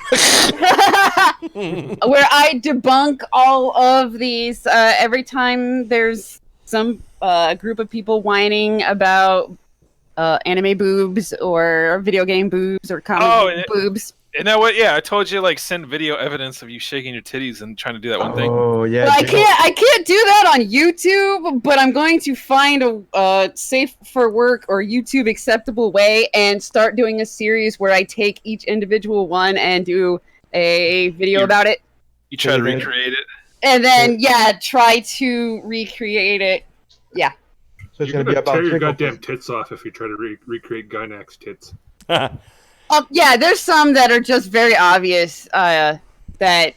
where I debunk all of these every time there's some group of people whining about anime boobs or video game boobs or comic boobs. Isn't that what? Yeah, I told you like send video evidence of you shaking your titties and trying to do that one thing. Oh yeah. Well, I can't do that on YouTube, but I'm going to find a safe for work or YouTube acceptable way and start doing a series where I take each individual one and do a video about it. You try to recreate it. And then try to recreate it. Yeah. So it's You're gonna be gonna about tear your jiggle goddamn tits off if you try to recreate Gynak's tits. Yeah, there's some that are just very obvious but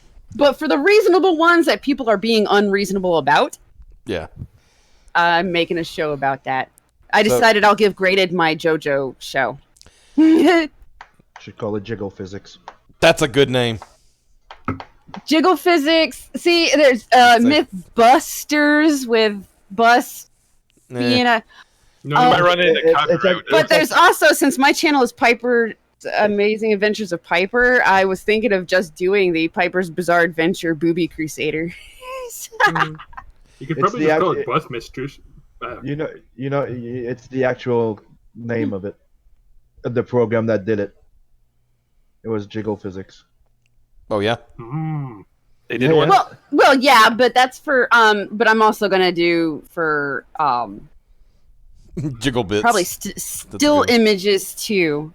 for the reasonable ones that people are being unreasonable about, Yeah. I'm making a show about that. I decided I'll give Graded my JoJo show. Should call it Jiggle Physics. That's a good name. Jiggle Physics. See, there's Mythbusters with Bus being a... No, you might run into copyright with But there's also, since my channel is Piper Amazing Adventures of Piper, I was thinking of just doing the Piper's Bizarre Adventure Booby Crusader. You could probably just call it Bus Mistress. It's the actual name of it. The program that did it. It was Jiggle Physics. Oh yeah. They did one. Well, yeah, but that's for but I'm also gonna do for Jiggle bits. probably still images too.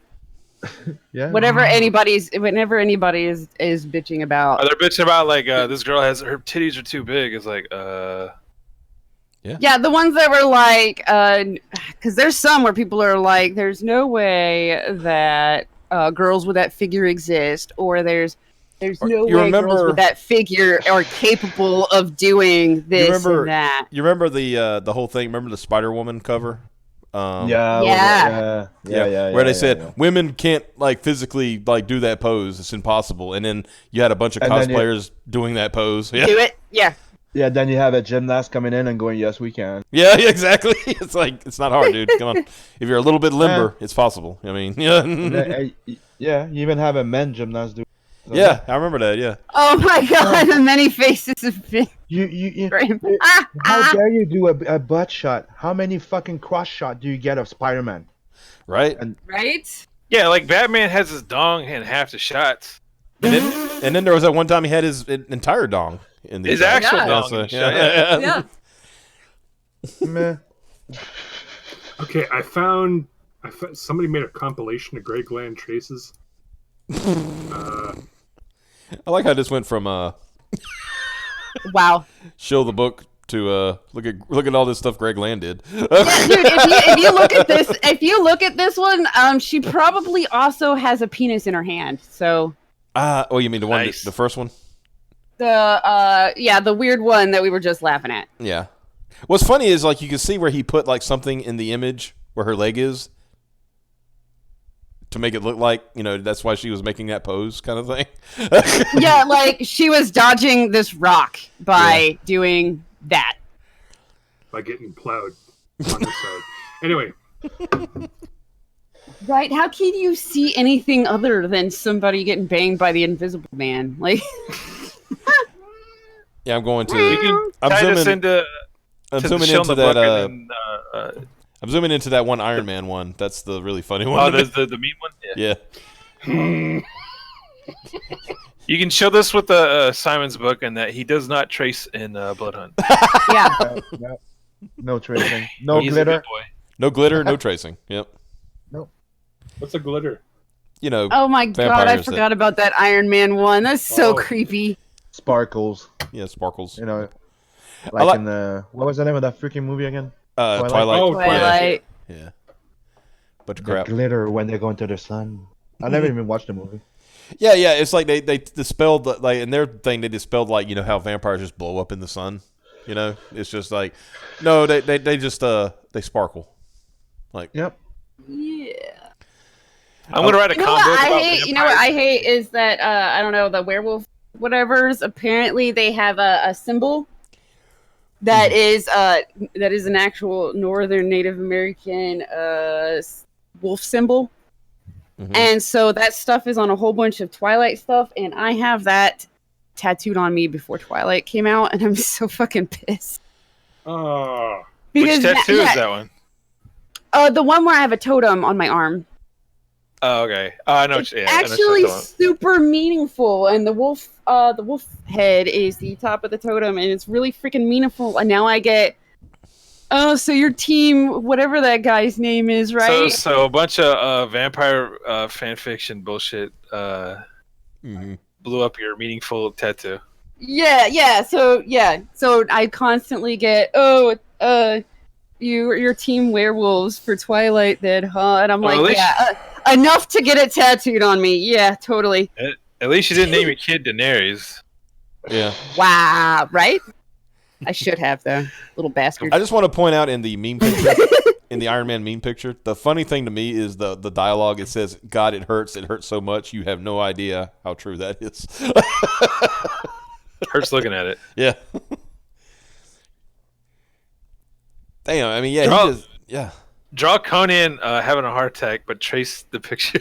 Yeah. Whenever anybody is bitching about. Oh, they're bitching about like this girl has her titties are too big. It's like Yeah, the ones that were like because there's some where people are like, there's no way that girls with that figure exist, or there's no way girls with that figure are capable of doing this and that. You remember the whole thing? Remember the Spider-Woman cover? Yeah. Where they said women can't like physically like do that pose; it's impossible. And then you had a bunch of cosplayers doing that pose. Yeah. Do it, yeah. Yeah, then you have a gymnast coming in and going, "Yes, we can." Yeah, exactly. It's like it's not hard, dude. Come on. If you're a little bit limber, it's possible. I mean, yeah. And then, yeah, you even have a men gymnast do. So Yeah, I remember that. Yeah. Oh my god, the many faces of You Graham. how dare you do a butt shot? How many fucking cross shot do you get of Spider-Man? Right. Right? Yeah, like Batman has his dong in half the shots. And then there was that one time he had his entire dong in the His shot. actual Yeah. dong. So, in the shot, yeah. Yeah. Meh. Okay, I found somebody made a compilation of Greg Land traces. I like how this went from Wow. show the book to look at all this stuff Greg Land did. Yeah, dude, if you look at this one, she probably also has a penis in her hand. So Oh, you mean the one, Nice. the first one? the weird one that we were just laughing at. Yeah. What's funny is like you can see where he put like something in the image where her leg is to make it look like, that's why she was making that pose kind of thing. Yeah, like she was dodging this rock by doing that. By getting plowed on this side. Anyway, Right? How can you see anything other than somebody getting banged by the Invisible Man? Like, Yeah, I'm going We to. can I'm tie this zooming- into I'm to zooming show into the book that. and then, I'm zooming into that one Iron Man one. That's the really funny one. oh, there's the mean one. Yeah. Yeah. You can show this with Simon's book, and that he does not trace in BloodHunt. yeah. No tracing. No He's a glitter. good boy. No glitter, no tracing. Yep. what's a glitter? Oh my god, I vampires forgot about that Iron Man one. That's so creepy. Sparkles. Yeah, sparkles. Like like- in the what was the name of that freaking movie again? Twilight. Oh, Twilight. Yeah. Bunch of The crap. glitter when they go into the sun. I never even watched the movie. Yeah. It's like they dispelled like in their thing they dispelled like how vampires just blow up in the sun. It's just like no, they just they sparkle. Like Yep. Yeah. I'm gonna write a You know comic what book I about hate? You know what vampires. I hate is that I don't know, the werewolf whatever's apparently they have a symbol that is an actual Northern Native American wolf symbol. Mhm. And so that stuff is on a whole bunch of Twilight stuff, and I have that tattooed on me before Twilight came out, and I'm so fucking pissed. Oh, Which tattoo is that one? The one where I have a totem on my arm. Oh, okay. Oh, I know. It's I know what actually you're talking super meaningful, and the wolf head is the top of the totem, and it's really freaking meaningful. And now I get, so your team, whatever that guy's name is, about. right? So a bunch of vampire fan fiction bullshit blew up your meaningful tattoo. Yeah. So I constantly get, your team werewolves for Twilight, then, huh? And I'm Well, like, at least- yeah, enough to get it tattooed on me. Yeah, totally. At least you didn't name your kid Daenerys. Yeah. Wow, right? I should have though, little bastard. I just want to point out in the meme picture, in the Iron Man meme picture, the funny thing to me is the dialogue. It says, "God, it hurts so much. You have no idea how true that is." Hurts looking at it. Yeah. Damn. I mean, yeah. Draw- He just, yeah. Draw Conan having a heart attack, but trace the picture.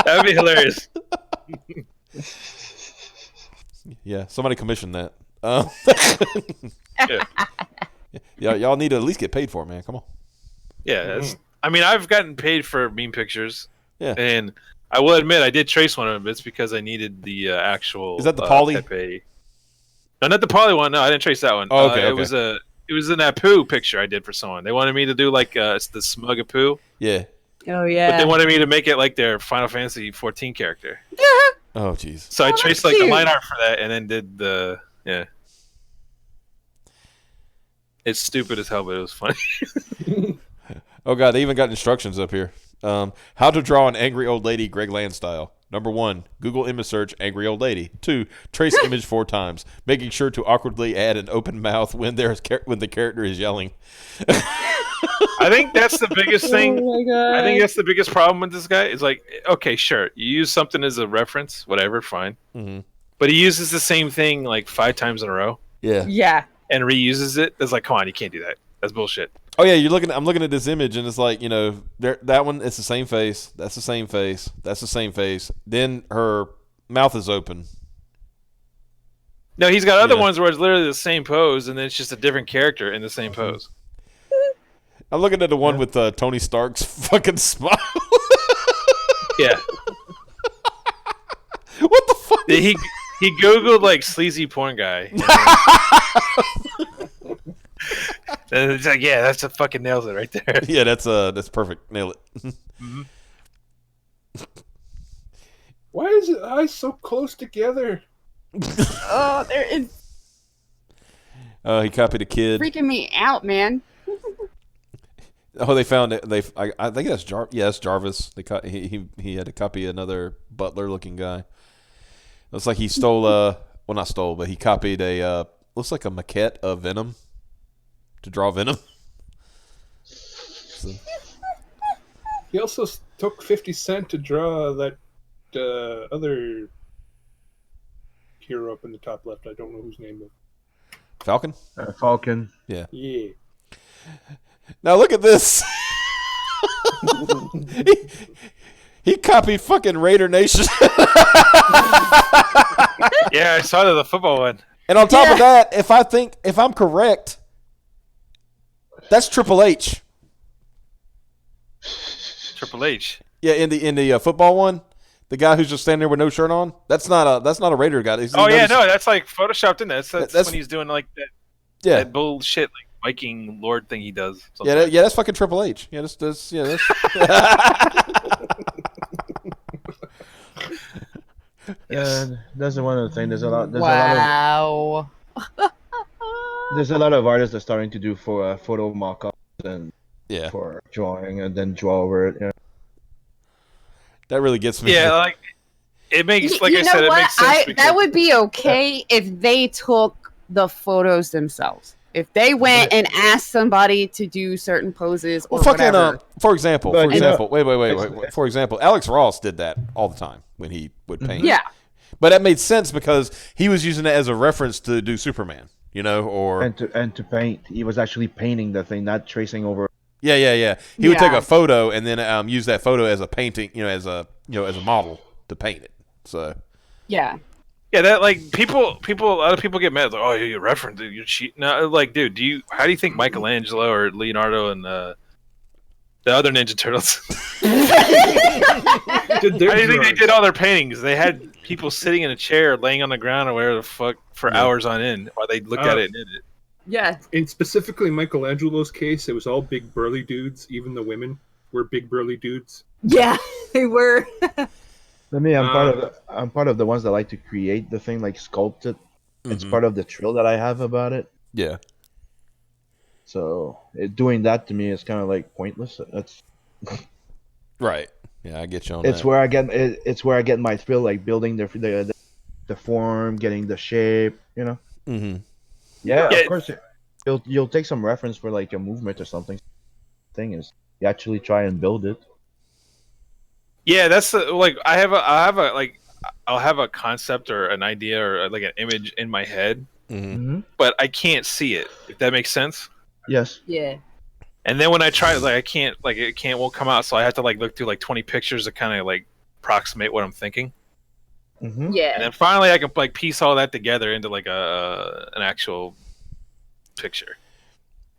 That'd be hilarious. Yeah. Somebody commissioned that. Yeah. Yeah, y'all need to at least get paid for it, man. Come on. Yeah, I mean, I've gotten paid for meme pictures. Yeah. And I will admit, I did trace one of them. It's because I needed the actual. Is that the Poly? Pepe. No, not the Poly one. No, I didn't trace that one. Oh, okay, It okay. was an Apu picture I did for someone. They wanted me to do like it's the smug Apu, Yeah. Oh but yeah. they wanted me to make it like their Final Fantasy 14 character. Oh, jeez. So I that's traced like the cute. line art for that, and then did the It's stupid as hell, but it was funny. Oh god, they even got instructions up here. How to draw an angry old lady Greg Land style. Number 1, Google image search angry old lady. 2, trace image 4 times, making sure to awkwardly add an open mouth when the character is yelling. I think that's the biggest thing. Oh my god. I think that's the biggest problem with this guy. Is like, okay, sure, you use something as a reference, whatever, fine. Mm-hmm. But he uses the same thing like 5 times in a row. Yeah. And reuses it. It's like, come on, you can't do that. That's bullshit. Oh yeah, I'm looking at this image, and it's like, that one. It's the same face. That's the same face. That's the same face. Then her mouth is open. No, he's got other ones where it's literally the same pose, and then it's just a different character in the same pose. I'm looking at the one with Tony Stark's fucking smile. Yeah. What the fuck? He googled like sleazy porn guy. And it's like, yeah, that's a fucking nails it right there. Yeah, that's perfect. Nail it. Mm-hmm. Why is his eyes so close together? Oh, there is He copied a kid. freaking me out, man. Oh, they found it. I think that's Jarvis. Yeah, that's Jarvis. He had to copy another butler-looking guy. Looks like he stole well, not stole, but he copied looks like a maquette of Venom to draw Venom. So. He also took 50 Cent to draw that other hero up in the top left. I don't know whose name. Falcon. Falcon. Yeah. Yeah. Now look at this. he copied fucking Raider Nation. Yeah, I saw the football one. And on top of that, if I'm correct, that's Triple H. Triple H. Yeah, in the football one, the guy who's just standing there with no shirt on. That's not a Raider guy. That's like photoshopped in there. That's when he's doing like that. Yeah, that bullshit like Viking Lord thing he does. Yeah, that's fucking Triple H. Yeah, that's. Yes. That's one of the things. There's a lot of artists that are starting to do for photo mock-ups and for drawing and then draw over it. Yeah. That really gets me. Yeah, like it makes it makes sense. That would be okay if they took the photos themselves. If they went and asked somebody to do certain poses or whatever. For example, wait. For example, Alex Ross did that all the time when he would paint. Yeah. But that made sense because he was using it as a reference to do Superman, or and to paint. He was actually painting the thing, not tracing over. Yeah. He would take a photo and then use that photo as a painting, as a model to paint it. So. Yeah. Yeah, that like a lot of people get mad. Like, oh, you reference, you're cheating. No, like, dude, how do you think Michelangelo or Leonardo and the other Ninja Turtles? How do you think they did all their paintings? They had people sitting in a chair, laying on the ground, or whatever the fuck for hours on end while they looked at it and did it. Yeah. In specifically Michelangelo's case, it was all big burly dudes. Even the women were big burly dudes. Yeah, they were. I'm part of the ones that like to create the thing, like sculpt it. Mm-hmm. It's part of the thrill that I have about it. Yeah. So doing that to me is kind of like pointless. That's right. Yeah, I get you on it's that. It's where I get my thrill, like building the form, getting the shape. Mm-hmm. Yeah, of course. You'll take some reference for like a movement or something. Thing is, you actually try and build it. Yeah, that's like I'll have a concept or an idea or like an image in my head, but I can't see it. If that makes sense. Yes. Yeah. And then when I try, won't come out. So I have to like look through like 20 pictures to kind of like approximate what I'm thinking. Mm-hmm. Yeah. And then finally I can like piece all that together into like an actual picture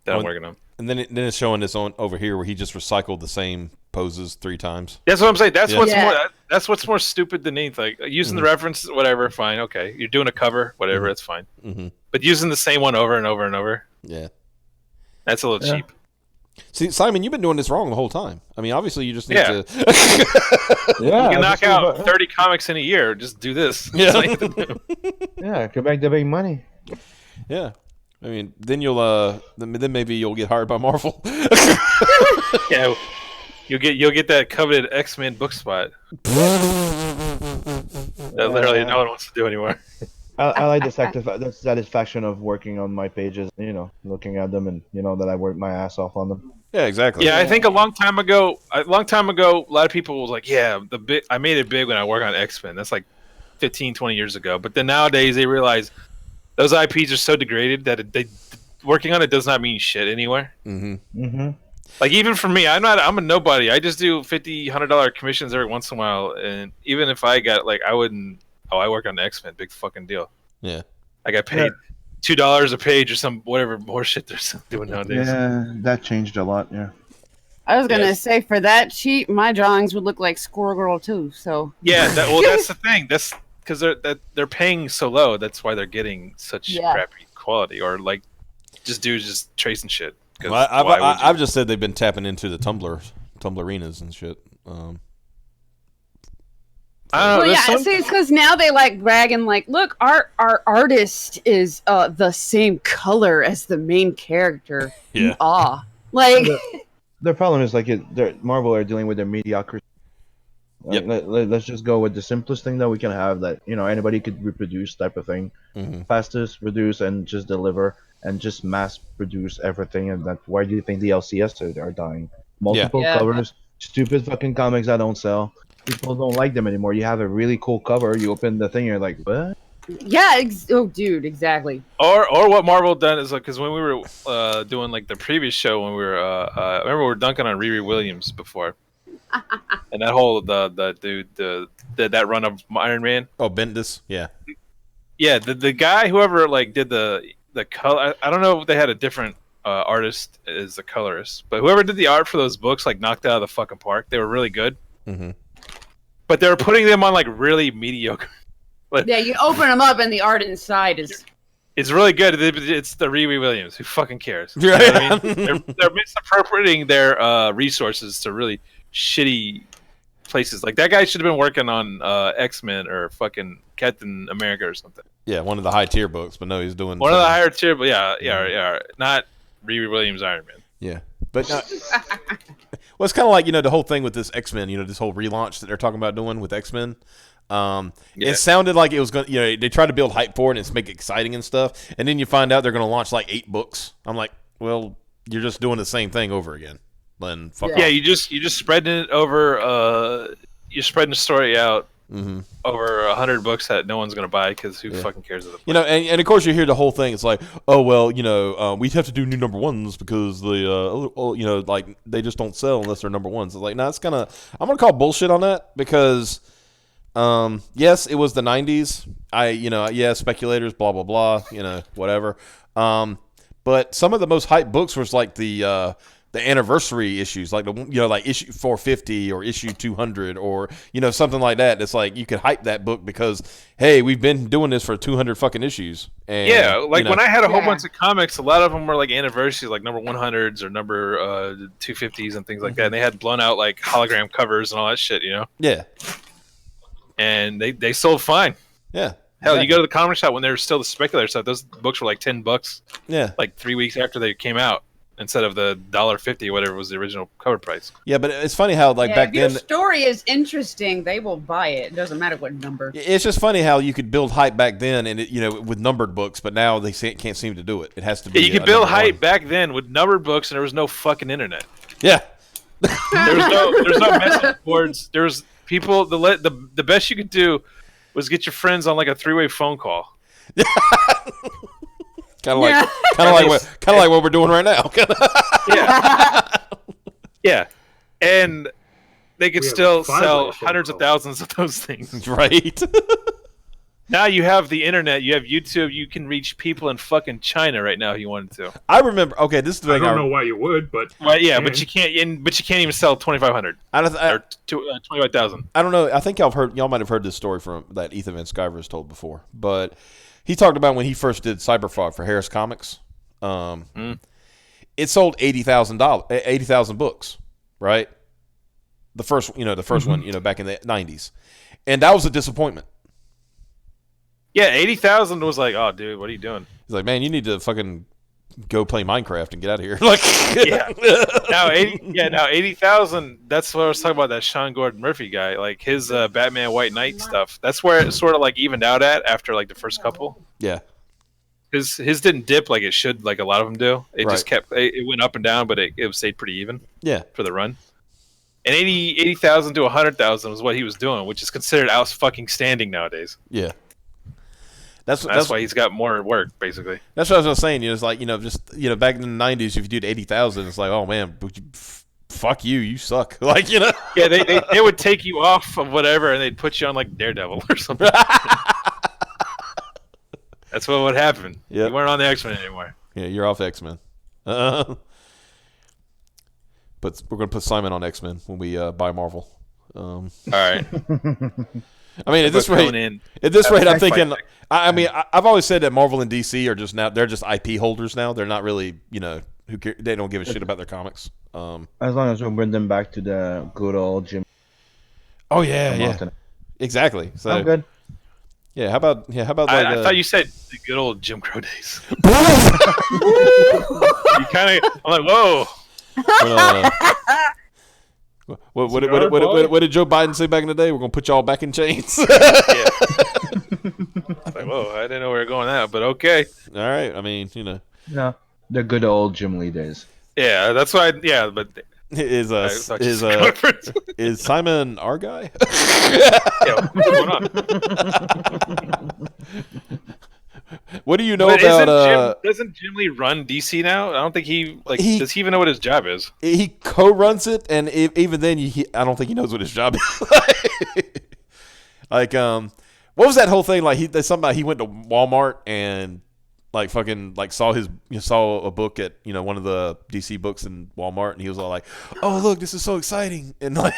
that I'm working on. And then it's showing this on over here where he just recycled the same poses 3 times. That's what I'm saying. That's what's more stupid than anything. Like, using the reference, whatever, fine, okay. You're doing a cover, whatever, that's fine. Mm-hmm. But using the same one over and over and over, that's a little cheap. See, Simon, you've been doing this wrong the whole time. I mean, obviously, you just need to. You can knock out 30 comics in a year. Just do this. Yeah, come back to big money. Yeah. I mean, then then maybe you'll get hired by Marvel. Yeah, you'll get that coveted X-Men book spot. That literally no one wants to do anymore. I like the satisfaction of working on my pages. Looking at them and that I work my ass off on them. Yeah, exactly. Yeah, I think a long time ago, a lot of people was like, "Yeah, I made it big when I work on X-Men." That's like 15, 20 years ago. But then nowadays they realize those IPs are so degraded that working on it does not mean shit anywhere. Like even for me, I'm a nobody. I just do $50-$100 commissions every once in a while, and even if I got like, I wouldn't. Oh, I work on X-Men, big fucking deal. Yeah, I got paid $2 a page or some whatever more shit they're doing nowadays. Yeah, that changed a lot. Yeah. I was gonna say for that cheap, my drawings would look like Squirrel Girl too. So yeah, that's the thing. That's because they're paying so low. That's why they're getting such crappy quality, or like just dudes just tracing shit. Well, I've just said they've been tapping into the Tumblr-arenas and shit. I don't know. Well, yeah, see, it's because now they like bragging, like, look, our artist is the same color as the main character. Yeah. Like the problem is like Marvel are dealing with their mediocrity. Like, let's just go with the simplest thing that we can have that anybody could reproduce type of thing, fastest produce and just deliver and just mass produce everything. And that why do you think the LCS are dying? Multiple covers, stupid fucking comics that don't sell. People don't like them anymore. You have a really cool cover, you open the thing, you're like, what? Yeah, dude, exactly. Or what Marvel done is like, because when we were doing like the previous show, when we were remember we were dunking on Riri Williams before, and that whole the dude that run of Iron Man. Oh, Bendis, yeah, the guy whoever like did the color. I don't know if they had a different artist as the colorist, but whoever did the art for those books like knocked it out of the fucking park. They were really good, but they were putting them on like really mediocre. Yeah, you open them up and the art inside is... It's really good. It's the Riri Williams. Who fucking cares? You know what I mean? They're misappropriating their resources to really shitty places. Like that guy should have been working on X-Men or fucking Captain America or something. Yeah, one of the high tier books, but no, he's doing... One of the higher tier, but yeah. Not Riri Williams Iron Man. Yeah. But well, it's kind of like, the whole thing with this X-Men, this whole relaunch that they're talking about doing with X-Men. It sounded like it was going to, they tried to build hype for it and make it exciting and stuff. And then you find out they're going to launch like 8 books. I'm like, well, you're just doing the same thing over again. Then fuck off. You just spreading it over, you're spreading the story out over 100 books that no one's going to buy because who fucking cares? And of course you hear the whole thing. It's like, oh, well, we have to do new number ones because like they just don't sell unless they're number ones. It's like, I'm going to call bullshit on that because... yes, it was the 90s. Speculators, blah, blah, blah, whatever. But some of the most hyped books was like the anniversary issues, like like issue 450 or issue 200 or, something like that. It's like you could hype that book because, hey, we've been doing this for 200 fucking issues. And, when I had a whole bunch of comics, a lot of them were like anniversaries, like number 100s or number 250s and things like that. And they had blown out like hologram covers and all that shit, Yeah. And they sold fine. Yeah. Hell, you go to the comic shop when they were still the speculator stuff. Those books were like $10. Yeah. Like 3 weeks after they came out, instead of the $1.50 whatever was the original cover price. Yeah, but it's funny how back if your then story is interesting, they will buy it. It doesn't matter what number. It's just funny how you could build hype back then, and with numbered books, but now they can't seem to do it. It has to be. You could build hype back then with numbered books, and there was no fucking internet. Yeah. There's no message boards. There was. People, the best you could do was get your friends on like a 3-way phone call. kind of like what we're doing right now. Yeah, and they could still sell hundreds of thousands of those things. Right. Now you have the internet, you have YouTube, you can reach people in fucking China right now if you wanted to. I remember. Okay, this is the thing. I don't know why you would, but but you can't. But you can't even sell 2,500 or 25,000. I don't know. I think y'all might have heard this story from that Ethan Van Sciver has told before, but he talked about when he first did Cyberfrog for Harris Comics. It sold 80,000 books, right? The first one, back in the 90s, and that was a disappointment. Yeah, 80,000 was like, oh, dude, what are you doing? He's like, man, you need to fucking go play Minecraft and get out of here. Now 80,000. That's what I was talking about. That Sean Gordon Murphy guy, like his Batman White Knight stuff. That's where it sort of like evened out at after like the first couple. Yeah, his didn't dip like it should, like a lot of them do. It just kept. It went up and down, but it stayed pretty even. Yeah, for the run. And 80,000 to 100,000 was what he was doing, which is considered out fucking standing nowadays. Yeah. That's why he's got more work, basically. That's what I was saying. It's like, just back in the 90s, if you did 80,000, it's like, oh man, fuck you, you suck. Like, Yeah, they would take you off of whatever, and they'd put you on like Daredevil or something. That's what would happen. Yep. You weren't on the X-Men anymore. Yeah, you're off X-Men. But we're gonna put Simon on X-Men when we buy Marvel. All right. I mean, at this rate, I'm thinking. I mean, I've always said that Marvel and DC are they're just IP holders now. They're not really, who care, they don't give a shit about their comics. As long as we bring them back to the good old Jim. Oh yeah. Exactly. So I'm good. Yeah, how about like? I thought you said the good old Jim Crow days. You kind of. I'm like, whoa. What did Joe Biden say back in the day? We're gonna put y'all back in chains. Yeah. It's like, whoa, I didn't know we were going that, but okay. All right. I mean, No, the good old Jim Lee days. Yeah, that's why. Yeah, but is Simon our guy? Yeah, what's going on? What do you know about? Doesn't Jim Lee run DC now? I don't think does he even know what his job is? He co-runs it, and even then, I don't think he knows what his job is. Like, what was that whole thing? Like, he went to Walmart and like fucking like saw a book at one of the DC books in Walmart, and he was all like, "Oh, look, this is so exciting!" And like,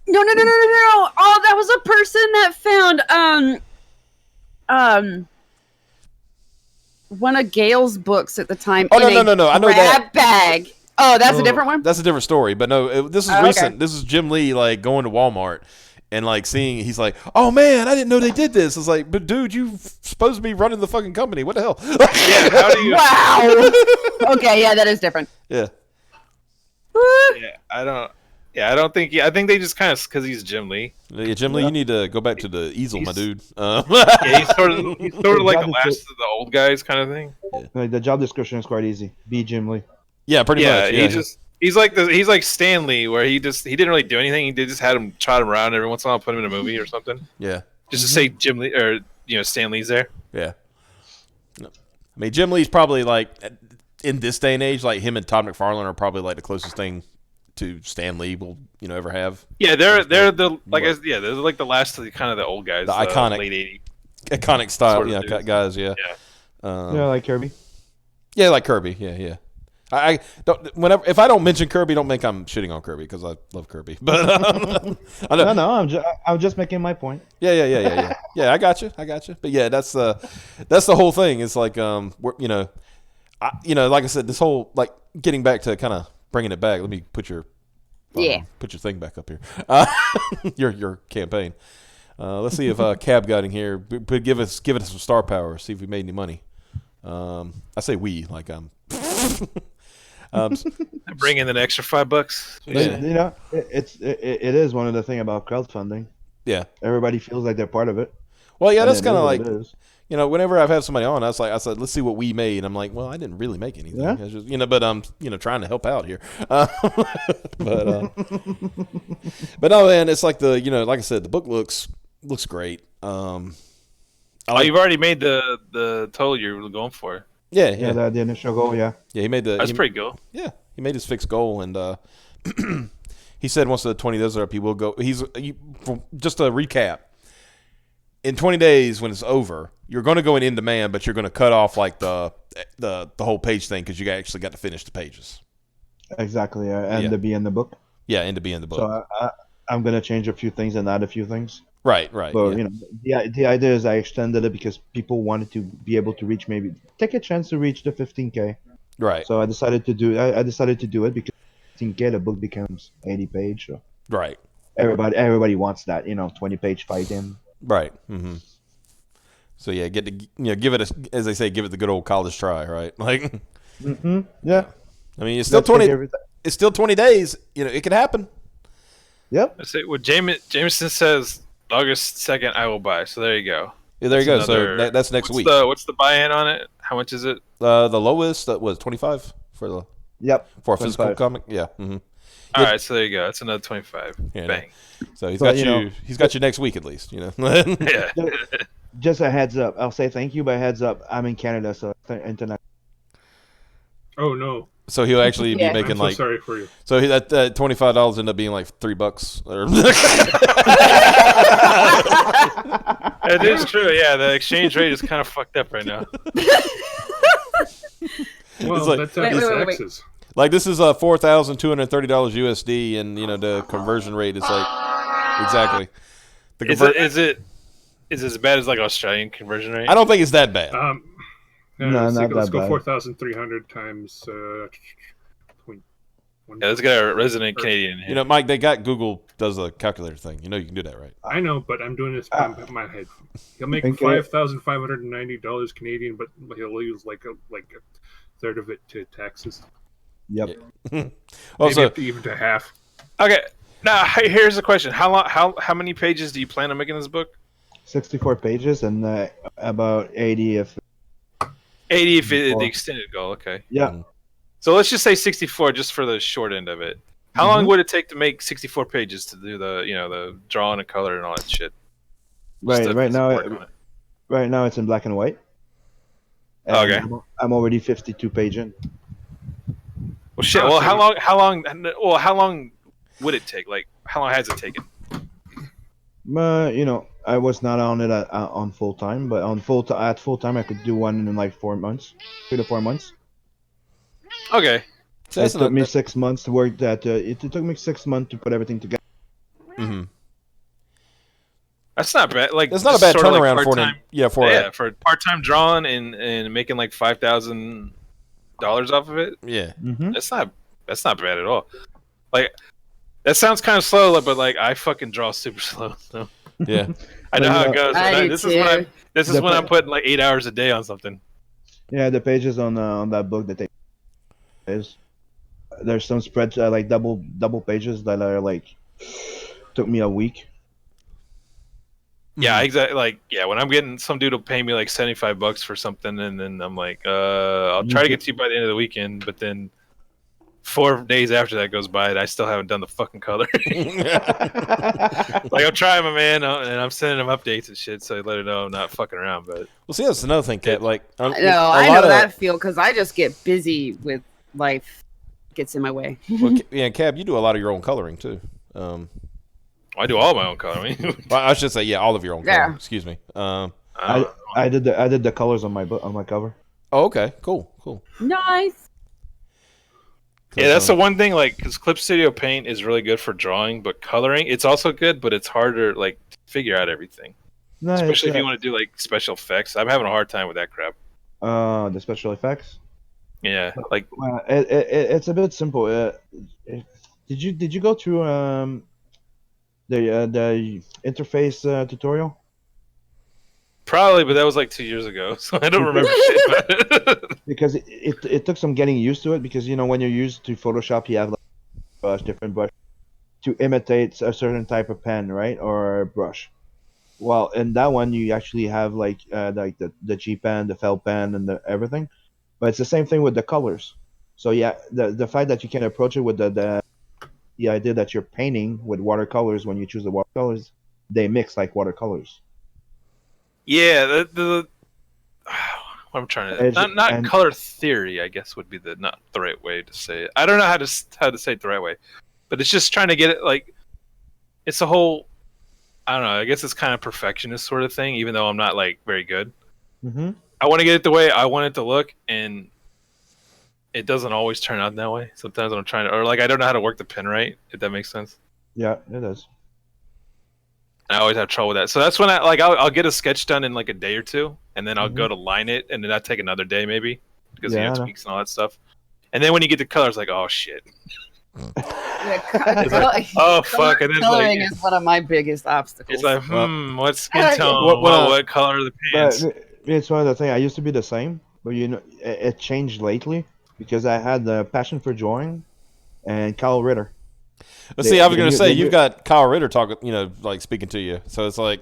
no. Oh, that was a person that found one of Gail's books at the time. Oh, no. I know that bag. Oh, that's a different one. That's a different story. But no, this is recent. Okay. This is Jim Lee like going to Walmart and like seeing. He's like, "Oh man, I didn't know they did this." It's like, but dude, you supposed to be running the fucking company. What the hell? Yeah. How do you? Wow. Okay. Yeah, that is different. Yeah. Yeah. I don't think. I think they just kind of because he's Jim Lee. Yeah, Jim Lee, you need to go back to the easel, my dude. Yeah, he's sort of like the last of the old guys, kind of thing. Yeah. Like the job description is quite easy. Be Jim Lee. Yeah, pretty much. Yeah, he's like Stan Lee, where he didn't really do anything. He just had him trot him around every once in a while, put him in a movie or something. Yeah, just to say Jim Lee or Stan Lee's there. Yeah. No. I mean, Jim Lee's probably like in this day and age, like him and Todd McFarlane are probably like the closest thing to Stan Lee will ever have. Yeah, they're they're like the last of the kind of the old guys, the iconic late 80s iconic style, sort of guys. Yeah. Like Kirby. Yeah, like Kirby. Yeah. I don't. If I don't mention Kirby, don't think I'm shitting on Kirby because I love Kirby. But I know. No, I'm just making my point. Yeah. Yeah, I got you. But yeah, that's the whole thing. It's like like I said, this whole like getting back to kind of bringing it back. Let me put your put your thing back up here. Your campaign. Let's see if Cab got in here. Give it some star power. See if we made any money. I say we like bring in an extra $5. Yeah. It is one of the things about crowdfunding. Yeah, everybody feels like they're part of it. Well, yeah, that's kind of like whenever I've had somebody on, I said, let's see what we made. And I'm like, well, I didn't really make anything. Yeah. I just, but I'm trying to help out here. But no, man, it's like like I said, the book looks great. You've already made the total you're going for. Yeah. The initial goal, yeah. Yeah, he made that's pretty cool. Yeah, he made his fixed goal, and he said once the 20 days are up, he will go. Just to recap, in 20 days when it's over, you're going to go in demand, but you're going to cut off like the whole page thing because you actually got to finish the pages. Exactly, and to be in the book. Yeah, and to be in the book. So I'm going to change a few things and add a few things. Right. But the idea is I extended it because people wanted to be able to take a chance to reach the 15K. Right. So I decided to do it because 15K the book becomes 80 page. So right. Everybody wants that 20-page fighting. Right. Mm-hmm. So yeah, get to give it as they say, give it the good old college try, right? Like. Mm-hmm. Yeah. I mean, it's still 20. It's still 20 days. It could happen. Yep. I say what Jameson says. August 2nd, I will buy. So there you go. Yeah, there you go. So that's next week. What's the buy-in on it? How much is it? The lowest was 25 for a physical 25. comic. Yeah. Mm-hmm. All right, so there you go. That's another 25. Yeah, Bang. So he's But, got you. He's got you next week at least. Yeah. Just a heads up. I'll say thank you, but heads up. I'm in Canada, so internet. Oh no. So he'll actually be Yeah. making I'm so like. sorry for you. So that $25 end up being like $3. Or It is true. Yeah, the exchange rate is kind of fucked up right now. Well, like- that's Wait, after wait, wait. taxes. like this is $4,230 USD, and the conversion rate is like exactly. The Is it as bad as like Australian conversion rate? I don't think it's that bad. No, let's not let's that go bad. 4,300 times 0.1. Yeah, let's get a resident Canadian here. You know, Mike, they got Google does a calculator thing. You know, you can do that, right? I know, but I'm doing this in my head. He'll make Okay. $5,590 Canadian, but he'll lose like a third of it to taxes. Yep. Maybe Also, up to even to half. Okay, now here's the question: how many pages do you plan on making this book? 64 pages and about 80 if 80 if it, the Four. extended goal. Okay, yeah. so let's just say 64 just for the short end of it. How long would it take to make 64 pages to do the drawing and color and all that shit? Just to Right work on it. Right now it's in black and white. And Okay. I'm already 52 page in. Well, shit. Well, how long would it take? Like, how long has it taken? I was not on it on full time, but at full time I could do one in like 4 months, 3 to 4 months. Okay. so It that's took me 6 months to work that. It took me 6 months to put everything together. mm-hmm. That's not bad. Like, It's not a just bad sorta like turnaround for part-time- an for part-time drawing and making like $5,000 off of it. yeah. Mm-hmm. That's not bad at all. Like, that sounds kind of slow, but like I fucking draw super slow. So Yeah. I know how it goes. I do This is when too. I'm putting like 8 hours a day on something. Yeah, the pages on that book that there's some spreads like double pages that are like took me a week. Yeah, exactly. Like, yeah, when I'm getting some dude will pay me like $75 for something, and then I'm like, I'll try to get to you by the end of the weekend, but then 4 days after that goes by, and I still haven't done the fucking color. Like, I'm trying, my man, and I'm sending him updates and shit, so I let her know I'm not fucking around. But Well, see, that's another thing, Kat. Like, No, I know that feel because I just get busy with life. Gets in my way. Well, yeah, Cab, you do a lot of your own coloring too. I do all my own coloring. Well, I should say, yeah, all of your own Yeah. coloring. Excuse me. I did the colors on my book on my cover. Oh, okay, cool. Nice. Yeah, that's the one thing. Like, because Clip Studio Paint is really good for drawing, but coloring, it's also good, but it's harder like to figure out everything. No, Especially if you want to do like special effects. I'm having a hard time with that crap. the special effects. Yeah, like It's a bit simple. Did you go through the interface tutorial? probably, but that was like 2 years ago, so I don't remember shit about it. Because it took some getting used to it, because when you're used to Photoshop you have like different brush to imitate a certain type of pen, right, or brush. Well, in that one you actually have like the G pen, the felt pen, and everything, but it's the same thing with the colors. So yeah, the fact that you can approach it with the idea that you're painting with watercolors, when you choose the watercolors, they mix like watercolors. Yeah, the what I'm trying to not color theory, I guess would be not the right way to say it. I don't know how to say it the right way, but it's just trying to get it like it's a whole. I don't know. I guess it's kind of perfectionist sort of thing, even though I'm not like very good. Mm-hmm. I want to get it the way I want it to look, and it doesn't always turn out that way. Sometimes I'm trying to, or like I don't know how to work the pen right, if that makes sense. Yeah, it is. I always have trouble with that. So that's when I'll get a sketch done in like a day or two, and then I'll go to line it, and then that'll take another day maybe because you have tweaks and all that stuff. And then when you get the colors, like, oh shit. Oh fuck! And then Coloring like, is one of my biggest obstacles. it's like, what skin tone? What color are the pants? It's one of the things. I used to be the same, but it changed lately because I had the passion for drawing, and Kyle Ritter. Let's see. I was going to say you've got Kyle Ritter talking, like speaking to you. So it's like,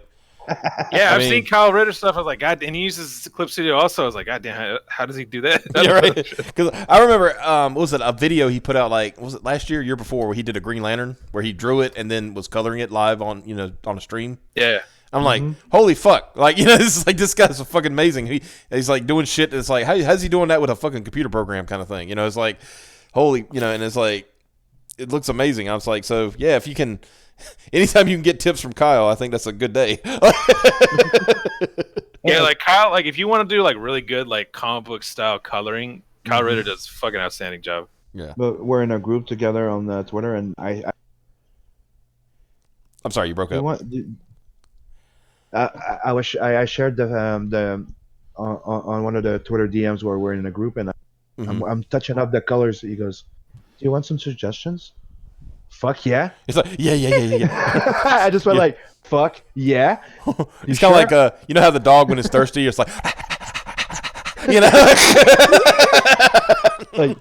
Yeah, I've seen Kyle Ritter stuff. I was like, God, and he uses Clip Studio also. I was like, God damn, how does he do that? Yeah, right. Because I remember, what was it, a video he put out, like, was it last year, year before, where he did a Green Lantern, where he drew it and then was coloring it live on, on a stream. Yeah. I'm like, holy fuck. Like, this guy's fucking amazing. He's like doing shit that's like, how's he doing that with a fucking computer program kind of thing? It's like, holy, and it's like, it looks amazing. I was like, so yeah, if you can, anytime you can get tips from Kyle, I think that's a good day. Yeah, like Kyle, like if you want to do like really good like comic book style coloring, Kyle Ritter does a fucking outstanding job. Yeah. But we're in a group together on Twitter, and I'm sorry, you broke up. I shared the on one of the Twitter DMs where we're in a group, and I'm touching up the colors. He goes, "Do you want some suggestions?" Fuck yeah! It's like yeah. I just went like, "Fuck yeah!" It's kind of like how the dog when it's thirsty, it's like, like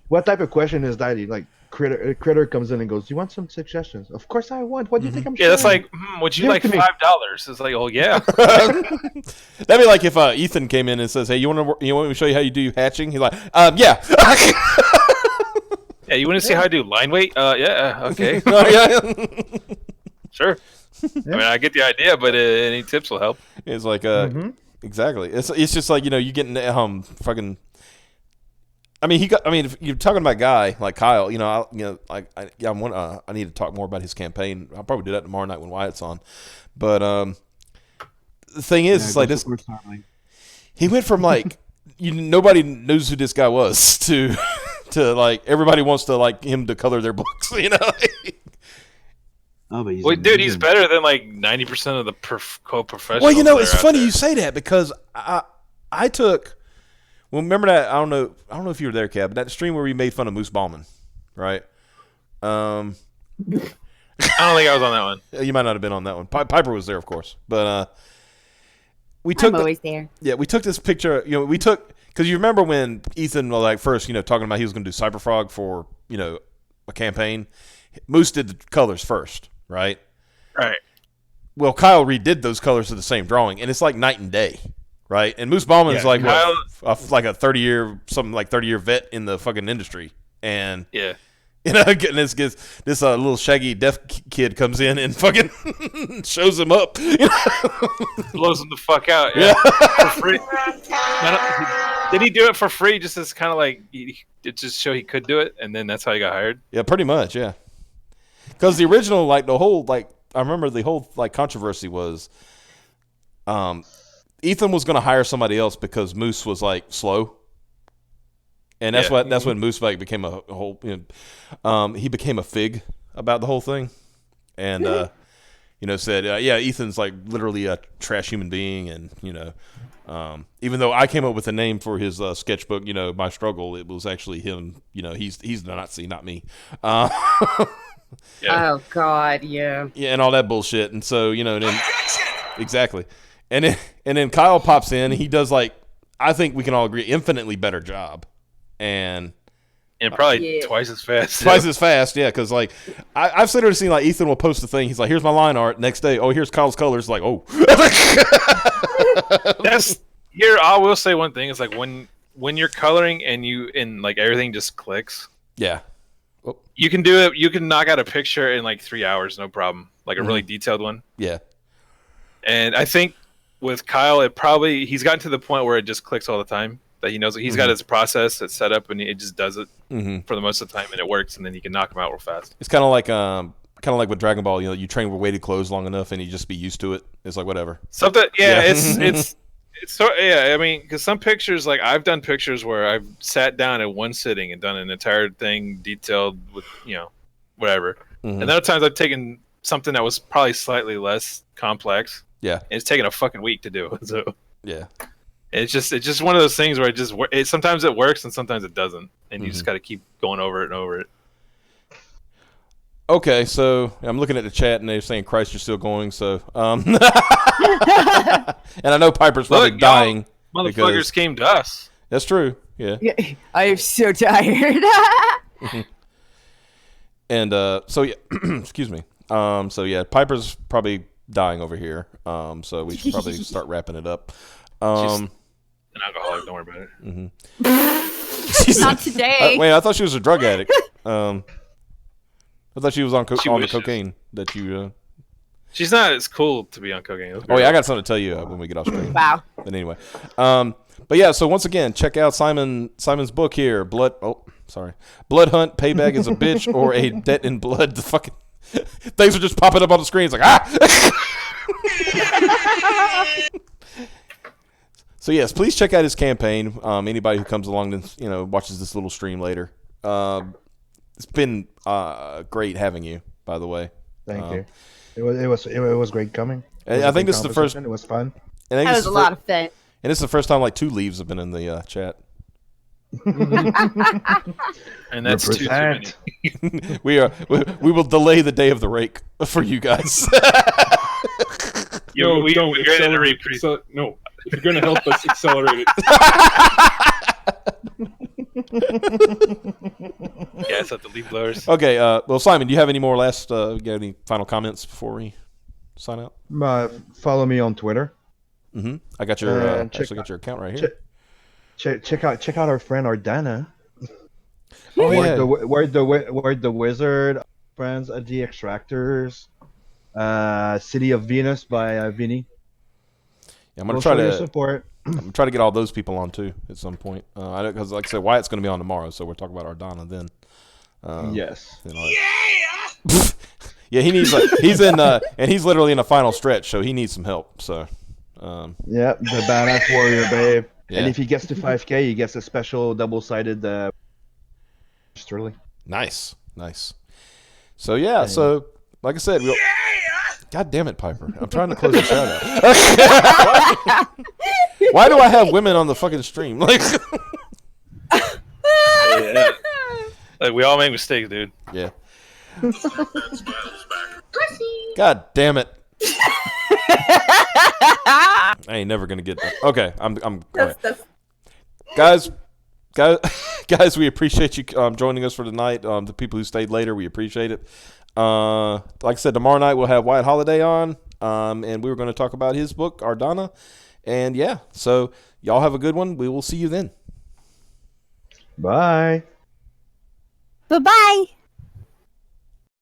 what type of question is that? Like critter comes in and goes, "Do you want some suggestions?" Of course I want. What do you think I'm? Yeah, that's like, would you like $5? It's like, oh yeah. That'd be like if Ethan came in and says, "Hey, you want me to show you how you do hatching?" He's like, yeah. Yeah, you want to see how I do line weight? Yeah, okay. Sure. Yeah. I mean, I get the idea, but any tips will help. It's like, exactly. It's just like, you getting fucking. I mean, if you're talking about a guy like Kyle, I need to talk more about his campaign. I'll probably do that tomorrow night when Wyatt's on. But the thing is, it's like this. He went from like nobody knows who this guy was to like everybody wants to like him to color their books. Oh, but he's better than like 90% of the co-professionals. Well, it's funny you say that because I took. Well, remember that? I don't know if you were there, Cab, but that stream where we made fun of Moose Ballman, right? I don't think I was on that one. You might not have been on that one. Piper was there, of course, but I'm always there. Yeah, we took this picture. Because you remember when Ethan was like first, talking about he was going to do Cyberfrog for a campaign. Moose did the colors first, right? Right. Well, Kyle redid those colors to the same drawing, and it's like night and day. Right, and Moose Ballman is like Kyle, like a 30-year vet in the fucking industry, and yeah, getting this little shaggy deaf kid comes in and fucking shows him up, blows him the fuck out, for free. Did he do it for free just as kind of like it just show he could do it, and then that's how he got hired? Yeah, pretty much, yeah. Because the original, like the whole, like I remember the whole like controversy was, Ethan was going to hire somebody else because Moose was like slow, and that's when Moose like became a whole. He became a fig about the whole thing, and said, Ethan's like literally a trash human being, and even though I came up with a name for his sketchbook, My Struggle, it was actually him. He's the Nazi, not me. Oh God, yeah. Yeah, and all that bullshit, and so then exactly. And then Kyle pops in. And he does like I think we can all agree infinitely better job, and probably twice as fast. Twice as fast, yeah. Because like I've literally seen like Ethan will post the thing. He's like, "Here's my line art." Next day, oh, here's Kyle's colors. Like, oh. Here, I will say one thing. It's like when you're coloring and like everything just clicks. Yeah. Oh. You can do it. You can knock out a picture in like 3 hours, no problem. Like a really detailed one. Yeah. And I think. With Kyle, he's gotten to the point where it just clicks all the time. That he knows he's got his process that's set up, and it just does it for the most of the time, and it works. And then you can knock him out real fast. It's kind of like with Dragon Ball. You train with weighted clothes long enough, and you just be used to it. It's like whatever. Something, yeah. It's so yeah. I mean, because some pictures, like I've done pictures where I've sat down in one sitting and done an entire thing detailed with whatever. And other times I've taken something that was probably slightly less complex. Yeah, and it's taken a fucking week to do. So yeah, it's just one of those things where sometimes it works and sometimes it doesn't, and you just got to keep going over it and over it. Okay, so I'm looking at the chat and they're saying, "Christ, you're still going." So, and I know Piper's probably dying. Motherfuckers came to us. That's true. Yeah. I am so tired. And so yeah, excuse me. So yeah, Piper's probably dying over here. So we should probably start wrapping it up. She's an alcoholic. Don't worry about it. Not today. Wait, I thought she was a drug addict. I thought she was on the cocaine that you. She's not as cool to be on cocaine. Oh yeah, I got something to tell you when we get off stream. Wow. But anyway, but yeah. So once again, check out Simon's book here. BloodHunt. Payback is a bitch or a debt in blood. The fucking things are just popping up on the screen. It's like So yes, please check out his campaign. Anybody who comes along and watches this little stream later. It's been great having you, by the way. Thank you. It was great coming. I think this is the first. It was fun. That was a lot of fun. And it's the first time like 2 leaves have been in the chat. And that's too many. we will delay the day of the rake for you guys. We're going to reprieve. No, if you're going to help us accelerate it. Yeah, it's at the leaf blowers. Okay, well, Simon, do you have any more any final comments before we sign out? Follow me on Twitter. I got your got your account right here. Check out our friend Ardana. Oh yeah, We're the wizard friends at the Extractors. City of Venus by Vinny. Yeah, I'm gonna try to get all those people on too at some point. Because like I said, Wyatt's gonna be on tomorrow, so we're talking about Ardana then. Yes. Yeah, he needs he's in and he's literally in a final stretch, so he needs some help. So. Yep, the badass warrior, babe. Yeah. And if he gets to 5K, he gets a special double-sided Sterling. Nice. So yeah, so like I said, God damn it, Piper! I'm trying to close the shout out. Why do I have women on the fucking stream? Like, Yeah. Like we all make mistakes, dude. yeah. God damn it! I ain't never gonna get that. Okay, I'm guys, we appreciate you joining us for tonight. The people who stayed later, we appreciate it. Like I said, tomorrow night we'll have Wyatt Holiday on, and we were going to talk about his book, Ardana. And yeah, so y'all have a good one. We will see you then. Bye. Bye-bye.